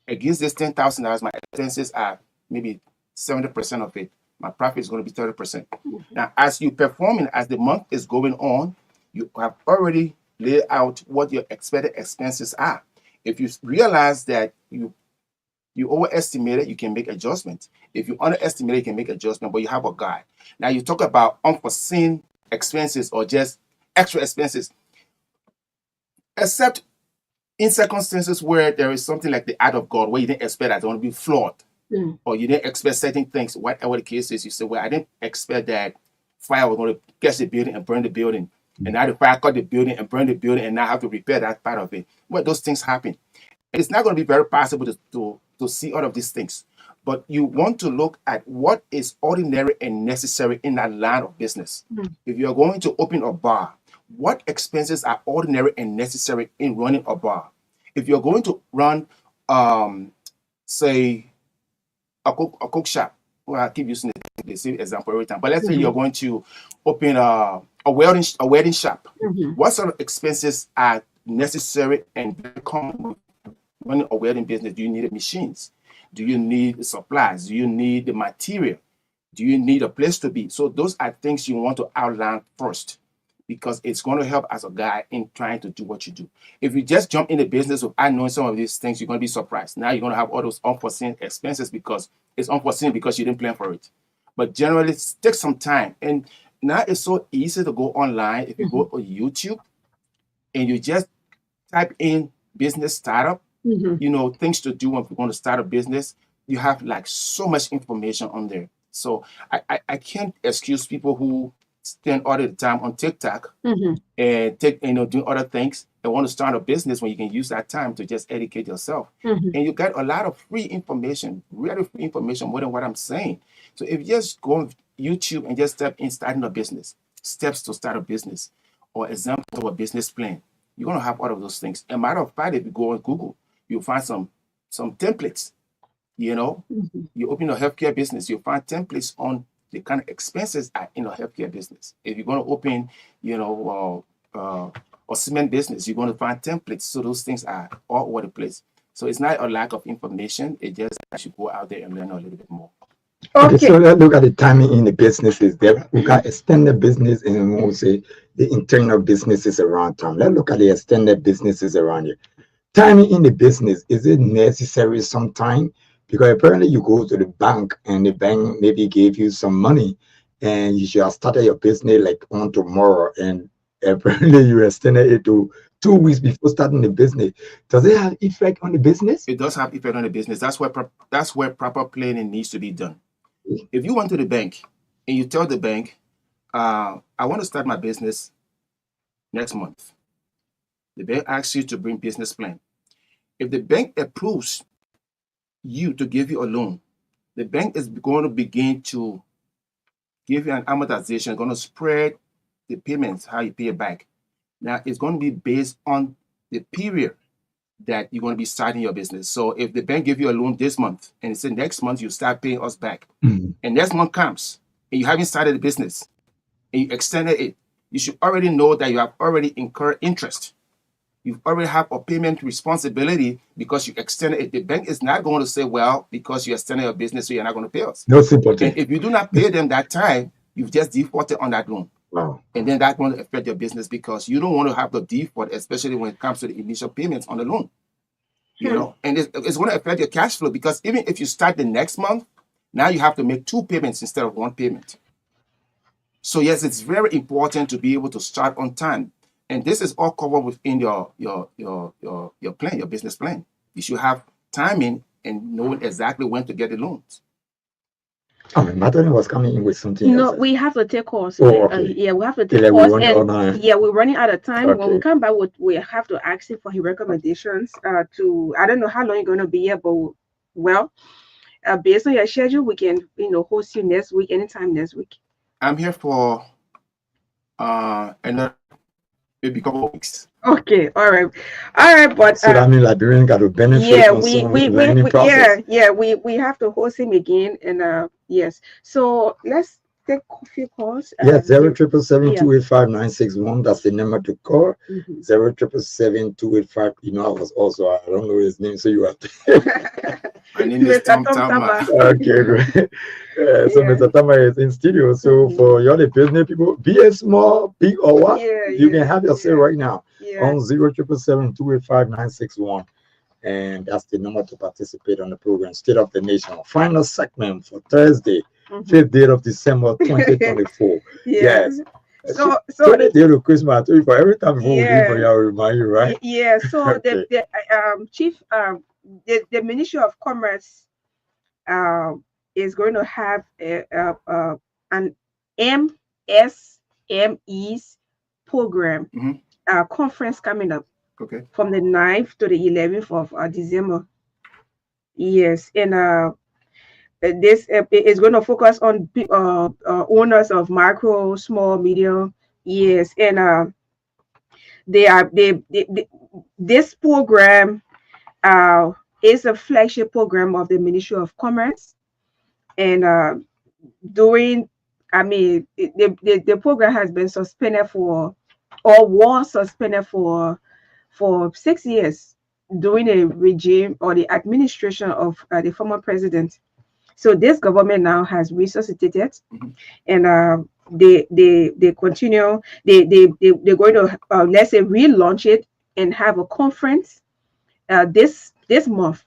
Against this $10,000, my expenses are maybe 70% of it. My profit is going to be 30%. Now, as you performing, as the month is going on, you have already laid out what your expected expenses are. If you realize that you overestimate it, you can make adjustments. If you underestimate it, you can make adjustment, but you have a guide. Now you talk about unforeseen expenses or just extra expenses, except in circumstances where there is something like the act of God, where you didn't expect that it's going to be flawed, or you didn't expect certain things. Whatever the case is, you say, well, I didn't expect that fire was going to catch the building and burn the building. And now the fire caught the building and burned the building, and now I have to repair that part of it. Well, those things happen. It's not going to be very possible to see all of these things. But you want to look at what is ordinary and necessary in that line of business. If you're going to open a bar, what expenses are ordinary and necessary in running a bar? If you're going to run, say, a cook shop, well, I keep using the same example every time. But let's say Mhm. you're going to open a wedding shop. Mhm. What sort of expenses are necessary and very common with running a wedding business? Do you need machines? Do you need supplies? Do you need the material? Do you need a place to be? So those are things you want to outline first, because it's going to help as a guy in trying to do what you do. If you just jump in the business without knowing some of these things, you're going to be surprised. Now you're going to have all those unforeseen expenses because it's unforeseen because you didn't plan for it. But generally, it takes some time. And now it's so easy to go online. If you go on YouTube and you just type in business startup, Mhm. things to do when you're going to start a business, you have like so much information on there. So I can't excuse people who spend all the time on TikTok Mhm. and doing other things and want to start a business when you can use that time to just educate yourself. Mhm. And you get a lot of free information, really free information, more than what I'm saying. So if you just go on YouTube and just step in starting a business, steps to start a business, or example of a business plan, you're gonna have all of those things. And matter of fact, if you go on Google, you'll find some templates. Mhm. You open a healthcare business, you'll find templates on the kind of expenses are in a healthcare business. If you're going to open, a cement business, you're going to find templates. So those things are all over the place. So it's not a lack of information. It just I should go out there and learn a little bit more. Okay, so Okay. let's look at the timing in the businesses. There, we got extended business and we'll say the internal businesses around town. Let's look at the extended businesses around you. Timing in the business, is it necessary sometime? Because apparently you go to the bank and the bank maybe gave you some money and you should have started your business like on tomorrow, and apparently you extended it to 2 weeks before starting the business. Does it have effect on the business? It does have effect on the business. That's where proper planning needs to be done. If you went to the bank and you tell the bank, I want to start my business next month, the bank asks you to bring business plan. If the bank approves you to give you a loan, the bank is going to begin to give you an amortization, going to spread the payments, how you pay it back. Now, it's going to be based on the period that you're going to be starting your business. So if the bank give you a loan this month and it said next month you start paying us back, Mhm. and next month comes and you haven't started the business and you extended it, you should already know that you have already incurred interest. You already have a payment responsibility because you extended it. The bank is not going to say, well, because you extended your business, so you're not going to pay us. No sympathy. And if you do not pay them that time, you've just defaulted on that loan. Wow. And then that's going to affect your business because you don't want to have the default, especially when it comes to the initial payments on the loan. And it's going to affect your cash flow because even if you start the next month, now you have to make two payments instead of one payment. So yes, it's very important to be able to start on time. And this is all covered within your plan, your business plan. You should have timing and knowing exactly when to get the loans. Oh, Magdalene was coming in with something No, else. we have to take calls. Oh, okay. Yeah, we have to Okay, take like we calls, run and all night. yeah, we're running out of time. When we Okay. come back, we have to ask him for his recommendations. To I don't know how long you're going to be here, but well, based on your schedule, we can host you next week, anytime next week. I'm here for another maybe couple of weeks. Okay, all right, but So that means Liberian got to benefit yeah, from some learning we process. yeah, we have to host him again, and yes. So let's take a few calls. Yes, Yeah. 077785961. That's the number to call. Mhm. 0777885. I was also, I don't know his name, so you have to. My name is Mr. Tom Tom Tama. Tama. Okay, great. So Yeah. Mr. Tama is in studio. So for y'all the business people, be it small, big or what, Yeah, you can have your say right now yeah. on 077785961. And that's the number to participate on the program, State of the Nation. Final segment for Thursday, 5th day of December 2024. Yeah. Yes. So 20th day of Christmas, I told you for every time before we leave for yeah, you, I'll remind you, right? yeah. So Okay. the chief the Ministry of Commerce is going to have an MSMEs program Mhm. conference coming up Okay. from the 9th to the 11th of December. Yes, and this is going to focus on owners of micro, small, medium. Yes, and this program is a flagship program of the Ministry of Commerce. and during, I mean, the program has been suspended for, or was suspended for 6 years during the regime or the administration of the former president. So this government now has resuscitated, and they continue. They're going to, let's say, relaunch it and have a conference this month.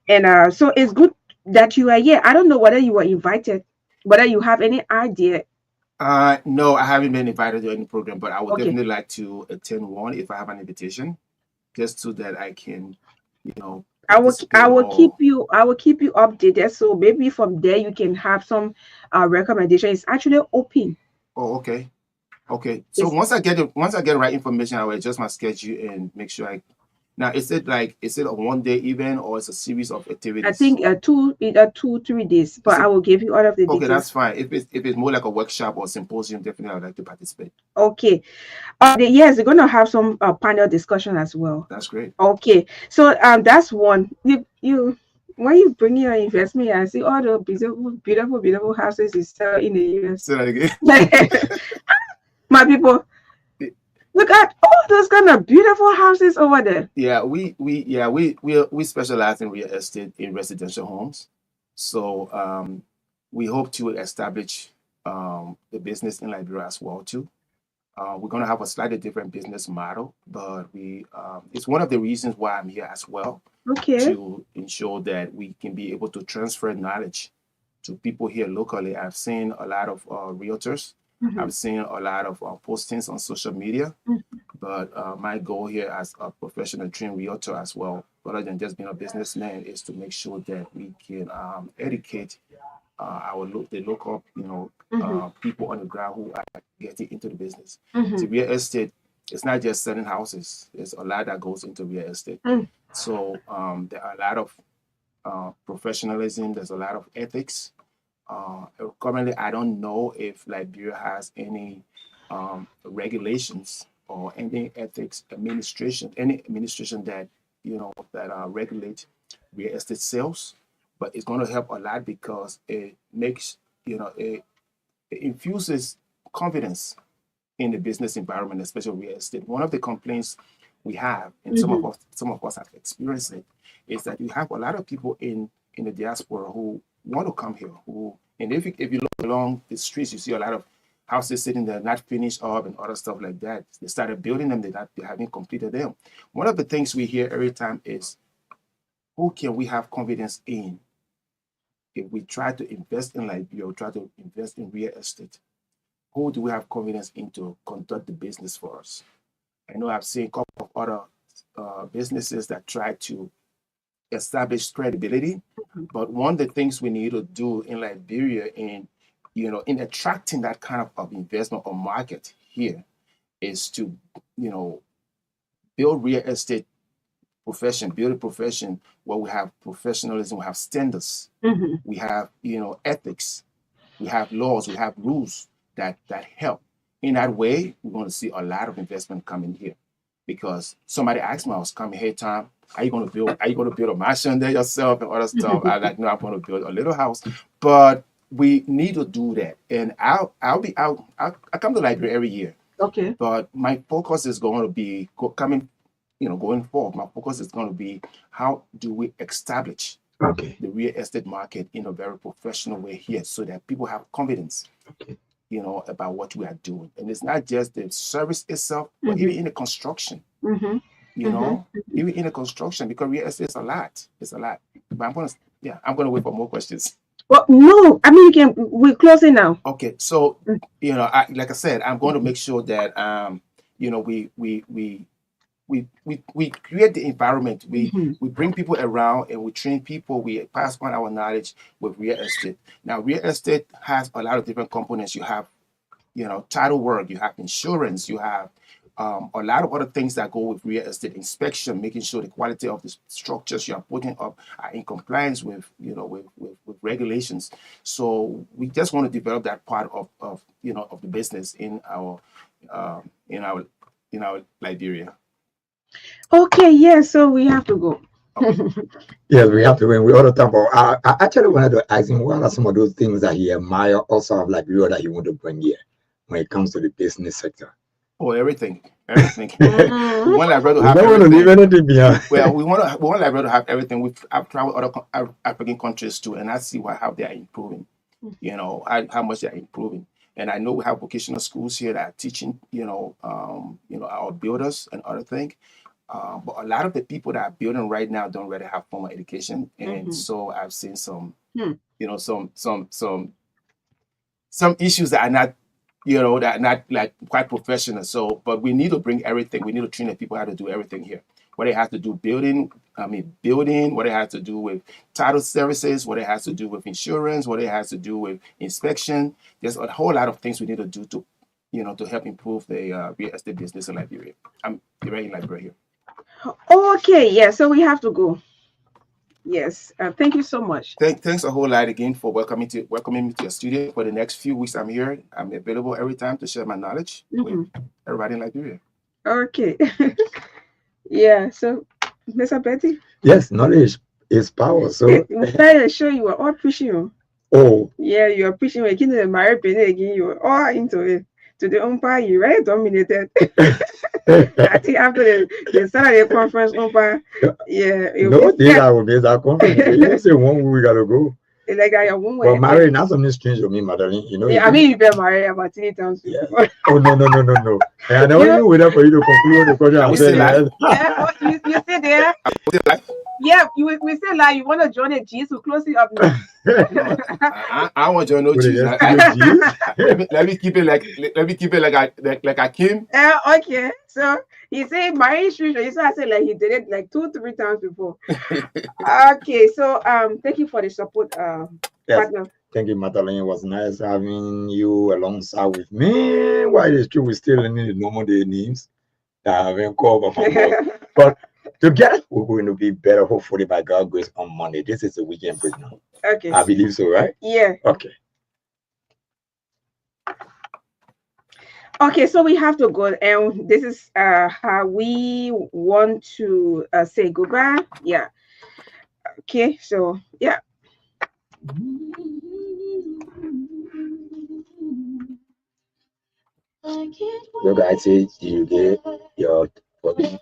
And so it's good that you are here. I don't know whether you were invited, whether you have any idea. No, I haven't been invited to any program, but I would Okay. definitely like to attend one if I have an invitation, just so that I can, I will participate I will keep you updated. So maybe from there you can have some recommendation. It's actually open. Oh, okay. Okay. So It's, once I get the right information, I will adjust my schedule and make sure I. Now, is it a one day event or it's a series of I activities? think either 2 3 days, but Is I it will give you all of the okay? That's details. fine. If it's more like a workshop or symposium, definitely I would like to participate. Okay. Yes, they're going to have some panel discussion as well. That's great. Okay. So that's one. You when you bring your investment, I see all the beautiful houses you sell in the US. Say that again. My people, look at all those kind of beautiful houses over there. Yeah, we specialize in real estate in residential homes. So we hope to establish the business in Liberia as well too. We're going to have a slightly different business model, but it's one of the reasons why I'm here as well, Okay. to ensure that we can be able to transfer knowledge to people here locally. I've seen a lot of realtors. Mhm. I've seen a lot of postings on social media, Mhm. but my goal here as a professional trained realtor as well, rather than just being a businessman, is to make sure that we can educate the local Mhm. people on the ground who are getting into the business. Mhm. The real estate, it's not just selling houses. There's a lot that goes into real estate. Mm. So there are a lot of professionalism. There's a lot of ethics. Currently, I don't know if Liberia has any regulations or any ethics administration, any administration that regulate real estate sales. But it's going to help a lot because it makes it infuses confidence in the business environment, especially real estate. One of the complaints we have, and some of Mhm. us have experienced it, is that you have a lot of people in the diaspora who want to come here. And if you look along the streets, you see a lot of houses sitting there not finished up and other stuff like that. They started building them, they haven't completed them. One of the things we hear every time is, who can we have confidence in if we try to invest in Liberia or try to invest in real estate? Who do we have confidence in to conduct the business for us? I know I've seen a couple of other businesses that try to establish credibility, but one of the things we need to do in Liberia in attracting that kind of investment or market here is to build real estate profession, build a profession where we have professionalism, we have standards, Mhm. we have ethics, we have laws, we have rules that help. In that way, we're going to see a lot of investment coming here. Because somebody asked me, I was coming, hey Tom, are you going to build a mansion there yourself and other stuff? I like, no, I'm going to build a little house. But we need to do that. And I'll come to Liberia every year. Okay. But my focus is going to be going forward. My focus is going to be, how do we establish Okay. the real estate market in a very professional way here, so that people have confidence, Okay. about what we are doing. And it's not just the service itself, but even in the construction, Mhm. you Mhm. know, even in the construction, because real estate is a lot. It's a lot. But I'm gonna wait for more questions. Well, no, I mean, we're closing now. Okay, so Mm. like I said, I'm going to make sure that we create the environment. Mhm. We bring people around and we train people. We pass on our knowledge with real estate. Now, real estate has a lot of different components. You have title work, you have insurance, you have a lot of other things that go with real estate inspection, making sure the quality of the structures you are putting up are in compliance with with regulations. So we just want to develop that part of the business in our um, in our in our Liberia. Okay, yes, so we have to go. Yes, we have to win. We all the time. But I actually wanted to ask him what are some of those things that he admire also of Liberia that he want to bring here when it comes to the business sector. Oh, everything. We want Liberia to We have don't want to leave everything. anything behind. Well, we want Liberia to have everything. I've traveled other African countries too, and I see how they are improving. You know, how much they are improving. And I know we have vocational schools here that are teaching, our builders and other things. But a lot of the people that are building right now don't really have formal education, and so I've seen some, some issues that are not, that are not like quite professional. So, but we need to bring everything. We need to train the people how to do everything here. What it has to do building, what it has to do with title services, what it has to do with insurance, what it has to do with inspection. There's a whole lot of things we need to do to, to help improve the real estate business in Liberia. I'm in Liberia here. Okay, yeah, so we have to go. Yes, thank you so much. Thanks a whole lot again for welcoming me to your studio. For the next few weeks I'm here. I'm available every time to share my knowledge with everybody in Liberia. Okay. Yeah, so Mr. Bettie? Yes, knowledge is power. So we try to show you are all preaching you. Oh. Yeah, you are preaching again the married penny again, you are all into it. To the umpire, you very dominated. I think after the Saturday conference umpire, yeah. No, these are conference. You say one week we gotta go. Like I have one way. Well, married, not something strange to me, Magdalene. You know. Yeah, I mean, you've been married about 3 times. Yeah. Oh no. And I never even waited for you to conclude the question. We still live. Yeah, you sit there. Yeah, we say like you want to join the G's to close it up now. I want to join no G's. Let me keep it like I came. Okay. So he said marriage future. He said like he did it like 2-3 times before. Okay, so thank you for the support, partner. Thank you, Magdalene. It was nice having you alongside with me. Why it's true we still learning the normal day names that I haven't called but together we're going to be better, hopefully by God's grace on Monday. This is a weekend break now. Okay. I believe so, right? Yeah. Okay. Okay, so we have to go, and this is how we want to say goodbye. Yeah. Okay, so yeah. Look, I say you get your money.